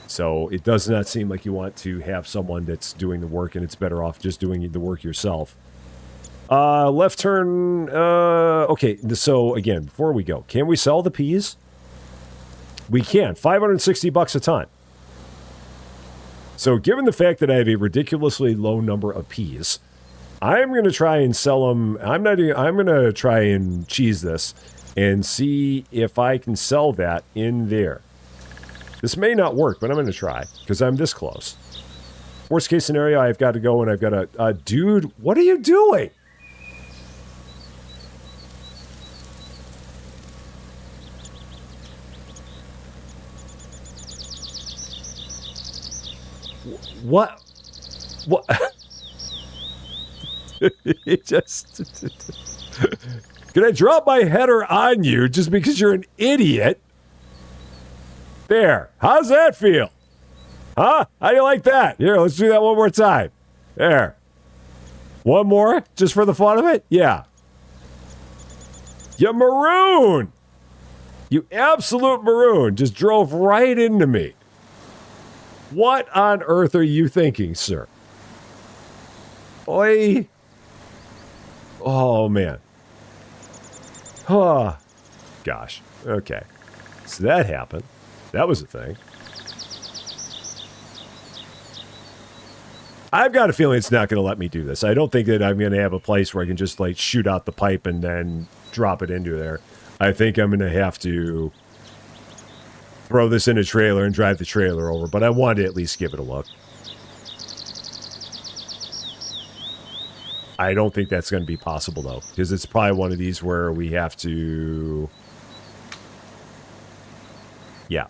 So it does not seem like you want to have someone that's doing the work, and it's better off just doing the work yourself. Left turn. Okay, so again, before we go, can we sell the peas? We can. $560 a ton. So given the fact that I have a ridiculously low number of peas, I'm going to try and sell them. I'm going to try and cheese this and see if I can sell that in there. This may not work, but I'm going to try because I'm this close. Worst case scenario, I've got to go and I've got to... dude, what are you doing? What? What? It just... Can I drop my header on you just because you're an idiot? There. How's that feel? Huh? How do you like that? Here, let's do that one more time. There. One more? Just for the fun of it? Yeah. You maroon! You absolute maroon just drove right into me. What on earth are you thinking, sir? Oi. Oh, man. Oh, gosh. Okay. So that happened. That was a thing. I've got a feeling it's not going to let me do this. I don't think that I'm going to have a place where I can just, like, shoot out the pipe and then drop it into there. I think I'm going to have to throw this in a trailer and drive the trailer over, but I wanted to at least give it a look. I don't think that's going to be possible, though, because it's probably one of these where we have to... Yeah.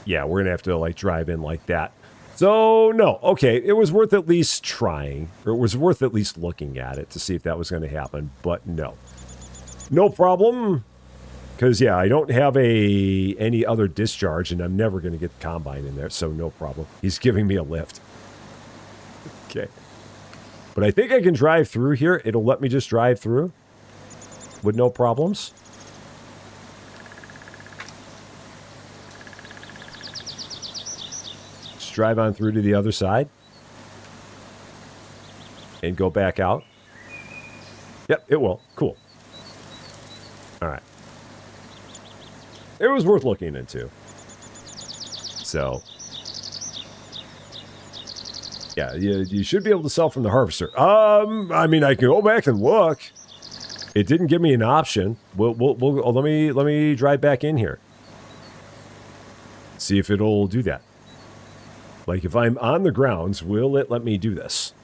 Yeah, we're going to have to, like, drive in like that. So, no. Okay, it was worth at least trying, or it was worth at least looking at it to see if that was going to happen, but no. No problem, because, yeah, I don't have any other discharge, and I'm never going to get the combine in there, so no problem. He's giving me a lift. Okay. But I think I can drive through here. It'll let me just drive through with no problems. Just drive on through to the other side. And go back out. Yep, it will. Cool. All right. It was worth looking into. So... yeah, you should be able to sell from the harvester. I mean, I can go back and look. It didn't give me an option. Let me drive back in here. See if it'll do that. Like, if I'm on the grounds, will it let me do this?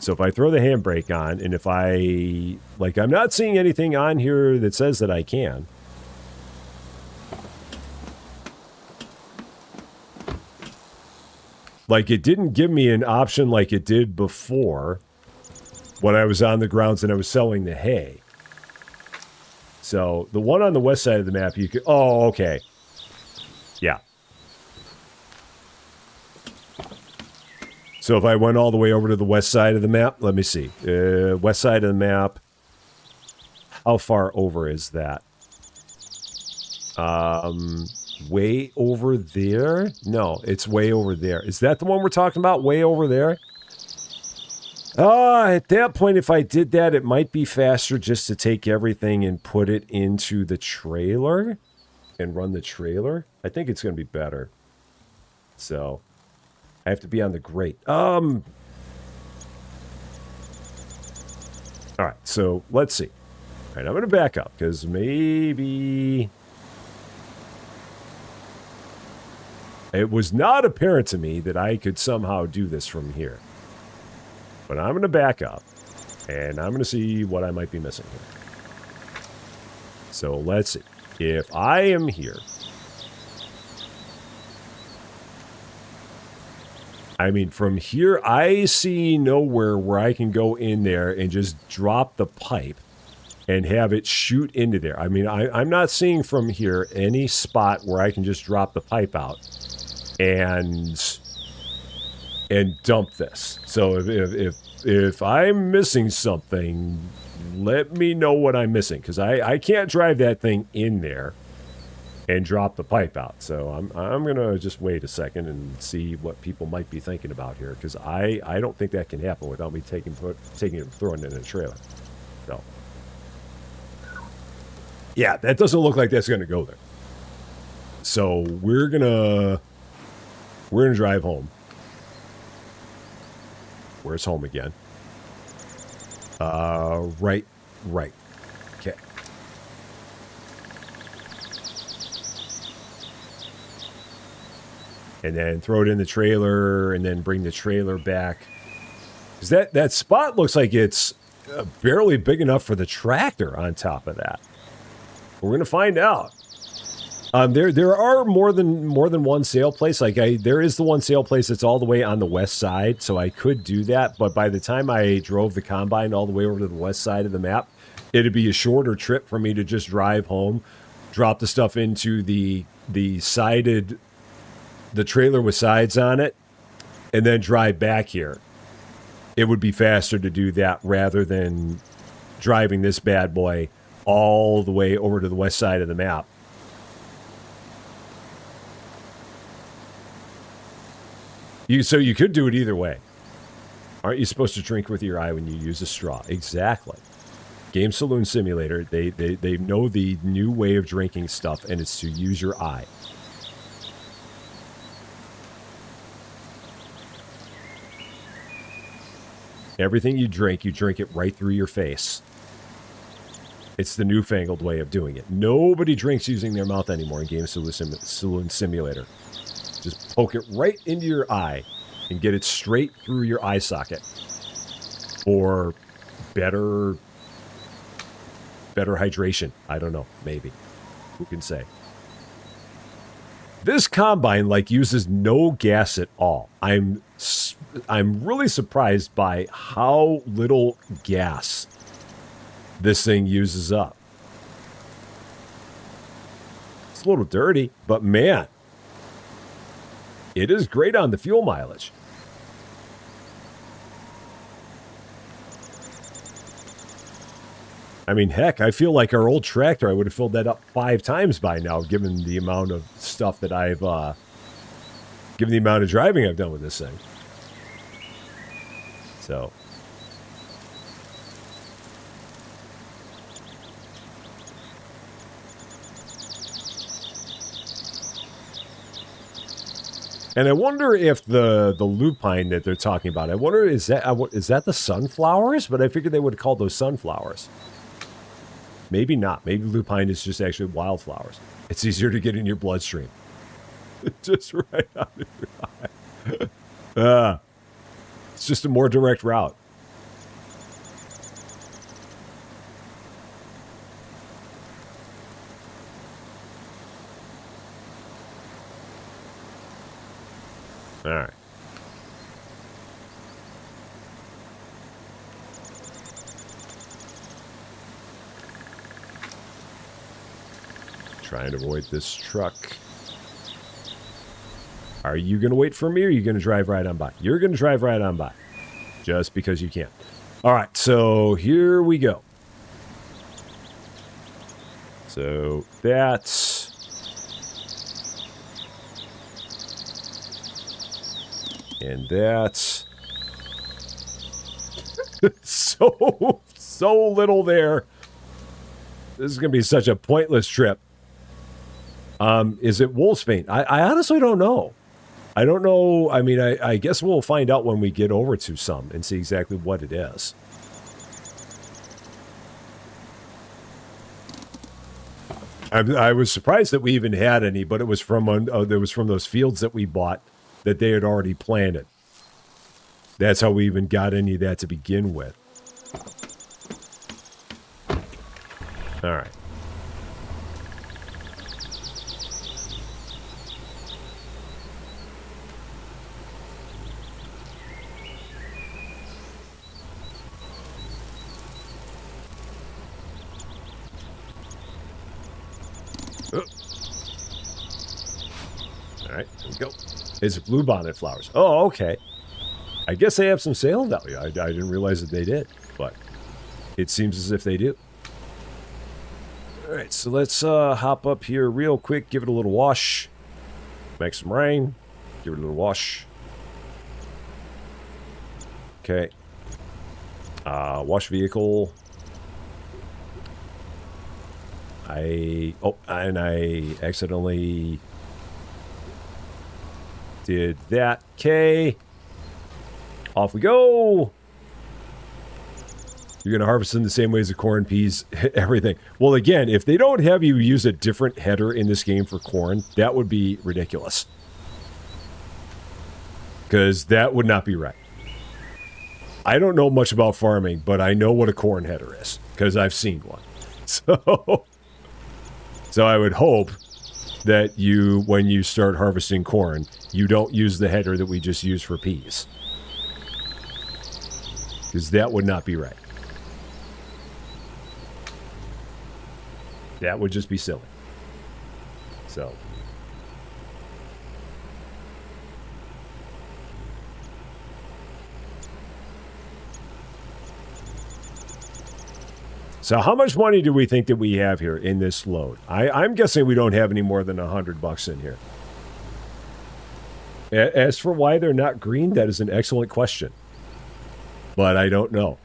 So if I throw the handbrake on, and if I... like, I'm not seeing anything on here that says that I can. Like, it didn't give me an option like it did before when I was on the grounds and I was selling the hay. So, the one on the west side of the map, you could... oh, okay. Yeah. So, if I went all the way over to the west side of the map, let me see. West side of the map. How far over is that? Way over there? No, it's way over there. Is that the one we're talking about? Way over there? At that point, if I did that, it might be faster just to take everything and put it into the trailer and run the trailer. I think it's going to be better. So, I have to be on the grate. All right, so let's see. All right, I'm going to back up because maybe... it was not apparent to me that I could somehow do this from here. But I'm going to back up, and I'm going to see what I might be missing here. So let's see. If I am here... I mean, from here, I see nowhere where I can go in there and just drop the pipe and have it shoot into there. I mean, I'm not seeing from here any spot where I can just drop the pipe out and dump this. So if I'm missing something, let me know what I'm missing, because I can't drive that thing in there and drop the pipe out. So I'm gonna just wait a second and see what people might be thinking about here, because I don't think that can happen without me taking it and throwing it in a trailer. So yeah, that doesn't look like that's gonna go there. So we're gonna drive home. Where's home again? Right. Okay. And then throw it in the trailer, and then bring the trailer back. Because that spot looks like it's barely big enough for the tractor on top of that. We're gonna find out. There are more than one sale place. Like there is the one sale place that's all the way on the west side, so I could do that. But by the time I drove the combine all the way over to the west side of the map, it'd be a shorter trip for me to just drive home, drop the stuff into the trailer with sides on it, and then drive back here. It would be faster to do that rather than driving this bad boy all the way over to the west side of the map. So you could do it either way. Aren't you supposed to drink with your eye when you use a straw? Exactly. Game Saloon Simulator, they know the new way of drinking stuff, and it's to use your eye. Everything you drink it right through your face. It's the newfangled way of doing it. Nobody drinks using their mouth anymore in Game Saloon Simulator. Just poke it right into your eye and get it straight through your eye socket. Or better hydration. I don't know. Maybe. Who can say? This combine uses no gas at all. I'm really surprised by how little gas this thing uses up. It's a little dirty, but man, it is great on the fuel mileage. I mean, heck, I feel like our old tractor, I would have filled that up 5 times by now, given the amount of stuff that I've, given the amount of driving I've done with this thing. So. And I wonder if the lupine that they're talking about, I wonder, is that the sunflowers? But I figured they would call those sunflowers. Maybe not. Maybe lupine is just actually wildflowers. It's easier to get in your bloodstream. Just right out of your eye. It's just a more direct route. All right. Trying to avoid this truck. Are you going to wait for me, or are you going to drive right on by? You're going to drive right on by. Just because you can. All right, so here we go. So that's... And that's... so little there. This is going to be such a pointless trip. Is it Wolfsbane? I honestly don't know. I don't know. I mean, I guess we'll find out when we get over to some and see exactly what it is. I was surprised that we even had any, but it was from those fields that we bought that they had already planted. That's how we even got any of that to begin with. All right. Alright, there we go. It's bluebonnet flowers. Oh, okay. I guess they have some sale value. I didn't realize that they did, but it seems as if they do. Alright, so let's hop up here real quick, give it a little wash. Make some rain. Give it a little wash. Okay. Wash vehicle. And I accidentally did that. Okay. Off we go. You're going to harvest in the same way as the corn, peas, everything. Well, again, if they don't have you use a different header in this game for corn, that would be ridiculous. Because that would not be right. I don't know much about farming, but I know what a corn header is. Because I've seen one. So I would hope that you, when you start harvesting corn, you don't use the header that we just used for peas. Because that would not be right. That would just be silly. So. So how much money do we think that we have here in this load? I'm guessing we don't have any more than $100 in here. As for why they're not green, that is an excellent question. But I don't know.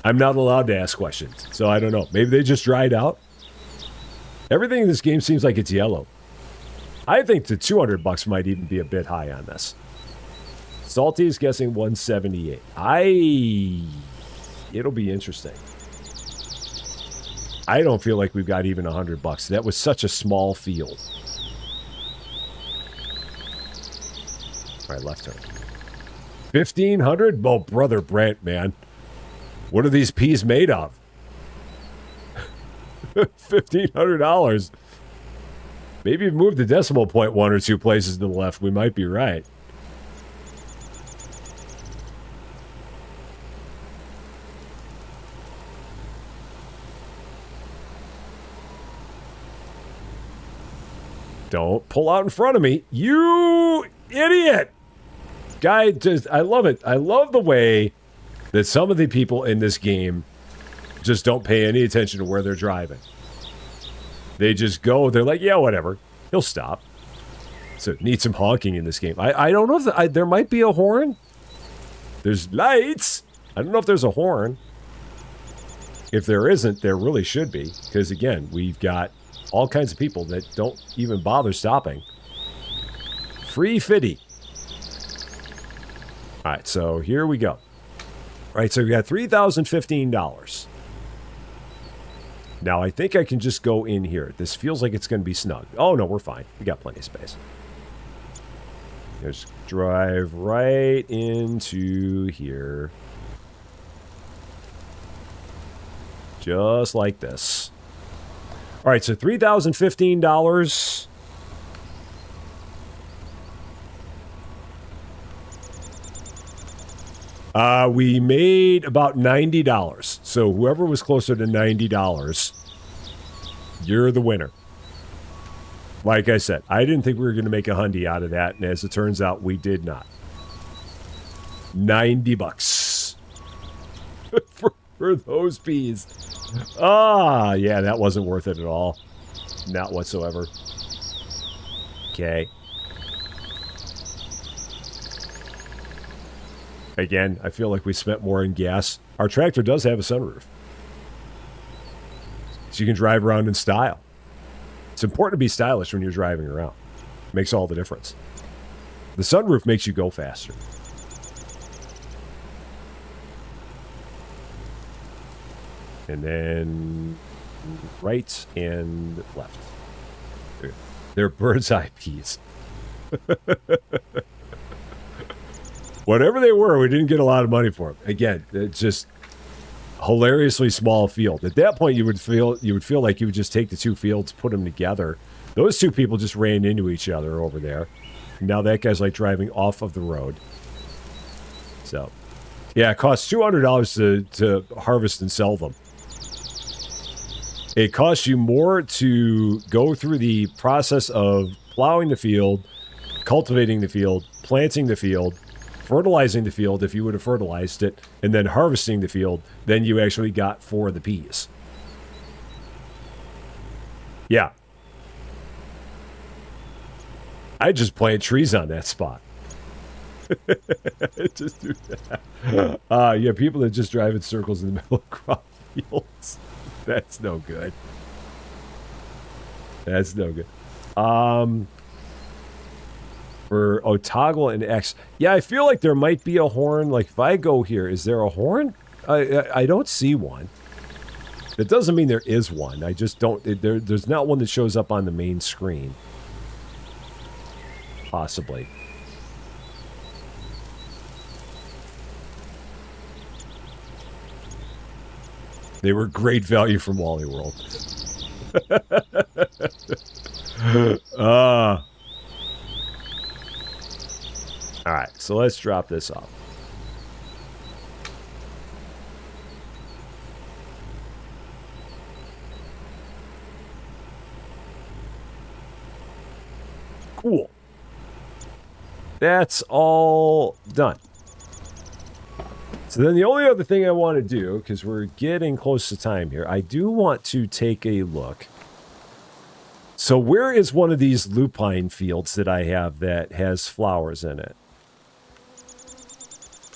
I'm not allowed to ask questions, so I don't know. Maybe they just dried out. Everything in this game seems like it's yellow. I think the $200 might even be a bit high on this. Salty is guessing 178. It'll be interesting. I don't feel like we've got even $100. That was such a small field. All right, left turn. 1,500? Oh, brother Brent, man. What are these peas made of? $1,500. Maybe if we move the decimal point 1 or 2 places to the left, we might be right. Don't pull out in front of me, you idiot! Guy, just, I love it. I love the way that some of the people in this game just don't pay any attention to where they're driving. They just go, they're like, yeah, whatever. He'll stop. So, need some honking in this game. I don't know if there might be a horn. There's lights. I don't know if there's a horn. If there isn't, there really should be. Because, again, we've got all kinds of people that don't even bother stopping. Free fitty. All right, so here we go. All right, so we got $3,015. Now, I think I can just go in here. This feels like it's going to be snug. Oh, no, we're fine. We got plenty of space. Just drive right into here. Just like this. All right, so $3,015. We made about $90. So whoever was closer to $90, you're the winner. Like I said, I didn't think we were going to make a hundy out of that, and as it turns out, we did not. $90 for those peas. Ah, yeah, that wasn't worth it at all. Not whatsoever. Okay. Again, I feel like we spent more in gas. Our tractor does have a sunroof. So you can drive around in style. It's important to be stylish when you're driving around. Makes all the difference. The sunroof makes you go faster. And then right and left. They're bird's eye peas. Whatever they were, we didn't get a lot of money for them. Again, it's just hilariously small field. At that point, you would feel like you would just take the two fields, put them together. Those two people just ran into each other over there. Now that guy's like driving off of the road. So, yeah, it costs $200 to harvest and sell them. It costs you more to go through the process of plowing the field, cultivating the field, planting the field, fertilizing the field if you would have fertilized it, and then harvesting the field than you actually got for the peas. Yeah. I just plant trees on that spot. Just do that. Yeah, people that just drive in circles in the middle of crop fields. That's no good. That's no good. For toggle and X. Yeah, I feel like there might be a horn. Like if I go here, is there a horn? I don't see one. That doesn't mean there is one. I just don't. There's not one that shows up on the main screen. Possibly. They were great value from Wally World. Alright, so let's drop this off. Cool. That's all done. So then the only other thing I want to do, because we're getting close to time here, I do want to take a look. So where is one of these lupine fields that I have that has flowers in it?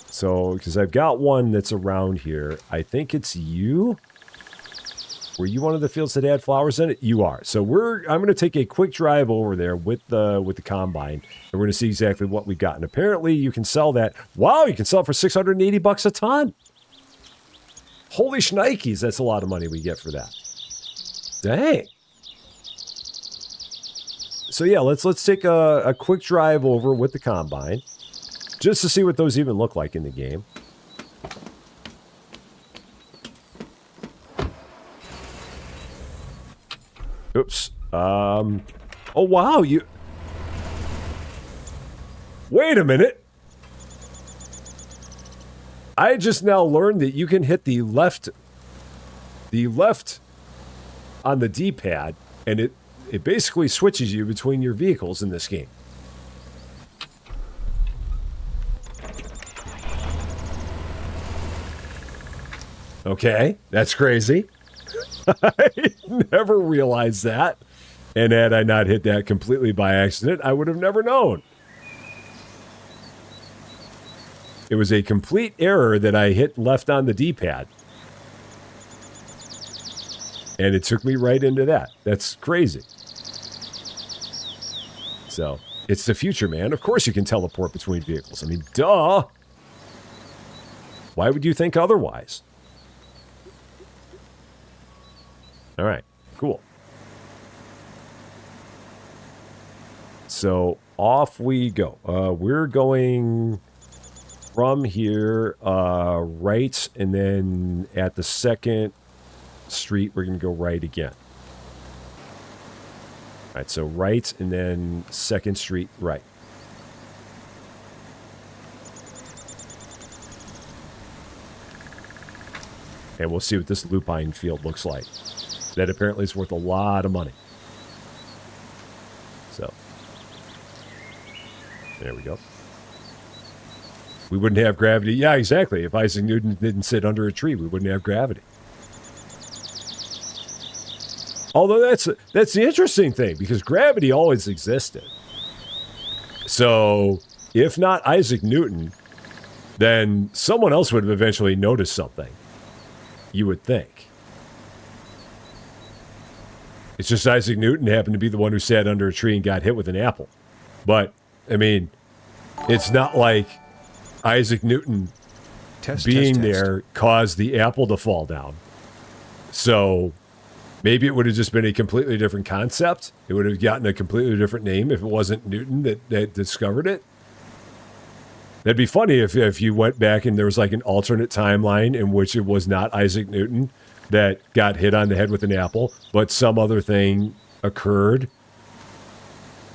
So, because I've got one that's around here. I think it's you. Were you one of the fields that had flowers in it? You are. So I'm going to take a quick drive over there with the combine, and we're going to see exactly what we got. And apparently you can sell that. Wow, you can sell it for $680 a ton. Holy shnikes, that's a lot of money we get for that. Dang. So yeah, let's take a quick drive over with the combine, just to see what those even look like in the game. Oops. Oh, wow, you... Wait a minute. I just now learned that you can hit the left on the D-pad, and it basically switches you between your vehicles in this game. Okay, that's crazy. I never realized that. And had I not hit that completely by accident, I would have never known. It was a complete error that I hit left on the D-pad. And it took me right into that. That's crazy. So, it's the future, man. Of course you can teleport between vehicles. I mean, duh. Why would you think otherwise? All right, cool. So off we go. We're going from here right, and then at the second street, we're going to go right again. All right, so right, and then second street right. And we'll see what this lupine field looks like. That apparently is worth a lot of money. So, there we go. We wouldn't have gravity. Yeah, exactly. If Isaac Newton didn't sit under a tree, we wouldn't have gravity. Although that's the interesting thing, because gravity always existed. So, if not Isaac Newton, then someone else would have eventually noticed something. You would think. It's just Isaac Newton happened to be the one who sat under a tree and got hit with an apple. But, I mean, it's not like Isaac Newton being there caused the apple to fall down. So, maybe it would have just been a completely different concept. It would have gotten a completely different name if it wasn't Newton that discovered it. That'd be funny if you went back and there was like an alternate timeline in which it was not Isaac Newton that got hit on the head with an apple, but some other thing occurred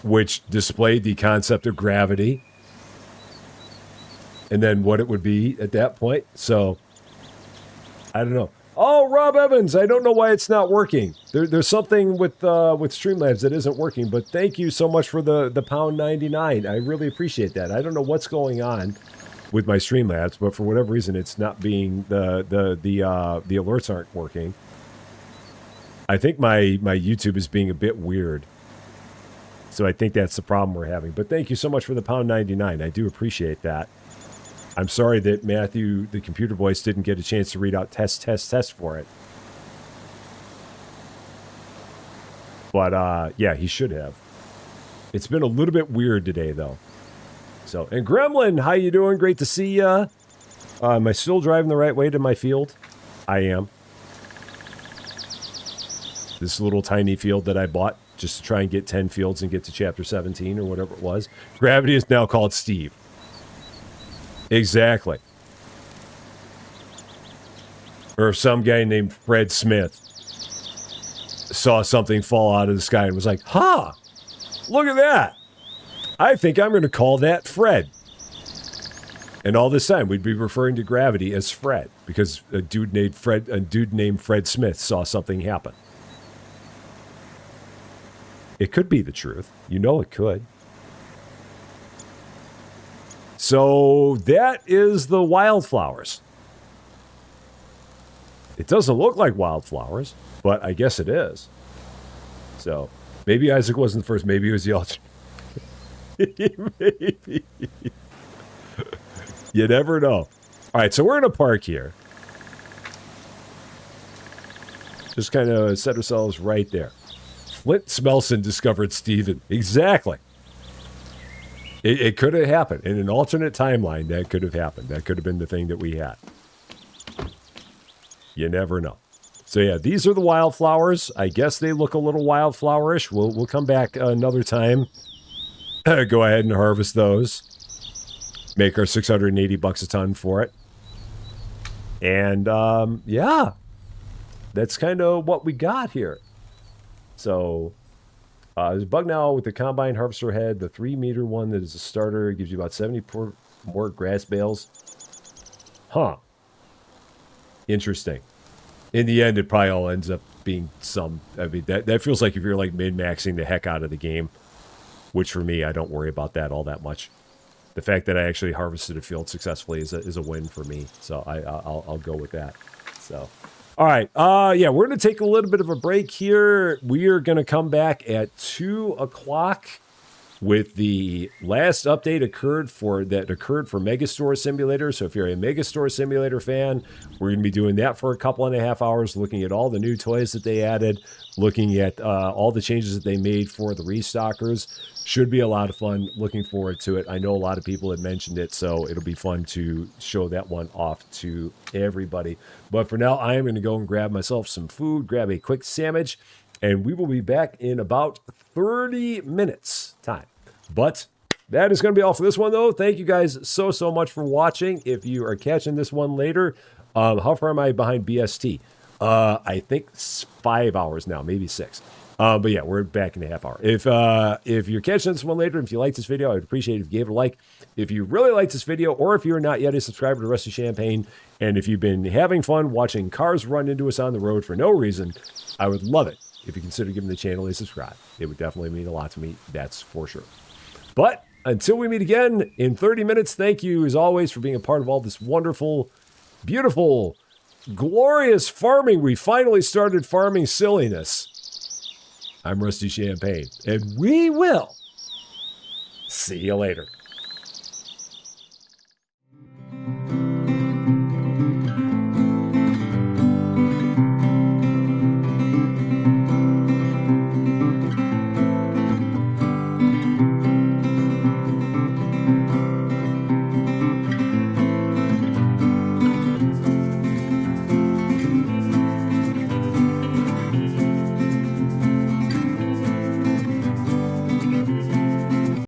which displayed the concept of gravity and then what it would be at that point. So, I don't know. Oh, Rob Evans, I don't know why it's not working. There's something with Streamlabs that isn't working, but thank you so much for the £1.99. I really appreciate that. I don't know what's going on with my Streamlabs, but for whatever reason, it's not being the alerts aren't working. I think my YouTube is being a bit weird, so I think that's the problem we're having. But thank you so much for the £1.99. I do appreciate that. I'm sorry that Matthew, the computer voice, didn't get a chance to read out test for it. But yeah, he should have. It's been a little bit weird today, though. So, and Gremlin, how you doing? Great to see ya. Am I still driving the right way to my field? I am. This little tiny field that I bought just to try and get 10 fields and get to chapter 17 or whatever it was. Gravity is now called Steve. Exactly. Or some guy named Fred Smith saw something fall out of the sky and was like, huh, look at that. I think I'm going to call that Fred. And all this time, we'd be referring to gravity as Fred because a dude named Fred Smith saw something happen. It could be the truth. You know it could. So that is the wildflowers. It doesn't look like wildflowers, but I guess it is. So maybe Isaac wasn't the first. Maybe it was the alternate. Maybe. You never know. All right, so we're in a park here. Just kind of set ourselves right there. Flint Smelson discovered Steven. Exactly. It could have happened. In an alternate timeline, that could have happened. That could have been the thing that we had. You never know. So yeah, these are the wildflowers. I guess they look a little wildflowerish. We'll come back another time. Go ahead and harvest those. Make our 680 bucks a ton for it. And yeah, that's kind of what we got here. So there's a bug now with the combine harvester head. The 3-meter one that is a starter gives you about 70 more grass bales. Huh. Interesting. In the end, it probably all ends up being some... I mean, that feels like if you're like min-maxing the heck out of the game, which for me, I don't worry about that all that much. The fact that I actually harvested a field successfully is a win for me. So I'll go with that. So, all right. Yeah, we're going to take a little bit of a break here. We are going to come back at 2 o'clock with the last update occurred for Megastore Simulator. So if you're a Megastore Simulator fan, we're going to be doing that for a couple and a half hours, looking at all the new toys that they added, looking at all the changes that they made for the restockers. Should be a lot of fun. Looking forward to it. I know a lot of people had mentioned it, so it'll be fun to show that one off to everybody. But for now, I am going to go and grab myself some food, grab a quick sandwich, and we will be back in about 30 minutes time. But that is going to be all for this one, though. Thank you guys so much for watching. If you are catching this one later, how far am I behind BST? I think 5 hours now, maybe 6. But yeah, we're back in a half hour. If you're catching this one later, if you like this video, I would appreciate it if you gave it a like. If you really like this video, or if you're not yet a subscriber to Rusty Champagne, and if you've been having fun watching cars run into us on the road for no reason, I would love it if you consider giving the channel a subscribe. It would definitely mean a lot to me, that's for sure. But until we meet again in 30 minutes, thank you as always for being a part of all this wonderful, beautiful, glorious farming. We finally started farming silliness. I'm Rusty Champagne, and we will see you later.